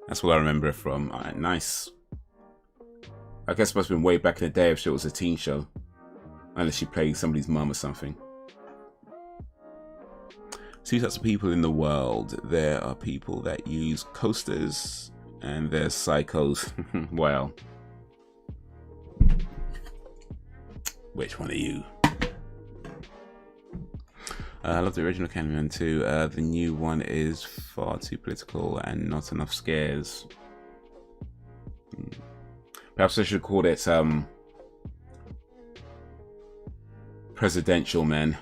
Speaker 1: that's what I remember it from. All right, nice. I guess it must have been way back in the day if it was a teen show, unless she played somebody's mum or something. Two types of people in the world. There are people that use coasters, and there's psychos. Well, which one are you? I love the original Candyman too. The new one is far too political and not enough scares. Perhaps I should call it Presidential Man.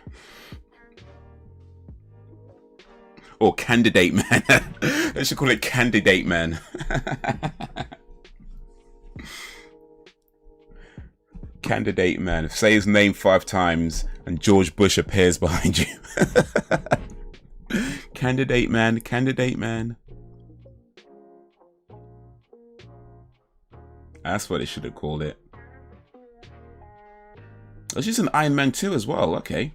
Speaker 1: Or Candidate Man. I should call it Candidate Man. Candidate Man. Say his name 5 times and George Bush appears behind you. Candidate Man. Candidate Man. That's what they should have called it. Oh, she's an Iron Man 2 as well. Okay.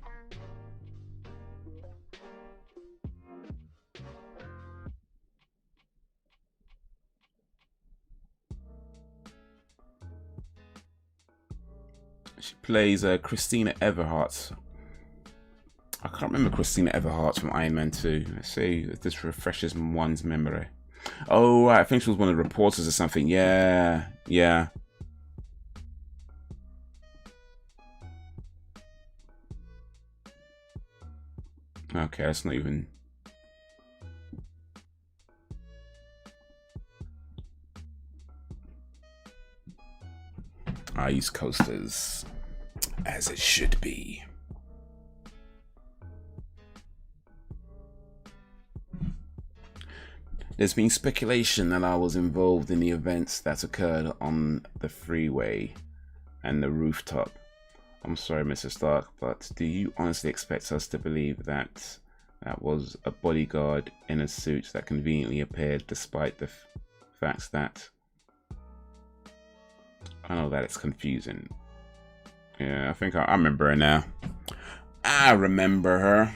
Speaker 1: She plays Christina Everhart. I can't remember Christina Everhart from Iron Man 2. Let's see if this refreshes one's memory. Oh, right. I think she was one of the reporters or something. Yeah. Yeah. Okay, that's not even... I use coasters as it should be. There's been speculation that I was involved in the events that occurred on the freeway and the rooftop. I'm sorry, Mr. Stark, but do you honestly expect us to believe that that was a bodyguard in a suit that conveniently appeared despite the fact that... I know that it's confusing. Yeah, I think I remember her now. I remember her.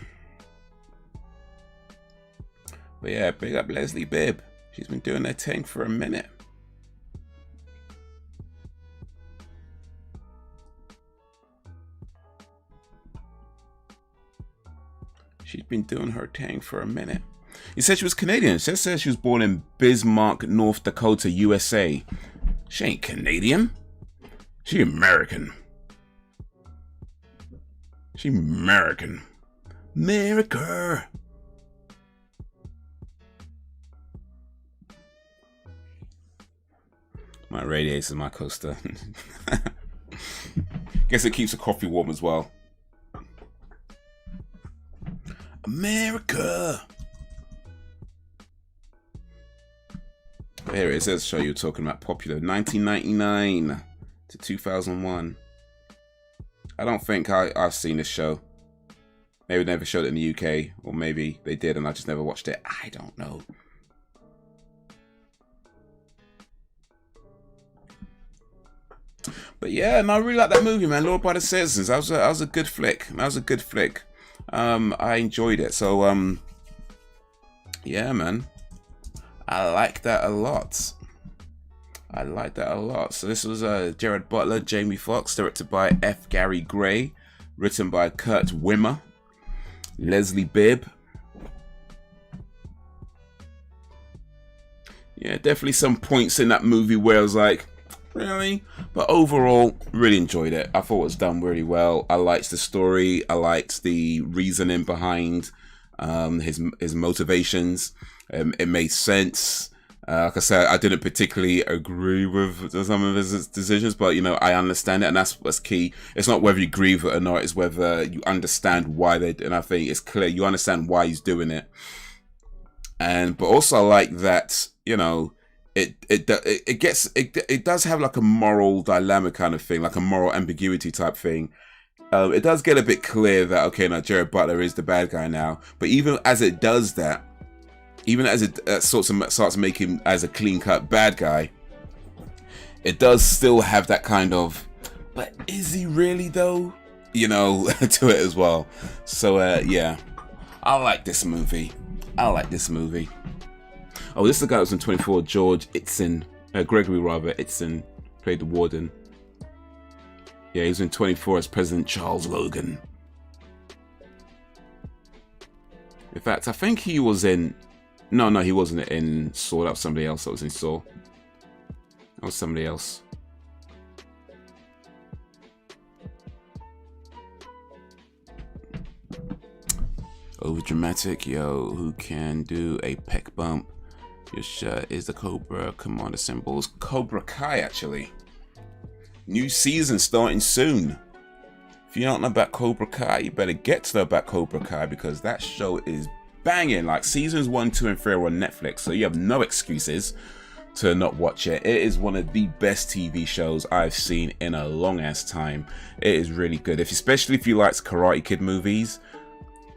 Speaker 1: But yeah, big up Leslie Bibb. She's been doing her thing for a minute. She's been doing her thing for a minute. You said she was Canadian. She said she was born in Bismarck, North Dakota, USA. She ain't Canadian. She American. She American. America. My radiator, my coaster. Guess it keeps the coffee warm as well. America. Here it is. Let's show you talking about Popular. 1999 to 2001. I don't think I've seen this show. Maybe they never showed it in the UK, or maybe they did and I just never watched it. I don't know. But yeah, and I really like that movie, man. Law by the Citizens. That was a good flick. That was a good flick. I enjoyed it. So yeah, man. I like that a lot. I like that a lot. So this was Jared Butler, Jamie Foxx, directed by F. Gary Gray, written by Kurt Wimmer, Leslie Bibb. Yeah, definitely some points in that movie where I was like, really? But overall, really enjoyed it. I thought it was done really well. I liked the story. I liked the reasoning behind his motivations. It made sense. Like I said, I didn't particularly agree with some of his decisions, but you know, I understand it, and that's what's key. It's not whether you agree with it or not; it's whether you understand why they. And I think it's clear you understand why he's doing it. But also, I like that, you know, it does have like a moral dilemma kind of thing, like a moral ambiguity type thing. it does get a bit clear that, okay, now Jared Butler is the bad guy now. But even as it does that, even as it starts making him as a clean-cut bad guy, it does still have that kind of, but is he really though? You know, to it as well. So yeah, I like this movie. Oh, this is the guy who was in 24, Gregory Itzin, played the warden. Yeah, he was in 24 as President Charles Logan. In fact, I think he was in... No, he wasn't in Saw. That was somebody else that was in Saw. That was somebody else. Over dramatic, yo. Who can do a peck bump? Your shirt is the Cobra Commander symbols. Cobra Kai, actually. New season starting soon. If you don't know about Cobra Kai, you better get to know about Cobra Kai, because that show is banging. Like, seasons 1, 2, and 3 are on Netflix, so you have no excuses to not watch it. It is one of the best TV shows I've seen in a long ass time. It is really good, especially if you like Karate Kid movies.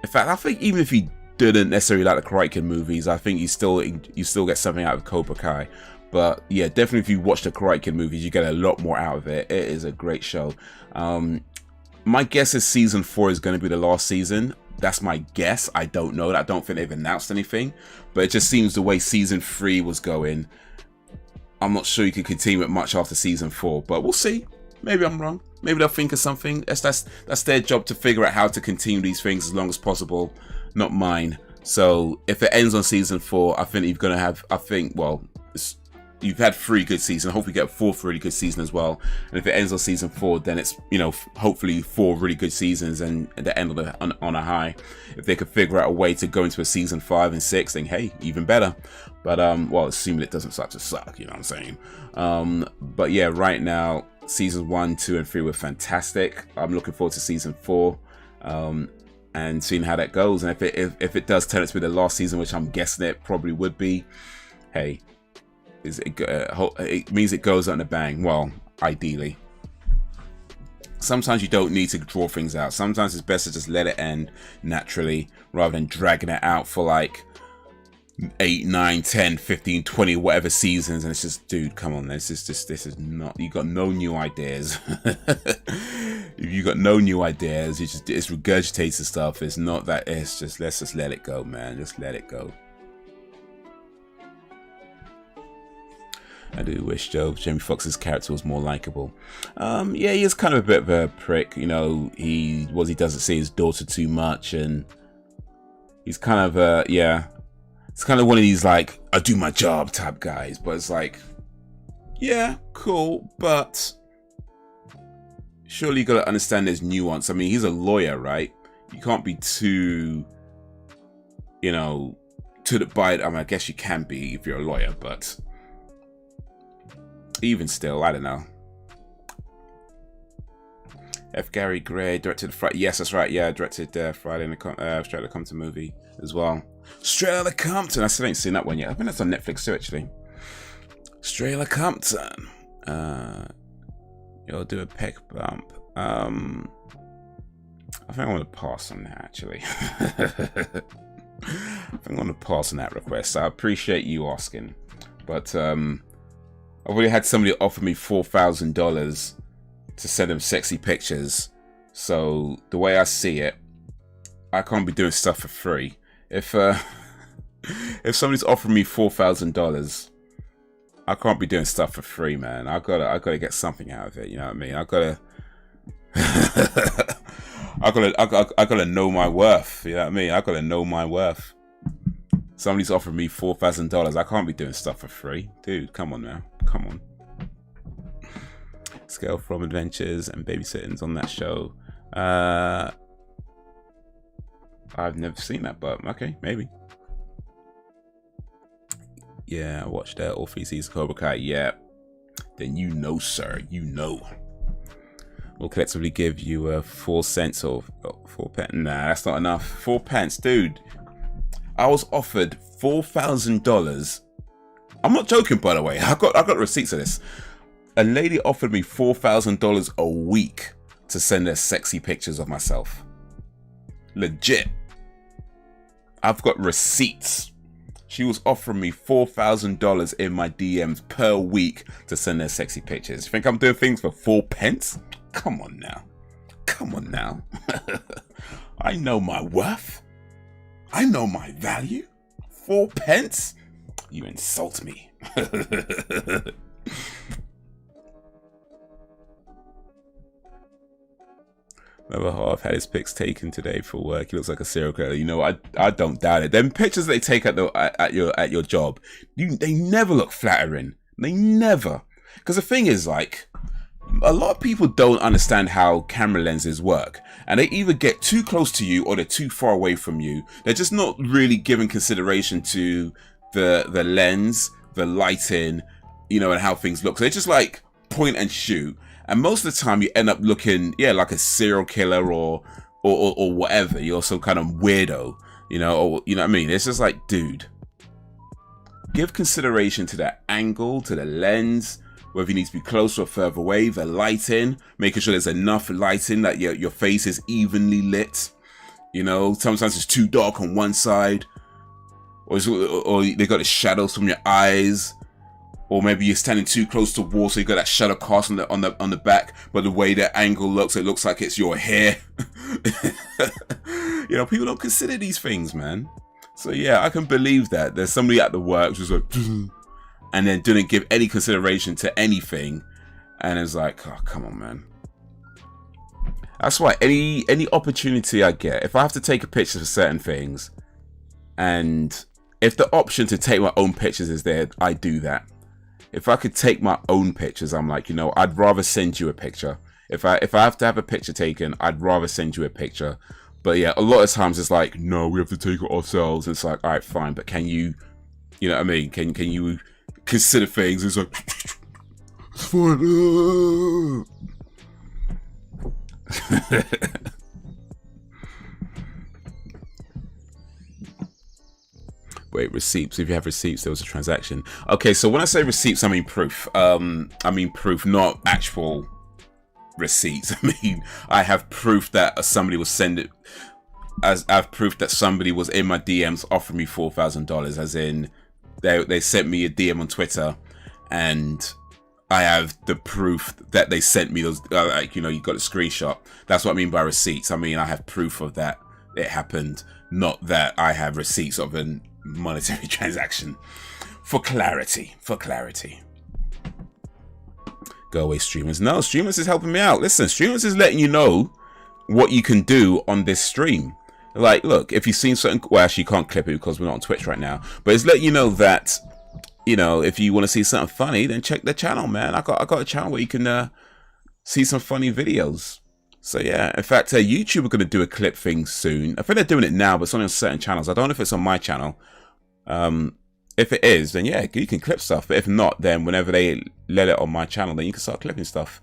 Speaker 1: In fact, I think even if you didn't necessarily like the Karate Kid movies, I think you still get something out of Cobra Kai. But yeah, definitely if you watch the Karate Kid movies, you get a lot more out of it. It is a great show. My guess is season 4 is going to be the last season. That's my guess. I don't know. I don't think they've announced anything, but it just seems the way season 3 was going, I'm not sure you could continue it much after season 4, but we'll see. Maybe I'm wrong. Maybe they'll think of something. That's their job, to figure out how to continue these things as long as possible, not mine. So if it ends on season 4, I think you're going to have, you've had 3 good seasons. Hopefully get a 4th really good season as well. And if it ends on season 4, then it's, hopefully 4 really good seasons and the end on a high. If they could figure out a way to go into a season 5 and 6, then hey, even better. But assuming it doesn't start to suck, you know what I'm saying? But yeah, right now, seasons 1, 2, and 3 were fantastic. I'm looking forward to season 4. And seeing how that goes. And if it does turn out to be the last season, which I'm guessing it probably would be, hey, it means it goes out in a bang. Well, ideally. Sometimes you don't need to draw things out. Sometimes it's best to just let it end naturally rather than dragging it out for like 8, 9, 10, 15, 20, whatever seasons. And it's just, dude, come on. This is not, you got no new ideas. If you got no new ideas, it's regurgitated stuff. It's not that, it's just, let's just let it go, man. Just let it go. I do wish Jamie Foxx's character was more likable. Yeah, he is kind of a bit of a prick. He doesn't see his daughter too much, and he's kind of it's kind of one of these like, I do my job type guys. But it's like, yeah, cool, but surely you gotta understand there's nuance. I mean, he's a lawyer, right? You can't be too, to the bite. I mean, I guess you can be if you're a lawyer, but even still, I don't know. F. Gary Gray directed Friday. Yes, that's right. Yeah, directed Friday in the Straight Outta Compton movie as well. Straight Outta Compton. I still ain't seen that one yet. I think that's on Netflix too, actually. Straight Outta Compton. You'll do a peck bump. I think I want to pass on that, actually. I think I want to pass on that request. I appreciate you asking, but I've already had somebody offer me $4,000 to send them sexy pictures. So the way I see it, I can't be doing stuff for free. If somebody's offering me $4,000, I can't be doing stuff for free, man. I gotta get something out of it. You know what I mean? I gotta know my worth. You know what I mean? I gotta know my worth. Somebody's offering me $4,000. I can't be doing stuff for free. Dude, come on now. Come on. Scale from Adventures and Babysitting's on that show. I've never seen that, but okay, maybe. Yeah, I watched all 3 seasons of Cobra Kai. Yeah. Then you know, sir. You know. We'll collectively give you 4 cents or 4 pence. Nah, that's not enough. 4 pence, dude. I was offered $4,000. I'm not joking, by the way. I got receipts of this. A lady offered me $4,000 a week to send her sexy pictures of myself. Legit. I've got receipts. She was offering me $4,000 in my DMs per week to send her sexy pictures. You think I'm doing things for 4 pence? Come on now. Come on now. I know my worth. I know my value. 4 pence? You insult me. Remember how I've had his pics taken today for work. He looks like a serial killer. You know, I don't doubt it. Them pictures they take at your job, they never look flattering. They never. Because the thing is, like, a lot of people don't understand how camera lenses work, and they either get too close to you or they're too far away from you. They're just not really giving consideration to the lens, the lighting, you know, and how things look. So they just like point and shoot. And most of the time you end up looking, yeah, like a serial killer or whatever. You're some kind of weirdo, you know, or, you know what I mean? It's just like, dude, give consideration to the angle, to the lens, whether you need to be closer or further away, the lighting, making sure there's enough lighting that your face is evenly lit. You know, sometimes it's too dark on one side, or they got the shadows from your eyes. Or maybe you're standing too close to the wall, so you got that shadow cast on the back, but the way the angle looks, it looks like it's your hair. You know, people don't consider these things, man. So yeah, I can believe that there's somebody at the work who's like, and then didn't give any consideration to anything, and it's like, oh, come on, man. That's why any opportunity I get, if I have to take a picture for certain things, and if the option to take my own pictures is there, I do that. If I could take my own pictures, I'm like, you know, I'd rather send you a picture. If I have to have a picture taken, I'd rather send you a picture. But yeah, a lot of times it's like, no, we have to take it ourselves. And it's like, all right, fine, but can you, you know what I mean? Can you consider things? It's like, it's fine. Wait, receipts. If you have receipts, there was a transaction. Okay, so when I say receipts, I mean proof. I mean proof, not actual receipts. I mean, I have proof that somebody was sending. I have proof that somebody was in my DMs offering me $4,000. As in, they sent me a DM on Twitter, and I have the proof that they sent me those. Like, you know, you got a screenshot. That's what I mean by receipts. I mean, I have proof of that it happened, not that I have receipts of an monetary transaction. For clarity. Go away, streamers. No, streamers is helping me out. Listen, streamers is letting you know what you can do on this stream. Like, look, if you've seen certain, well, actually you can't clip it because we're not on Twitch right now, but it's letting you know that, you know, if you want to see something funny, then check the channel, man. I got a channel where you can see some funny videos. So yeah, in fact, YouTube are going to do a clip thing soon. I think they're doing it now, but it's only on certain channels. I don't know if it's on my channel. If it is, then yeah, you can clip stuff. But if not, then whenever they let it on my channel, then you can start clipping stuff.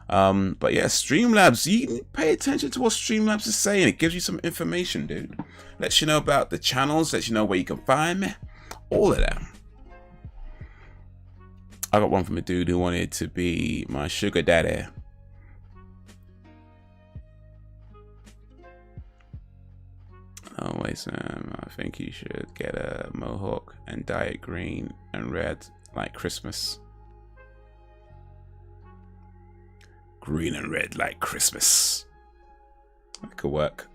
Speaker 1: But yeah, Streamlabs, you pay attention to what Streamlabs is saying. It gives you some information, dude. Lets you know about the channels, lets you know where you can find me. All of that. I got one from a dude who wanted to be my sugar daddy. Oh wait, Sam, I think you should get a mohawk and dye it green and red like Christmas. Green and red like Christmas. That could work.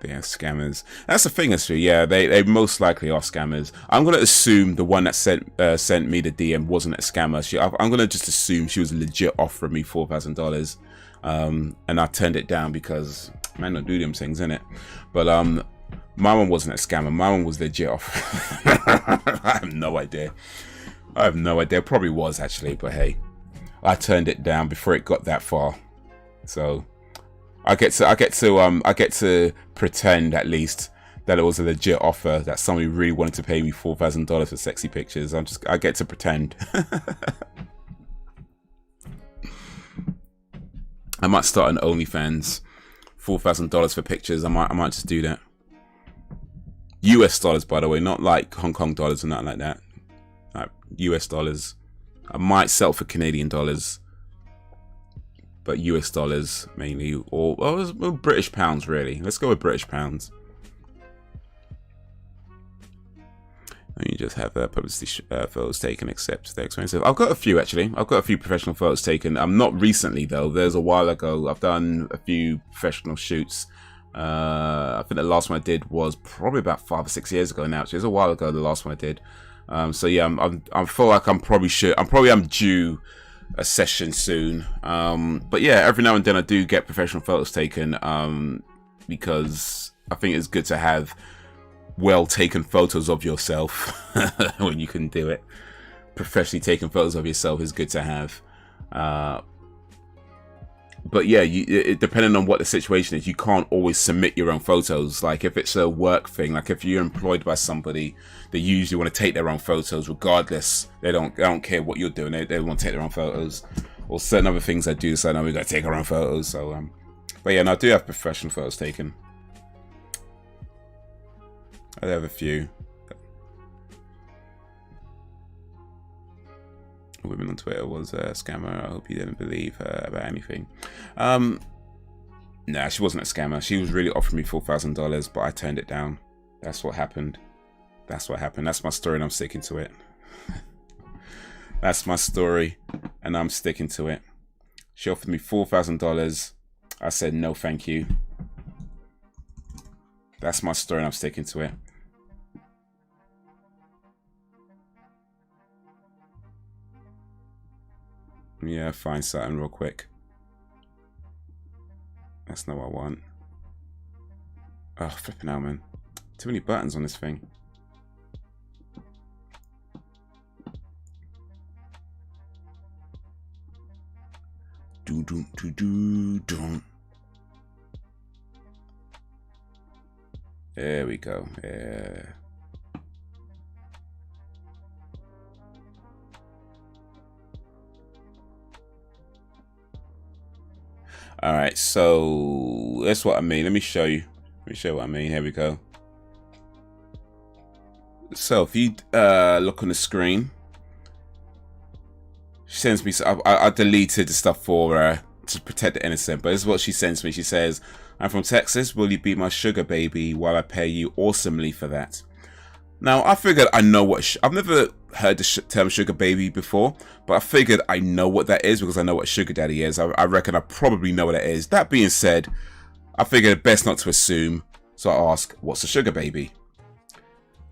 Speaker 1: They're scammers. That's the thing, actually. Yeah, they most likely are scammers. I'm gonna assume the one that sent me the DM wasn't a scammer. I'm gonna just assume she was legit offering me $4,000, and I turned it down because man don't do them things, innit? But my one wasn't a scammer. My one was legit off. I have no idea. Probably was actually, but hey, I turned it down before it got that far. So I get to pretend at least that it was a legit offer, that somebody really wanted to pay me $4,000 for sexy pictures. I get to pretend. I might start an OnlyFans. $4,000 for pictures. I might just do that. US dollars, by the way, not like Hong Kong dollars or nothing like that. Like US dollars. I might sell for Canadian dollars. but US dollars mainly, or British pounds really. Let's go with British pounds. And you just have publicity photos taken, except they're expensive. I've got a few actually. I've got a few professional photos taken. Not recently though. There's a while ago. I've done a few professional shoots. I think the last one I did was probably about 5 or 6 years ago now. So it was a while ago. The last one I did. So yeah, I feel like I'm probably due a session soon. But yeah, every now and then I do get professional photos taken. Because I think it's good to have well taken photos of yourself when you can do it. Professionally taken photos of yourself is good to have. But yeah, depending on what the situation is, you can't always submit your own photos. Like if it's a work thing, like if you're employed by somebody, they usually want to take their own photos regardless. They don't care what you're doing. They want to take their own photos. Or certain other things I do, so now we got to take our own photos. So but yeah, no, I do have professional photos taken. I have a few. Women on Twitter was a scammer. I hope you didn't believe her about anything. Nah, she wasn't a scammer. She was really offering me $4,000, but I turned it down. That's what happened. That's what happened. That's my story, and I'm sticking to it. That's my story, and I'm sticking to it. She offered me $4,000. I said no, thank you. That's my story, and I'm sticking to it. Yeah, find something real quick. That's not what I want. Oh, flipping out, man. Too many buttons on this thing. There we go. Yeah. All right, so that's what I mean. Let me show you. Let me show you what I mean. Here we go. So if you look on the screen, she sends me. I deleted the stuff for her to protect the innocent, but this is what she sends me. She says, "I'm from Texas. Will you be my sugar baby while I pay you awesomely for that?" Now, I figured I know what... I've never heard the term sugar baby before, but I figured I know what that is because I know what sugar daddy is. I reckon I probably know what that is. That being said, I figured best not to assume, so I ask, what's a sugar baby?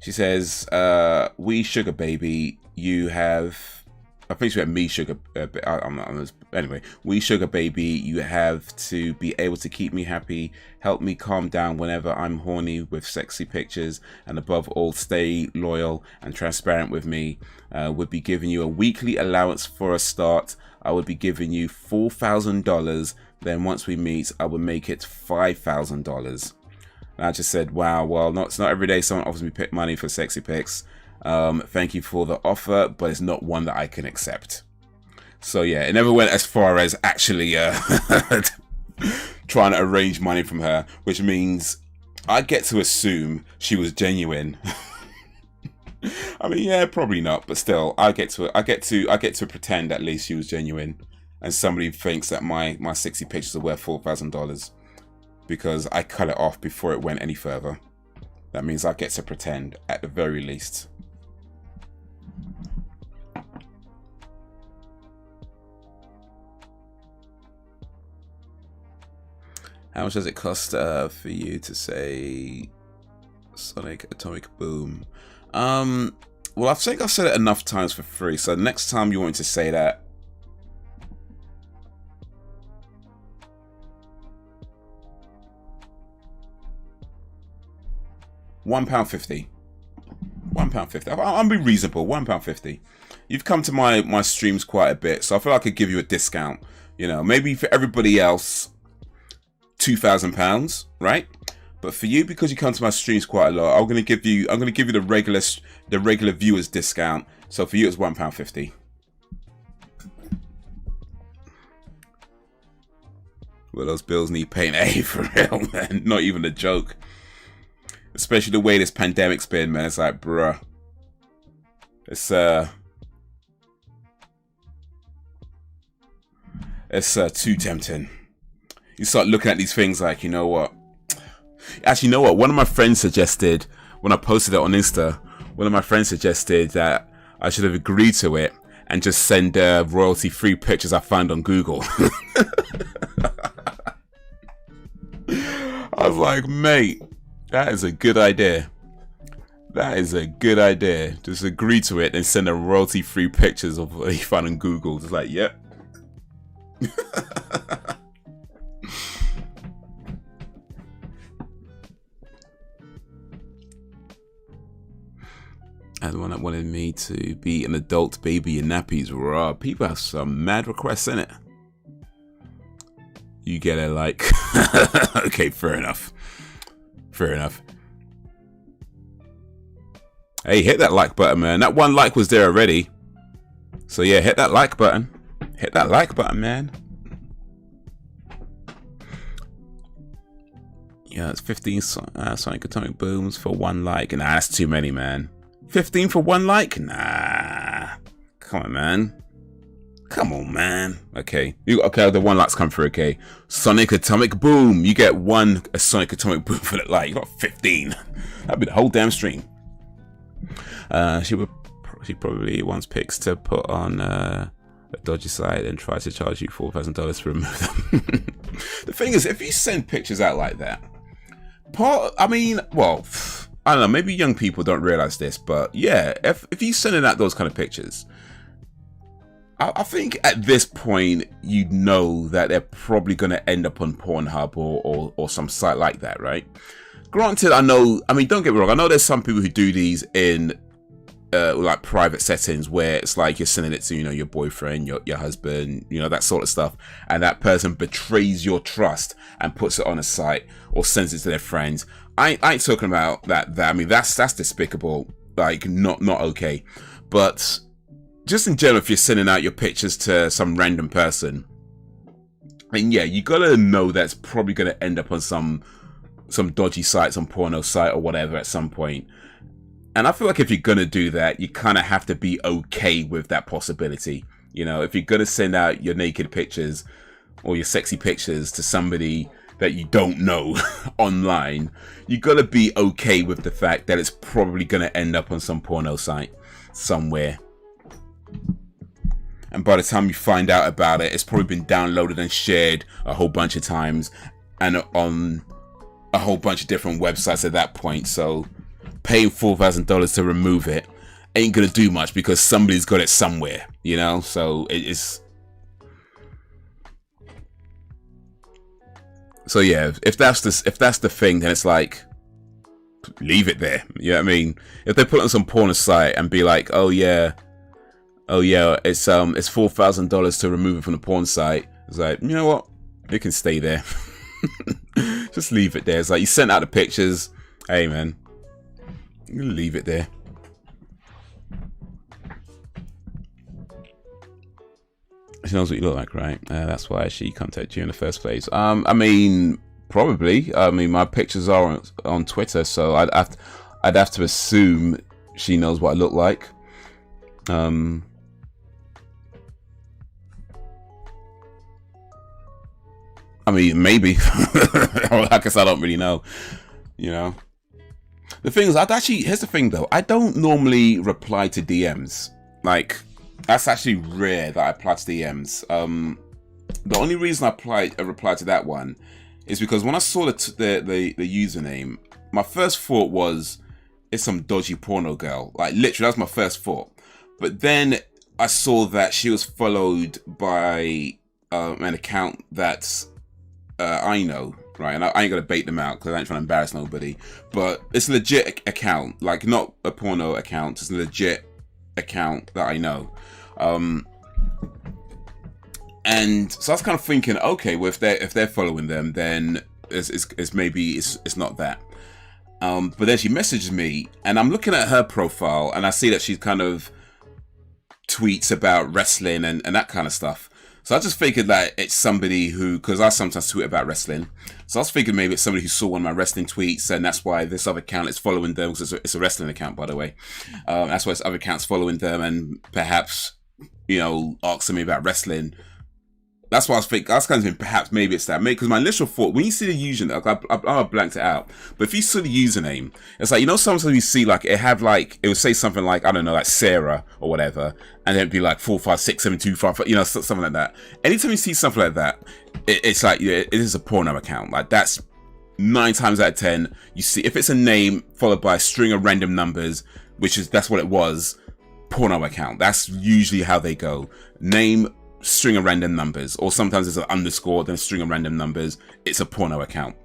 Speaker 1: She says, we sugar baby, you have... I think she meant me sugar... anyway, we sugar baby, you have to be able to keep me happy, help me calm down whenever I'm horny with sexy pictures, and above all, stay loyal and transparent with me. Would be giving you a weekly allowance for a start. I would be giving you $4,000. Then once we meet, I would make it $5,000. And I just said, wow, well, it's not every day someone offers me money for sexy pics. Thank you for the offer, but it's not one that I can accept. So yeah, it never went as far as actually trying to arrange money from her, which means I get to assume she was genuine. I mean, yeah, probably not, but still, I get to pretend at least she was genuine, and somebody thinks that my sexy pictures are worth $4,000 because I cut it off before it went any further. That means I get to pretend at the very least. How much does it cost for you to say Sonic Atomic Boom? Well, I think I've said it enough times for free, so next time you want to say that, £1.50. £1.50. I'll be reasonable. £1.50. You've come to my streams quite a bit, so I feel like I could give you a discount. You know, maybe for everybody else, £2,000, right? But for you, because you come to my streams quite a lot, I'm gonna give you the regular viewers discount. So for you, it's £1.50. Well, those bills need paying, for real, man. Not even a joke. Especially the way this pandemic's been, man. It's like, bruh. It's too tempting. You start looking at these things like, you know what? Actually, you know what? One of my friends suggested, when I posted it on Insta, one of my friends suggested that I should have agreed to it and just send royalty-free pictures I found on Google. I was like, mate, that is a good idea. That is a good idea. Just agree to it and send a royalty-free pictures of what you found on Google. Just like, yep. And the one that wanted me to be an adult baby in nappies. Raw. People have some mad requests in it. You get it, like. Okay, fair enough. Fair enough. Hey, hit that like button, man. That one like was there already. So yeah, hit that like button. Hit that like button, man. Yeah, it's 15 Sonic Atomic Booms for one like. Nah, that's too many, man. 15 for one like? Nah. Come on, man. Come on, man. Okay. Okay, the one likes come through, okay. Sonic Atomic Boom. You get a Sonic Atomic Boom for that like. You got 15. That'd be the whole damn stream. She probably wants pics to put on a dodgy site and try to charge you $4,000 to remove them. The thing is, if you send pictures out like that, I mean, well, I don't know, maybe young people don't realize this, but yeah, if you're sending out those kind of pictures, I think at this point, you know that they're probably going to end up on Pornhub or some site like that, right? Granted, I mean, don't get me wrong, I know there's some people who do these in like private settings where it's like you're sending it to, you know, your boyfriend, your husband, you know, that sort of stuff, and that person betrays your trust and puts it on a site or sends it to their friends. I ain't talking about that. I mean, that's despicable, like not okay. But just in general, if you're sending out your pictures to some random person, and yeah, you gotta know that's probably gonna end up on some dodgy site, some porno site or whatever at some point. And I feel like if you're gonna do that, you kind of have to be okay with that possibility. You know, if you're gonna send out your naked pictures or your sexy pictures to somebody that you don't know online, you gotta be okay with the fact that it's probably gonna end up on some porno site somewhere. And by the time you find out about it, it's probably been downloaded and shared a whole bunch of times and on a whole bunch of different websites at that point. So paying $4,000 to remove it ain't gonna do much because somebody's got it somewhere, you know. So it's so yeah. If that's the thing, then it's like, leave it there. You know what I mean? If they put it on some porno site and be like, oh yeah, it's $4,000 to remove it from the porn site, it's like, you know what? It can stay there. Just leave it there. It's like, you sent out the pictures. Hey man, leave it there. She knows what you look like, right? That's why she contacted you in the first place. I mean, probably. I mean, my pictures are on Twitter, so I'd have to assume she knows what I look like. I mean, maybe. I guess I don't really know. You know, the thing is, here's the thing though. I don't normally reply to DMs. Like, that's actually rare that I reply to DMs. The only reason I replied to that one is because when I saw the username, my first thought was, it's some dodgy porno girl. Like, literally, that was my first thought. But then I saw that she was followed by an account that I know, right? And I ain't gonna bait them out because I ain't trying to embarrass nobody. But it's a legit account, like not a porno account. It's a legit account that I know. And so I was kind of thinking, okay, well, if they're following them, then it's maybe it's not that. But then she messaged me, and I'm looking at her profile, and I see that she kind of tweets about wrestling and that kind of stuff. So I just figured that it's somebody who, because I sometimes tweet about wrestling, so I was thinking maybe it's somebody who saw one of my wrestling tweets, and that's why this other account is following them, because it's a wrestling account, by the way. That's why this other account's following them, and perhaps, you know, asking me about wrestling That's what I was thinking. I was kind of thinking perhaps maybe it's that. Maybe because my initial thought, when you see the username, I blanked it out. But if you see the username, it's like, you know, sometimes you see like it would say something like, I don't know, like Sarah or whatever, and then it'd be like 4567255, you know, something like that. Anytime you see something like that, it's like, yeah, it is a porno account. Like that's 9 times out of 10. You see, if it's a name followed by a string of random numbers, that's what it was, porno account. That's usually how they go. Name, string of random numbers, or sometimes it's an underscore then a string of random numbers. It's a porno account.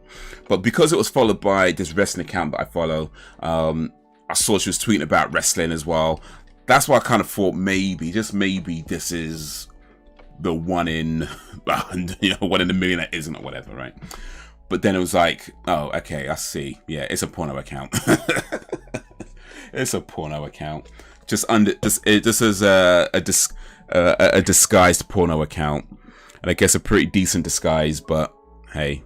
Speaker 1: But because it was followed by this wrestling account that I follow, I saw she was tweeting about wrestling as well. That's why I kind of thought maybe, just maybe, this is the one in one in a million that isn't, or whatever, right? But then it was like, oh, okay, I see. Yeah, it's a porno account. It's a porno account. Just as a disguised porno account, and I guess a pretty decent disguise, but hey.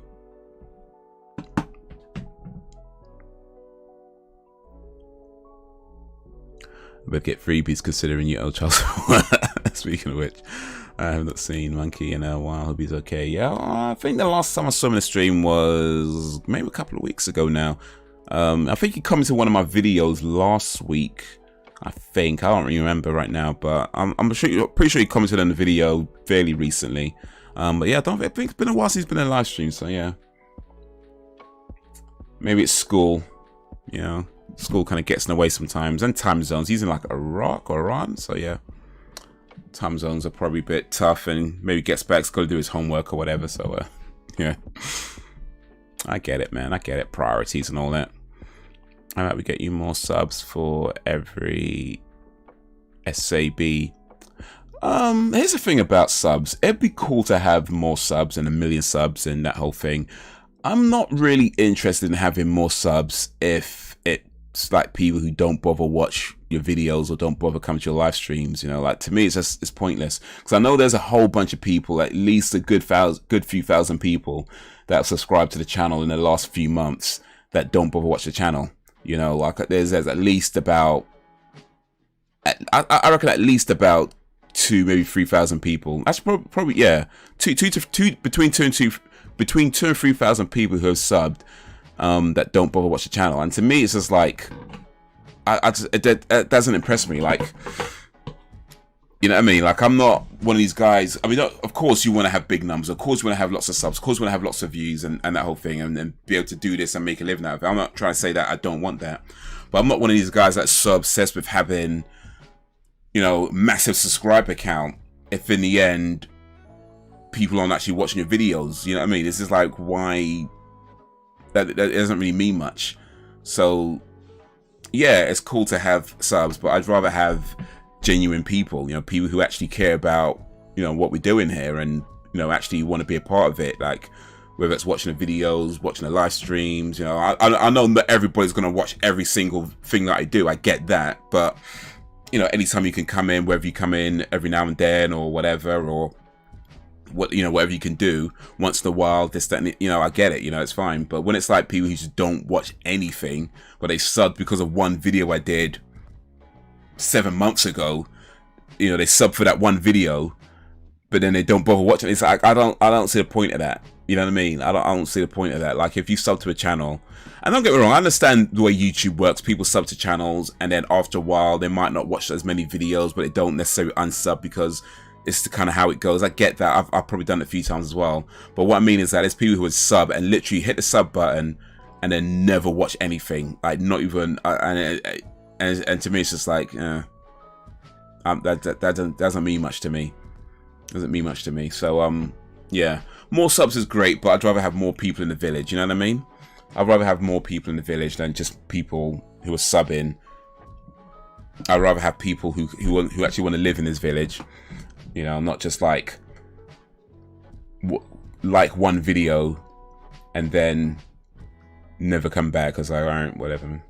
Speaker 1: But get freebies considering you owe Charles. Speaking of which, I have not seen Monkey in a while. Hope he's okay. Yeah, I think the last time I saw him in a stream was maybe a couple of weeks ago now. I think he commented one of my videos last week. I think, I don't really remember right now, but I'm pretty sure he commented on the video fairly recently. But yeah, I think it's been a while since he's been in a live stream, so yeah. Maybe it's school, you know. School kind of gets in the way sometimes, and time zones. He's in like Iraq or Iran, so yeah. Time zones are probably a bit tough, and maybe gets back, got to do his homework or whatever, so yeah. I get it, man. I get it. Priorities and all that. How about we get you more subs for every SAB? Here's the thing about subs. It'd be cool to have more subs and 1 million subs and that whole thing. I'm not really interested in having more subs if it's like people who don't bother watch your videos or don't bother come to your live streams. You know, like to me, it's pointless. Because I know there's a whole bunch of people, at least a good few thousand people that have subscribed to the channel in the last few months that don't bother watch the channel. You know, like there's at least about, I reckon at least about 2, maybe 3,000 people. That's probably yeah, between 2 and 3,000 people who have subbed that don't bother watch the channel. And to me, it's just like, it doesn't impress me. Like, you know what I mean? Like, I'm not one of these guys. I mean, of course you want to have big numbers. Of course you want to have lots of subs. Of course you want to have lots of views and that whole thing, and be able to do this and make a living out of it. I'm not trying to say that I don't want that. But I'm not one of these guys that's so obsessed with having, you know, massive subscriber count if in the end people aren't actually watching your videos. You know what I mean? This is like, why? That doesn't really mean much. So yeah, it's cool to have subs, but I'd rather have genuine people, you know, people who actually care about, you know, what we're doing here, and, you know, actually want to be a part of it. Like, whether it's watching the videos, watching the live streams, you know, I know that everybody's going to watch every single thing that I do. I get that. But, you know, anytime you can come in, whether you come in every now and then or whatever, or what, you know, whatever you can do once in a while, this, that, and, you know, I get it, you know, it's fine. But when it's like people who just don't watch anything, but they subbed because of one video I did 7 months ago, you know, they sub for that one video, but then they don't bother watching. It's like, I don't see the point of that. You know what I mean? I don't see the point of that. Like, if you sub to a channel, and don't get me wrong, I understand the way YouTube works. People sub to channels, and then after a while, they might not watch as many videos, but they don't necessarily unsub because it's the kind of how it goes. I get that. I've probably done it a few times as well. But what I mean is that there's people who would sub and literally hit the sub button and then never watch anything. Like, not even, and to me, it's just like, that doesn't mean much to me. Doesn't mean much to me. So, yeah, more subs is great, but I'd rather have more people in the village. You know what I mean? I'd rather have more people in the village than just people who are subbing. I'd rather have people who actually want to live in this village. You know, not just like one video and then never come back because I aren't whatever.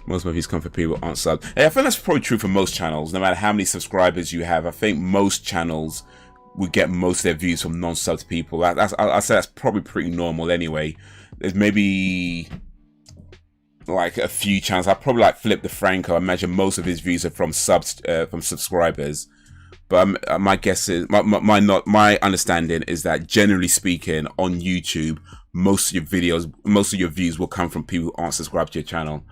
Speaker 1: Most movies come for people who aren't subbed. Hey, I think that's probably true for most channels. No matter how many subscribers you have, I think most channels would get most of their views from non-subbed people. I'd say that's probably pretty normal anyway. There's maybe like a few channels. I probably like Flip the Franco. I imagine most of his views are from subscribers. But my guess is my understanding is that generally speaking on YouTube, most of your videos, most of your views will come from people who aren't subscribed to your channel,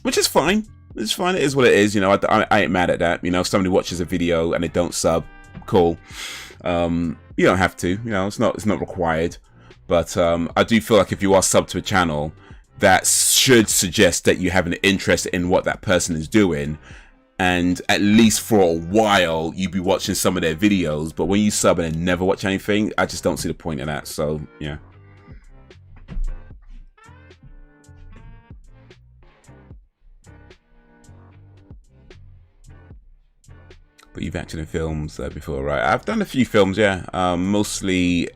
Speaker 1: which is fine. It's fine. It is what it is. You know, I ain't mad at that. You know, if somebody watches a video and they don't sub, cool. You don't have to. You know, it's not required. But I do feel like if you are subbed to a channel, that should suggest that you have an interest in what that person is doing. And at least for a while, you'd be watching some of their videos. But when you sub and then never watch anything, I just don't see the point in that. So, yeah. But you've acted in films before, right? I've done a few films, yeah. Mostly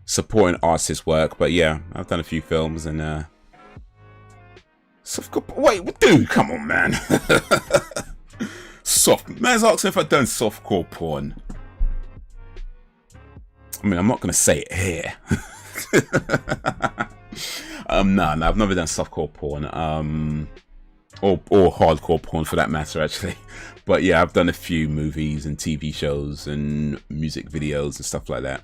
Speaker 1: supporting artist work. But yeah, I've done a few films and... Wait, dude, come on, man. Man's asking if I've done softcore porn. I mean, I'm not gonna say it here. No, I've never done softcore porn. Or hardcore porn for that matter, actually. But yeah, I've done a few movies and TV shows and music videos and stuff like that.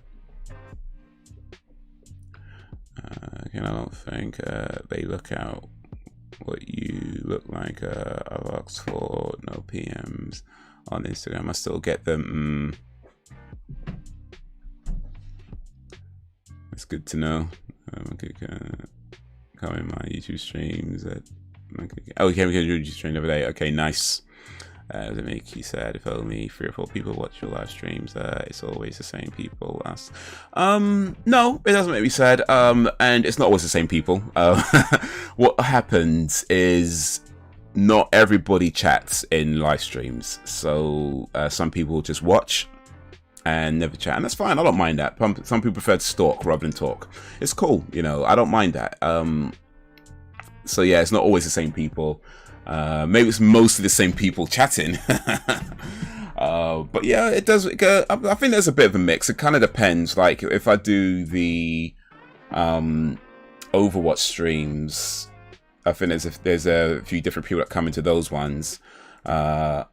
Speaker 1: Again, I don't think they look out what you look like. I've asked for no PMs on Instagram. I still get them. It's good to know. Okay, come in my YouTube streams. Oh, we came to YouTube stream the other day. Okay, nice. Does it make you sad if only 3 or 4 people watch your live streams? It's always the same people. Us. No, it doesn't make me sad. And it's not always the same people. What happens is not everybody chats in live streams. So some people just watch and never chat, and that's fine. I don't mind that. Some people prefer to stalk rather than talk. It's cool, you know. I don't mind that. So yeah, it's not always the same people. Maybe it's mostly the same people chatting. But yeah, it does. I think there's a bit of a mix. It kind of depends. Like if I do the Overwatch streams, I think there's a few different people that come into those ones. Or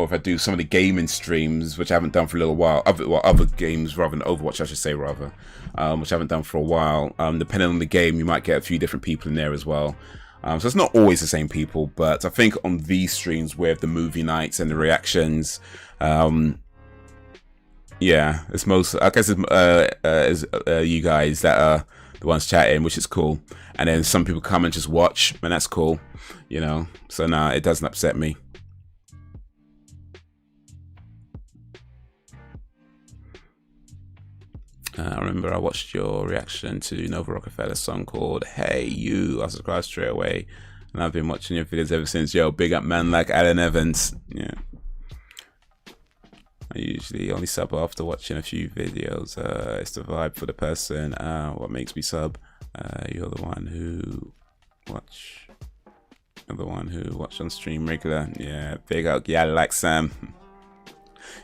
Speaker 1: if I do some of the gaming streams, which I haven't done for a little while, other games rather than Overwatch, I should say, rather, which I haven't done for a while. Depending on the game, you might get a few different people in there as well. So it's not always the same people, but I think on these streams with the movie nights and the reactions, yeah, it's most, I guess it's you guys that are the ones chatting, which is cool. And then some people come and just watch, and that's cool, you know. So nah, it doesn't upset me. I remember I watched your reaction to Nova Rockefeller's song called Hey You. I subscribed straight away, and I've been watching your videos ever since. Yo, big up man like Alan Evans. Yeah, I usually only sub after watching a few videos. It's the vibe for the person. What makes me sub? You're the one who watch. You're the one who watch on stream regular. Yeah, big up. Yeah, like Sam.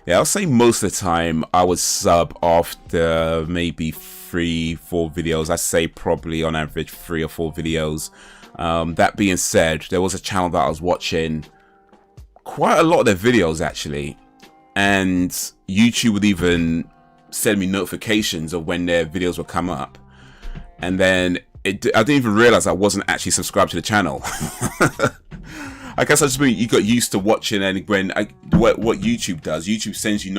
Speaker 1: Yeah, I'll say most of the time I would sub after maybe 3-4 videos. I'd say probably on average 3 or 4 videos. That being said, there was a channel that I was watching quite a lot of their videos actually, and YouTube would even send me notifications of when their videos would come up, and then I didn't even realize I wasn't actually subscribed to the channel. I guess I just mean you got used to watching, and when what YouTube does, YouTube sends you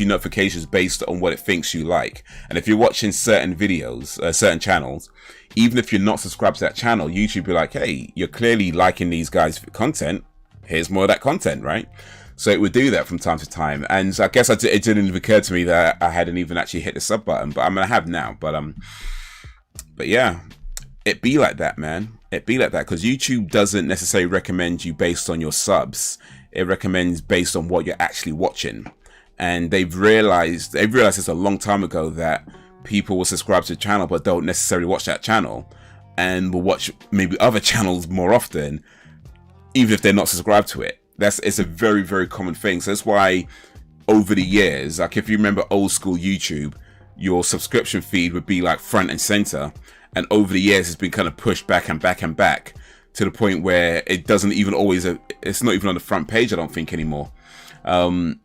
Speaker 1: notifications based on what it thinks you like. And if you're watching certain videos, certain channels, even if you're not subscribed to that channel, YouTube be like, hey, you're clearly liking these guys' content. Here's more of that content, right? So it would do that from time to time. And so I guess it didn't even occur to me that I hadn't even actually hit the sub button, but I mean I have now. But yeah, it be like that, man. It be like that because YouTube doesn't necessarily recommend you based on your subs. It recommends based on what you're actually watching. And they've realized this a long time ago that people will subscribe to the channel but don't necessarily watch that channel, and will watch maybe other channels more often, even if they're not subscribed to it. It's a very, very common thing. So that's why over the years, like if you remember old school YouTube, your subscription feed would be like front and center. And over the years, it's been kind of pushed back and back and back to the point where it doesn't even always, it's not even on the front page, I don't think, anymore. And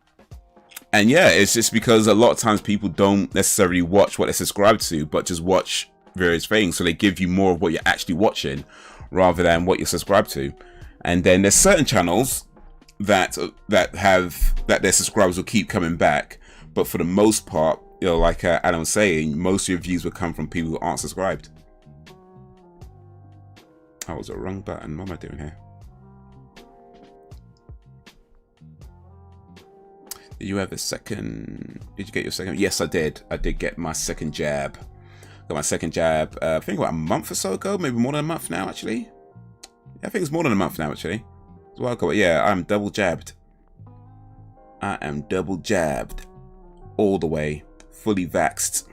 Speaker 1: yeah, it's just because a lot of times people don't necessarily watch what they're subscribed to, but just watch various things. So they give you more of what you're actually watching rather than what you're subscribed to. And then there's certain channels that their subscribers will keep coming back. But for the most part, you know, like Adam was saying, most of your views will come from people who aren't subscribed. That was a wrong button. What am I doing here? Did you have a second? Did you get your second? Yes, I did. I did get my second jab. Got my second jab, I think about a month or so ago, maybe more than a month now, actually. Yeah, I think it's more than a month now, actually. It's a while ago. Yeah, I'm double jabbed. I am double jabbed. All the way. Fully vaxxed.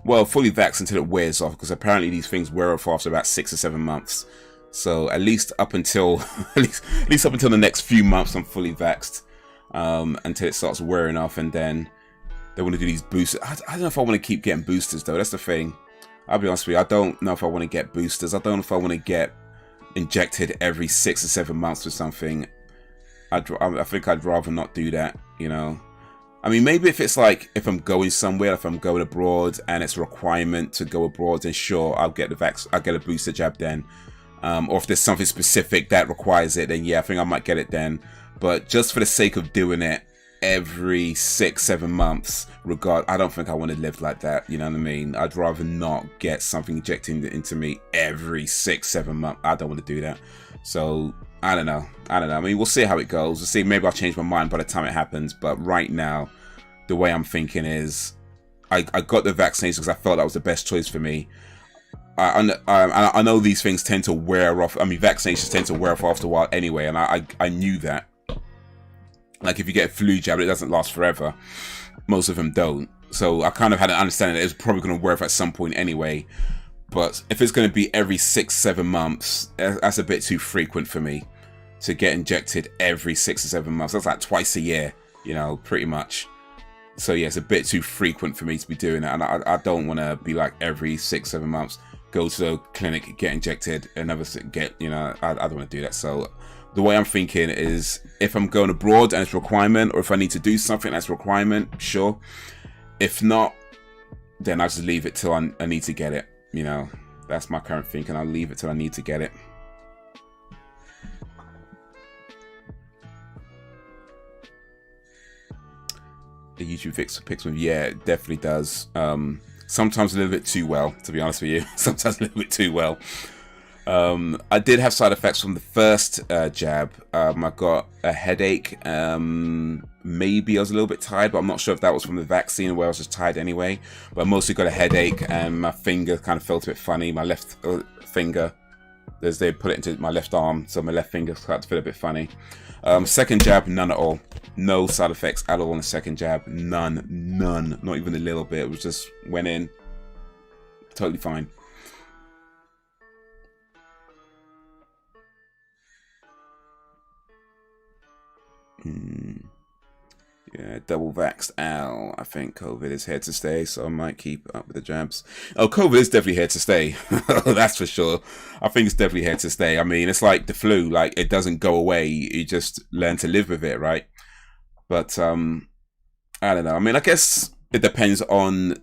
Speaker 1: Well, fully vaxxed until it wears off, because apparently these things wear off after about 6 or 7 months. So at least up until at least up until the next few months, I'm fully vaxxed. Until it starts wearing off, and then they want to do these boosters. I don't know if I want to keep getting boosters though. That's the thing. I'll be honest with you. I don't know if I want to get boosters. I don't know if I want to get injected every 6 or 7 months or something. I think I'd rather not do that. You know. I mean, maybe if it's like if I'm going somewhere, if I'm going abroad, and it's a requirement to go abroad, then sure, I'll get a booster jab then. Or if there's something specific that requires it, then yeah, I think I might get it then. But just for the sake of doing it every 6-7 months, I don't think I want to live like that. You know what I mean? I'd rather not get something injected into me every 6-7 months. I don't want to do that. So I don't know. I mean, we'll see how it goes. We'll see. Maybe I'll change my mind by the time it happens. But right now, the way I'm thinking is, I got the vaccination because I felt that was the best choice for me. I know these things tend to wear off. I mean, vaccinations tend to wear off after a while anyway, and I knew that. Like, if you get a flu jab, it doesn't last forever. Most of them don't. So I kind of had an understanding that it's probably going to wear off at some point anyway. But if it's going to be every 6-7 months, that's a bit too frequent for me to get injected every 6 or 7 months. That's like twice a year, you know, pretty much. So yeah, it's a bit too frequent for me to be doing that. And I don't want to be like every 6-7 months, go to the clinic, get injected, another get, you know, I don't want to do that. So the way I'm thinking is, if I'm going abroad and it's a requirement, or if I need to do something that's a requirement, sure. If not, then I just leave it till I need to get it. You know, that's my current thinking. I'll leave it till I need to get it. The YouTube picks me, yeah, it definitely does. Sometimes a little bit too well, to be honest with you. Sometimes a little bit too well. I did have side effects from the first jab. I got a headache. Maybe I was a little bit tired, but I'm not sure if that was from the vaccine or where I was just tired anyway. But I mostly got a headache, and my finger kind of felt a bit funny. My left finger, as they put it into my left arm, so my left finger started to feel a bit funny. Second jab, none at all. No side effects at all on the second jab. None. Not even a little bit. It was just went in. Totally fine. Yeah, double vaxxed Al. I think COVID is here to stay, so I might keep up with the jabs. Oh, COVID is definitely here to stay. That's for sure. I think it's definitely here to stay. I mean, it's like the flu. Like, it doesn't go away. You just learn to live with it, right? But, I don't know. I mean, I guess it depends on,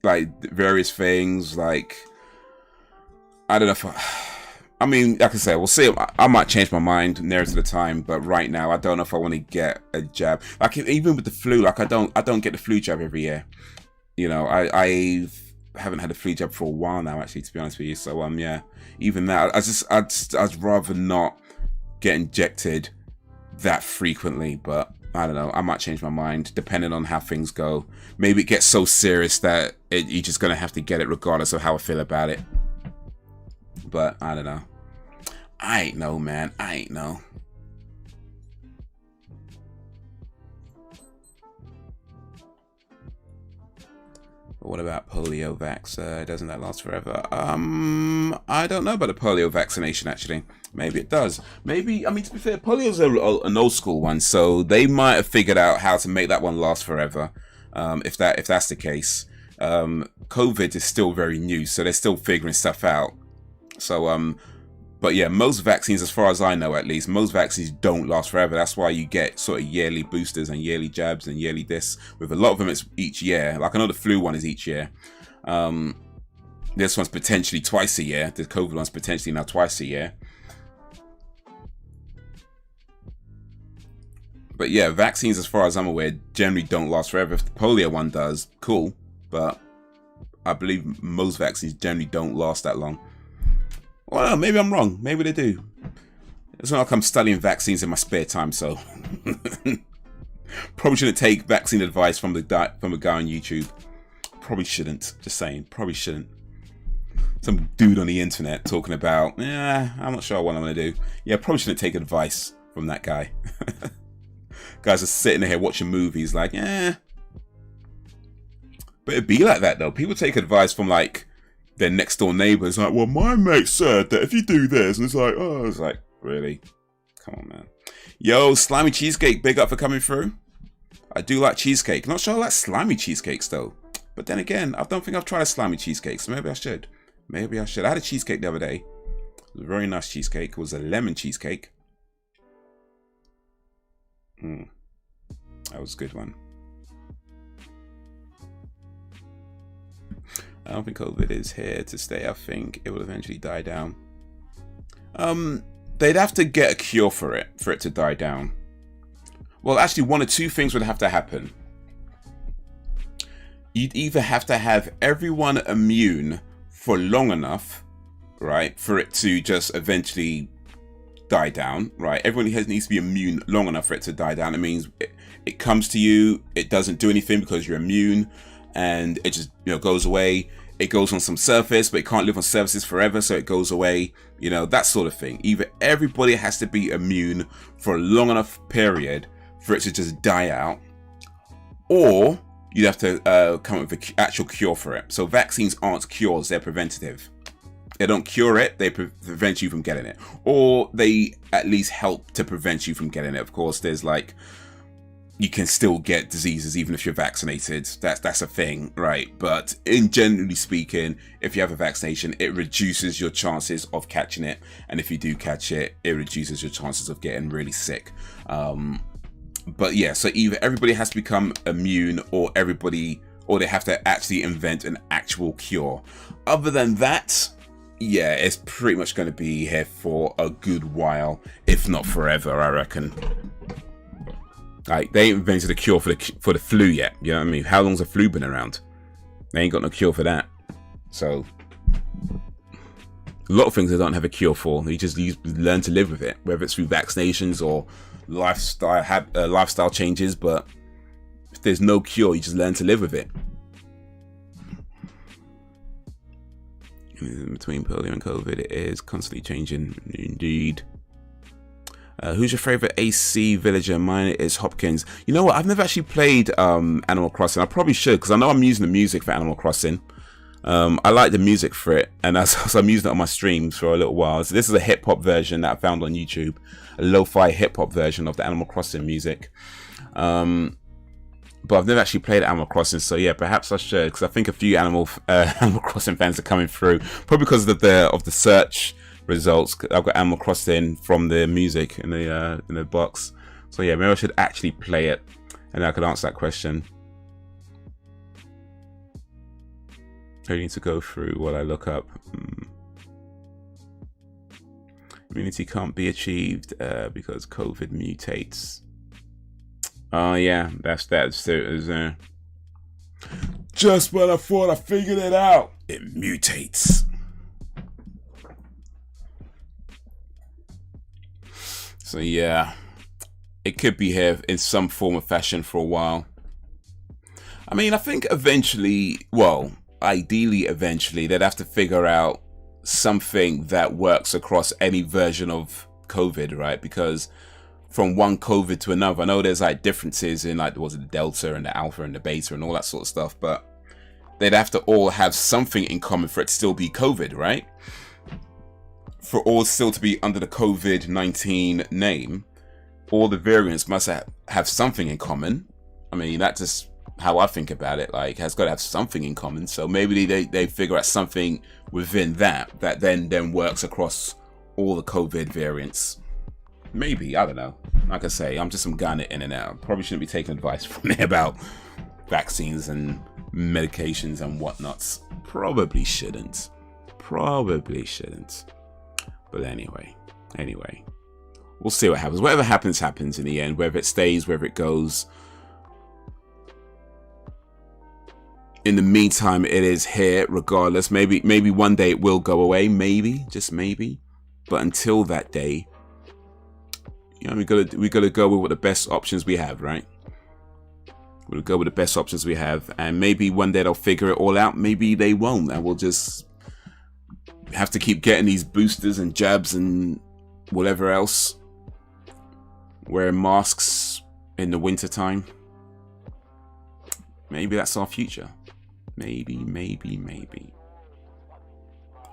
Speaker 1: like, various things. Like, I don't know if I mean, like I said, we'll see. I might change my mind nearer to the time, but right now, I don't know if I want to get a jab. Like, even with the flu, like I don't get the flu jab every year. You know, I haven't had a flu jab for a while now, actually, to be honest with you. So yeah, even that, I'd rather not get injected that frequently. But I don't know. I might change my mind depending on how things go. Maybe it gets so serious that you're just gonna have to get it regardless of how I feel about it. But I don't know. I ain't know, man. I ain't know. But what about polio vax? Doesn't that last forever? I don't know about the polio vaccination, actually. Maybe it does. Maybe, I mean, to be fair, polio's an old school one, so they might have figured out how to make that one last forever. If that's the case. COVID is still very new, so they're still figuring stuff out. So But yeah, most vaccines, as far as I know at least, most vaccines don't last forever. That's why you get sort of yearly boosters and yearly jabs and yearly this. With a lot of them, it's each year. Like I know the flu one is each year. This one's potentially twice a year. The COVID one's potentially now twice a year. But yeah, vaccines, as far as I'm aware, generally don't last forever. If the polio one does, cool. But I believe most vaccines generally don't last that long. Well, maybe I'm wrong. Maybe they do. It's not like I'm studying vaccines in my spare time, so probably shouldn't take vaccine advice from a guy on YouTube. Probably shouldn't. Just saying. Probably shouldn't. Some dude on the internet talking about, I'm not sure what I'm going to do. Yeah, probably shouldn't take advice from that guy. Guys are sitting here watching movies like, But it'd be like that, though. People take advice from, like, their next door neighbours. Like, well, my mate said that if you do this. And it's like, oh, it's like, really? Come on, man. Yo, Slimy Cheesecake, big up for coming through. I do like cheesecake. Not sure I like slimy cheesecakes, though. But then again, I don't think I've tried a slimy cheesecake, so maybe I should. Maybe I should. I had a cheesecake the other day. It was a very nice cheesecake. It was a lemon cheesecake. That was a good one. I don't think COVID is here to stay. I think it will eventually die down. They'd have to get a cure for it to die down. Well, actually, one or two things would have to happen. You'd either have to have everyone immune for long enough, right, for it to just eventually die down, right? Everyone needs to be immune long enough for it to die down. It means it comes to you, it doesn't do anything because you're immune, and it just, goes away. It goes on some surface, but it can't live on surfaces forever, so it goes away. That sort of thing. Either everybody has to be immune for a long enough period for it to just die out, or you'd have to come up with an actual cure for it. So vaccines aren't cures, they're preventative. They don't cure it, they prevent you from getting it. Or they at least help to prevent you from getting it. Of course, there's like, you can still get diseases even if you're vaccinated. That's a thing, right? But in generally speaking, if you have a vaccination, it reduces your chances of catching it. And if you do catch it, it reduces your chances of getting really sick. But yeah, so either everybody has to become immune, or they have to actually invent an actual cure. Other than that, yeah, it's pretty much going to be here for a good while, if not forever, I reckon. Like, they ain't invented a cure for the flu yet. You know what I mean? How long's the flu been around? They ain't got no cure for that. So a lot of things they don't have a cure for. You just learn to live with it, whether it's through vaccinations or lifestyle changes. But if there's no cure, you just learn to live with it. Between polio and COVID, it is constantly changing. Indeed. Who's your favorite AC villager? Mine is Hopkins. You know what? I've never actually played Animal Crossing. I probably should, because I know I'm using the music for Animal Crossing. I like the music for it, and so I'm using it on my streams for a little while. So this is a hip-hop version that I found on YouTube, a lo-fi hip-hop version of the Animal Crossing music. But I've never actually played Animal Crossing, so yeah, perhaps I should, because I think a few Animal Crossing fans are coming through, probably because of the search results. I've got Animal Crossing from the music in the box, so yeah, maybe I should actually play it, and then I could answer that question. I need to go through what I look up. Immunity can't be achieved because COVID mutates. Oh yeah, that's it. Just when I thought I figured it out, it mutates. So yeah, it could be here in some form or fashion for a while. I mean, I think eventually, well, ideally eventually, they'd have to figure out something that works across any version of COVID, right? Because from one COVID to another, I know there's like differences in like, was it the Delta and the Alpha and the Beta and all that sort of stuff, but they'd have to all have something in common for it to still be COVID, right? For all still to be under the COVID-19 name, all the variants must have something in common. I mean, that's just how I think about it. Like, has got to have something in common. So maybe they figure out something within that then works across all the COVID variants. Maybe, I don't know. Like I say, I'm just some guy in and out. Probably shouldn't be taking advice from me about vaccines and medications and whatnots. Probably shouldn't. Probably shouldn't. But anyway, we'll see what happens. Whatever happens, happens in the end. Whether it stays, whether it goes. In the meantime, it is here regardless. Maybe one day it will go away. Maybe, just maybe. But until that day, you know, we gotta go with what the best options we have, right? We'll go with the best options we have, and maybe one day they'll figure it all out. Maybe they won't, and we'll just have to keep getting these boosters and jabs and whatever else. Wearing masks in the wintertime. Maybe that's our future. Maybe.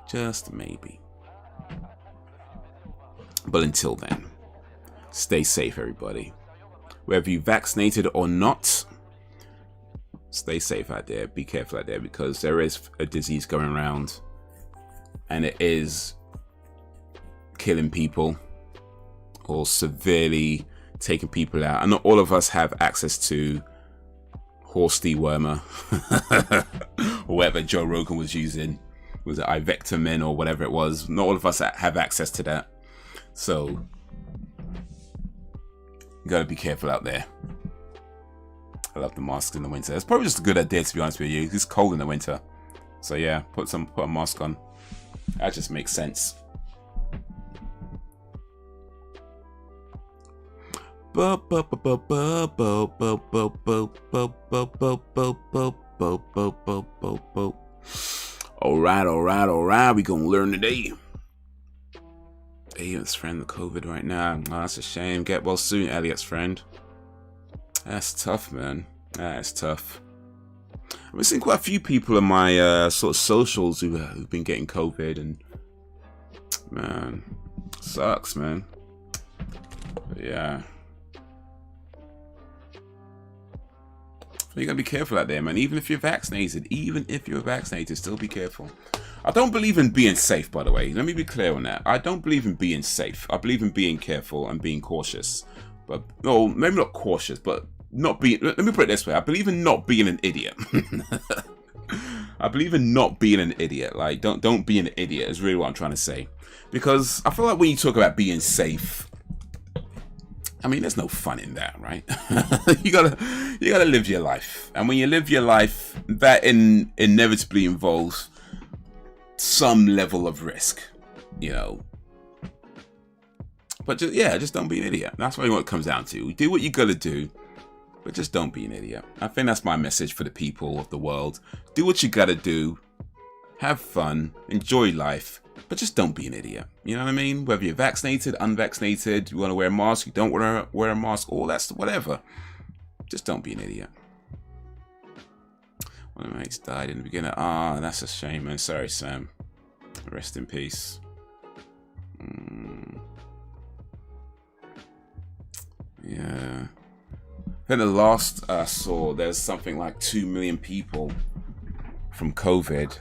Speaker 1: Just maybe. But until then, stay safe, everybody. Whether you vaccinated or not, stay safe out there. Be careful out there, because there is a disease going around, and it is killing people or severely taking people out. And not all of us have access to horse dewormer or whatever Joe Rogan was using. Was it ivermectin or whatever it was? Not all of us have access to that. So you gotta be careful out there. I love the masks in the winter. It's probably just a good idea, to be honest with you. It's cold in the winter, so yeah, put a mask on. That just makes sense. All right. We gonna learn today. Elliot's friend, the COVID right now. Oh, that's a shame. Get well soon, Elliot's friend. That's tough, man. That's tough. I've seen quite a few people in my sort of socials who've been getting COVID, and man, sucks, man. But yeah. You gotta be careful out there, man. Even if you're vaccinated, still be careful. I don't believe in being safe, by the way. Let me be clear on that. I don't believe in being safe. I believe in being careful and being cautious. But, no, maybe not cautious, but not being... Let me put it this way. I believe in not being an idiot. I believe in not being an idiot. Like, don't be an idiot is really what I'm trying to say. Because I feel like when you talk about being safe, I mean, there's no fun in that, right? you gotta live your life. And when you live your life, that inevitably involves some level of risk, you know. But just don't be an idiot. That's really what it comes down to. Do what you gotta do, but just don't be an idiot. I think that's my message for the people of the world. Do what you gotta do. Have fun. Enjoy life. But just don't be an idiot. You know what I mean? Whether you're vaccinated, unvaccinated, you want to wear a mask, you don't want to wear a mask, all that stuff, whatever. Just don't be an idiot. One of my mates died in the beginning. Ah, that's a shame, man. Sorry, Sam. Rest in peace. Yeah. I think the last I saw, there's something like 2 million people from COVID.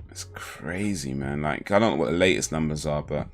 Speaker 1: It's crazy, man. Like, I don't know what the latest numbers are, but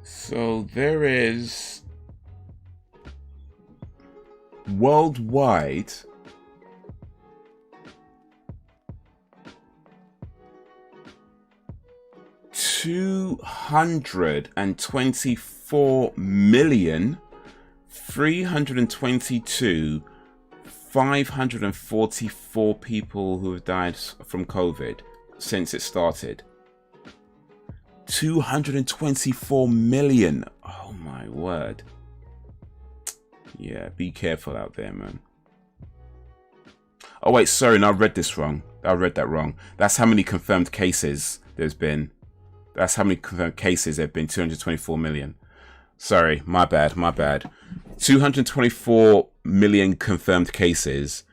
Speaker 1: so there is worldwide 224,322,544 people who have died from COVID since it started. 224 million. Oh my word. Yeah, be careful out there, man. Oh wait, sorry, no, I read this wrong. I read that wrong. That's how many confirmed cases there's been. That's how many confirmed cases there have been. 224 million. Sorry, my bad, my bad. 224 million confirmed cases.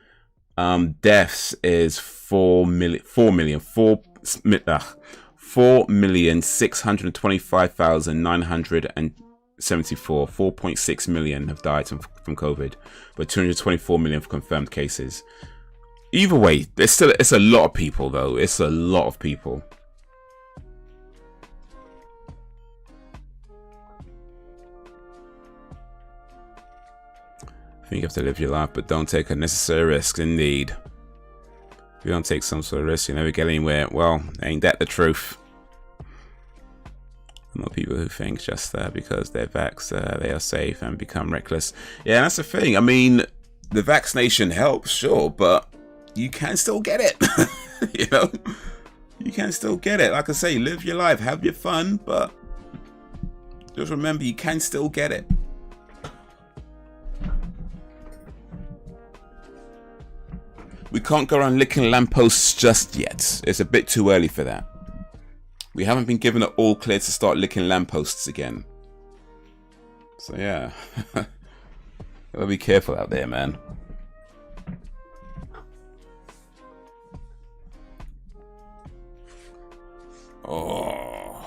Speaker 1: Deaths is 4,625,974. 4.6 million have died from COVID, but 224 million confirmed cases. Either way, it's a lot of people though. It's a lot of people. I think you have to live your life, but don't take unnecessary risks. Indeed. If you don't take some sort of risk, you never get anywhere. Well, ain't that the truth? I know people who think just because they're vaxxed, they are safe and become reckless. Yeah, that's the thing. I mean, the vaccination helps, sure, but you can still get it. You know? You can still get it. Like I say, live your life, have your fun, but just remember you can still get it. We can't go around licking lampposts just yet. It's a bit too early for that. We haven't been given an all clear to start licking lampposts again. So yeah. Gotta be careful out there, man. Oh.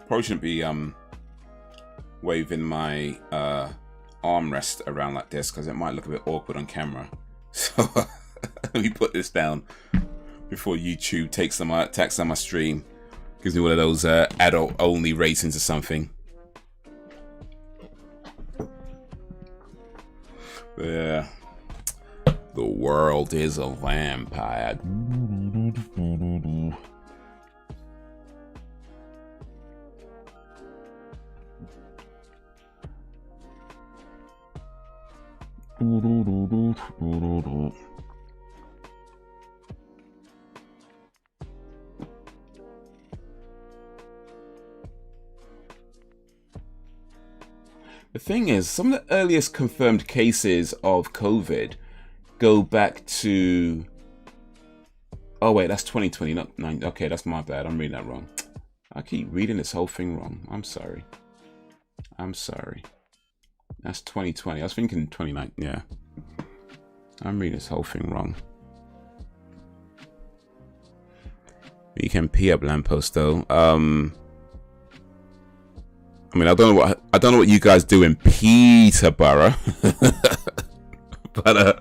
Speaker 1: Probably shouldn't be waving my armrest around like this because it might look a bit awkward on camera. So let me put this down before YouTube takes on my stream, gives me one of those adult only ratings or something. But yeah, the world is a vampire. The thing is, some of the earliest confirmed cases of COVID go back to... Oh wait, that's 2020, not 9. Okay, that's my bad. I'm reading that wrong. I keep reading this whole thing wrong. I'm sorry. I'm sorry. That's 2020. I was thinking 29. Yeah. I'm reading this whole thing wrong. You can pee up lamppost though. I mean, I don't know what you guys do in Peterborough, but I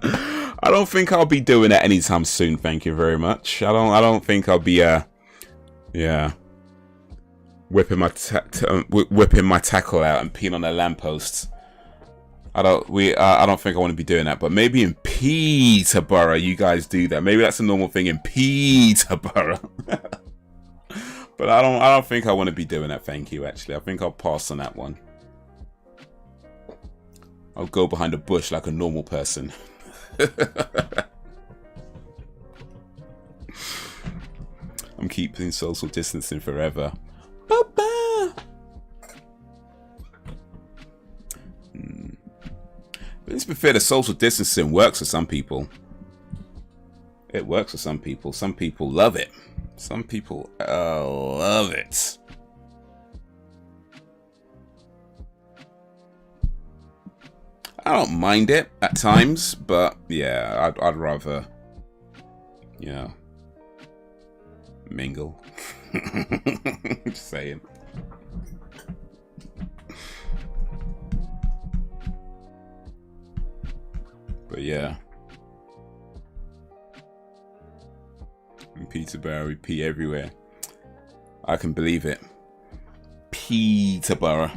Speaker 1: don't think I'll be doing that anytime soon. Thank you very much. I don't think I'll be yeah, whipping my tackle out and peeing on a lamppost. I don't think I want to be doing that, but maybe in Peterborough you guys do that. Maybe that's a normal thing in Peterborough. But I don't think I want to be doing that, thank you, actually. I think I'll pass on that one. I'll go behind a bush like a normal person. I'm keeping social distancing forever. Bye-bye. But let's be fair, the social distancing works for some people. It works for some people. Some people love it. Some people love it. I don't mind it at times, but yeah, I'd rather, you know, mingle. Just saying. But yeah. In Peterborough, we pee everywhere. I can believe it. Peterborough.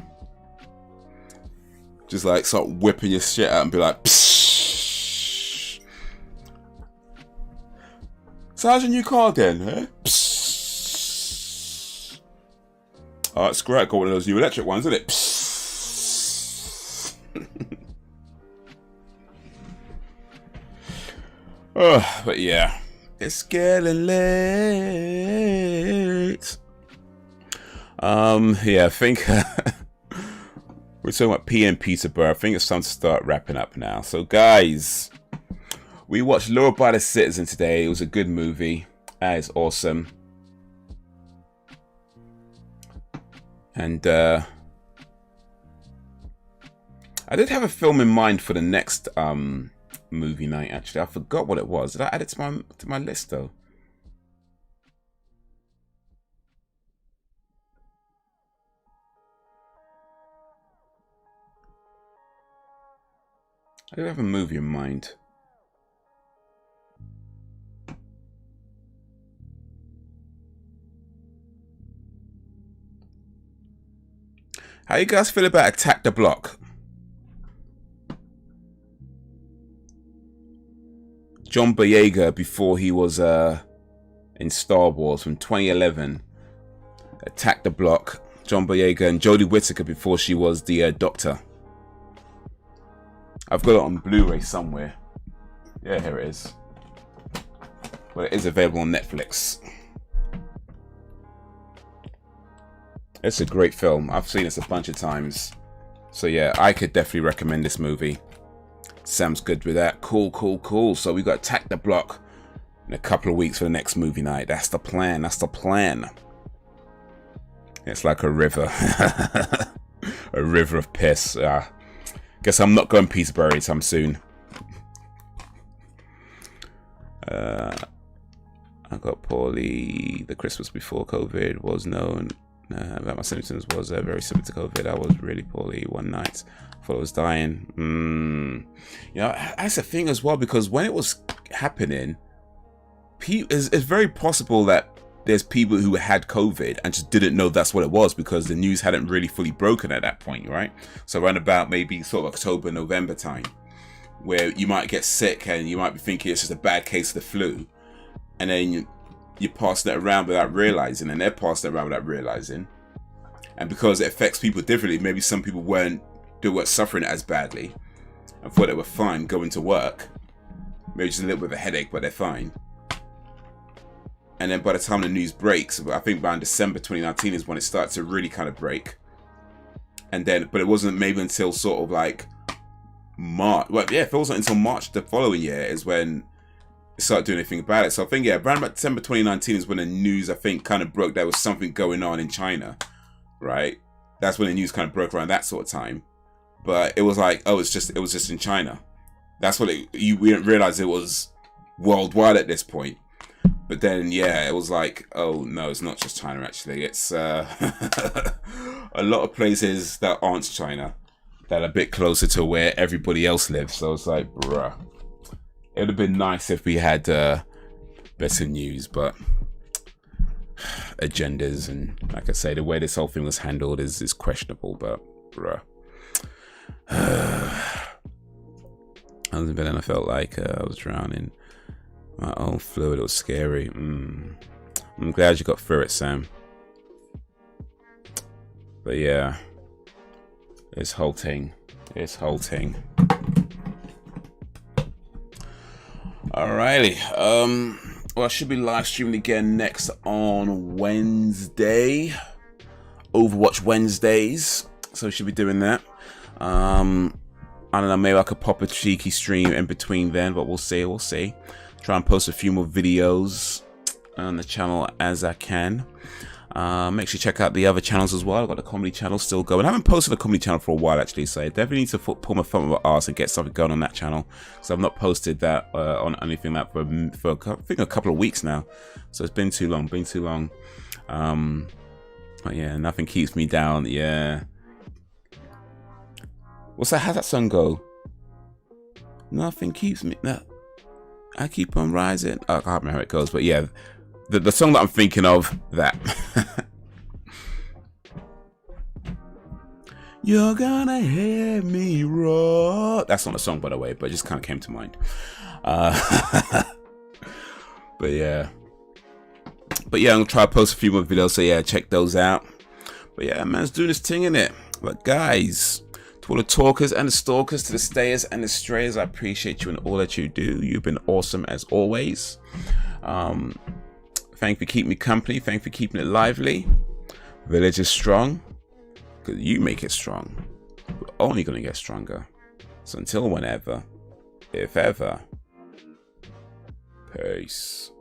Speaker 1: Just like start whipping your shit out and be like, psst. So how's your new car then, eh? Psst. Oh, it's great. I got one of those new electric ones, isn't it? Psst. Oh, but yeah. It's getting late. Yeah, I think we're talking about PM Peterborough. I think it's time to start wrapping up now. So, guys, we watched Law by the Citizen today. It was a good movie. That is awesome. And I did have a film in mind for the next movie night. Actually, I forgot what it was. Did I add it to my list though? I did have a movie in mind. How you guys feel about Attack the Block? John Boyega before he was in Star Wars from 2011. Attack the Block. John Boyega and Jodie Whittaker before she was the Doctor. I've got it on Blu-ray somewhere. Yeah, here it is. But it is available on Netflix. It's a great film. I've seen this a bunch of times. So yeah, I could definitely recommend this movie. Sam's good with that. Cool, cool, cool. So we got Attack the Block in a couple of weeks for the next movie night. That's the plan. That's the plan. It's like a river. A river of piss. Guess I'm not going Peterborough anytime soon. I got poorly. The Christmas before COVID was known. That my symptoms was very similar to COVID. I was really poorly one night. I thought I was dying. You know, that's the thing as well, because when it was happening, it's very possible that there's people who had COVID and just didn't know that's what it was because the news hadn't really fully broken at that point, right? So around about maybe sort of October, November time, where you might get sick and you might be thinking it's just a bad case of the flu, and then you pass that around without realizing, and they're passing it around without realizing. And because it affects people differently, maybe some people weren't suffering as badly and thought they were fine going to work. Maybe just a little bit of a headache, but they're fine. And then by the time the news breaks, I think around December 2019 is when it started to really kind of break. And then, but it wasn't maybe until sort of like March. Well, yeah, it wasn't until March the following year is when it started doing anything about it. So I think, yeah, around about December 2019 is when the news, I think, kind of broke. There was something going on in China, right? That's when the news kind of broke around that sort of time. But it was like, oh, it was just in China. That's what we didn't realize it was worldwide at this point. But then, yeah, it was like, oh, no, it's not just China, actually. It's a lot of places that aren't China that are a bit closer to where everybody else lives. So it's like, bruh. It would have been nice if we had better news, but agendas and, like I say, the way this whole thing was handled is questionable, but bruh. I was in bed and I felt like I was drowning. My own fluid, it was scary. I'm glad you got through it, Sam. But yeah, it's halting. It's halting. Alrighty. Well, I should be live streaming again next on Wednesday. Overwatch Wednesdays. So we should be doing that. I don't know, maybe I could pop a cheeky stream in between then, but we'll see, we'll see. Try and post a few more videos on the channel as I can. Make sure you check out the other channels as well. I've got the comedy channel still going. I haven't posted a comedy channel for a while actually, so I definitely need to pull my thumb up my arse and get something going on that channel. So I've not posted that on anything like that for I think a couple of weeks now. So it's been too long, but yeah, nothing keeps me down. Yeah. What's that? How's that song go? Nothing keeps me. No, I keep on rising. Oh, I can't remember how it goes, but yeah, the song that I'm thinking of, that. You're gonna hear me roar. That's not a song, by the way, but it just kind of came to mind. But yeah, I'm gonna try to post a few more videos, so yeah, check those out. But yeah, man's doing this thing, innit? But guys, to all the talkers and the stalkers, to the stayers and the strayers, I appreciate you and all that you do. You've been awesome as always. Thank you for keeping me company. Thank you for keeping it lively. Village is strong because you make it strong. We're only going to get stronger. So until whenever, if ever, peace.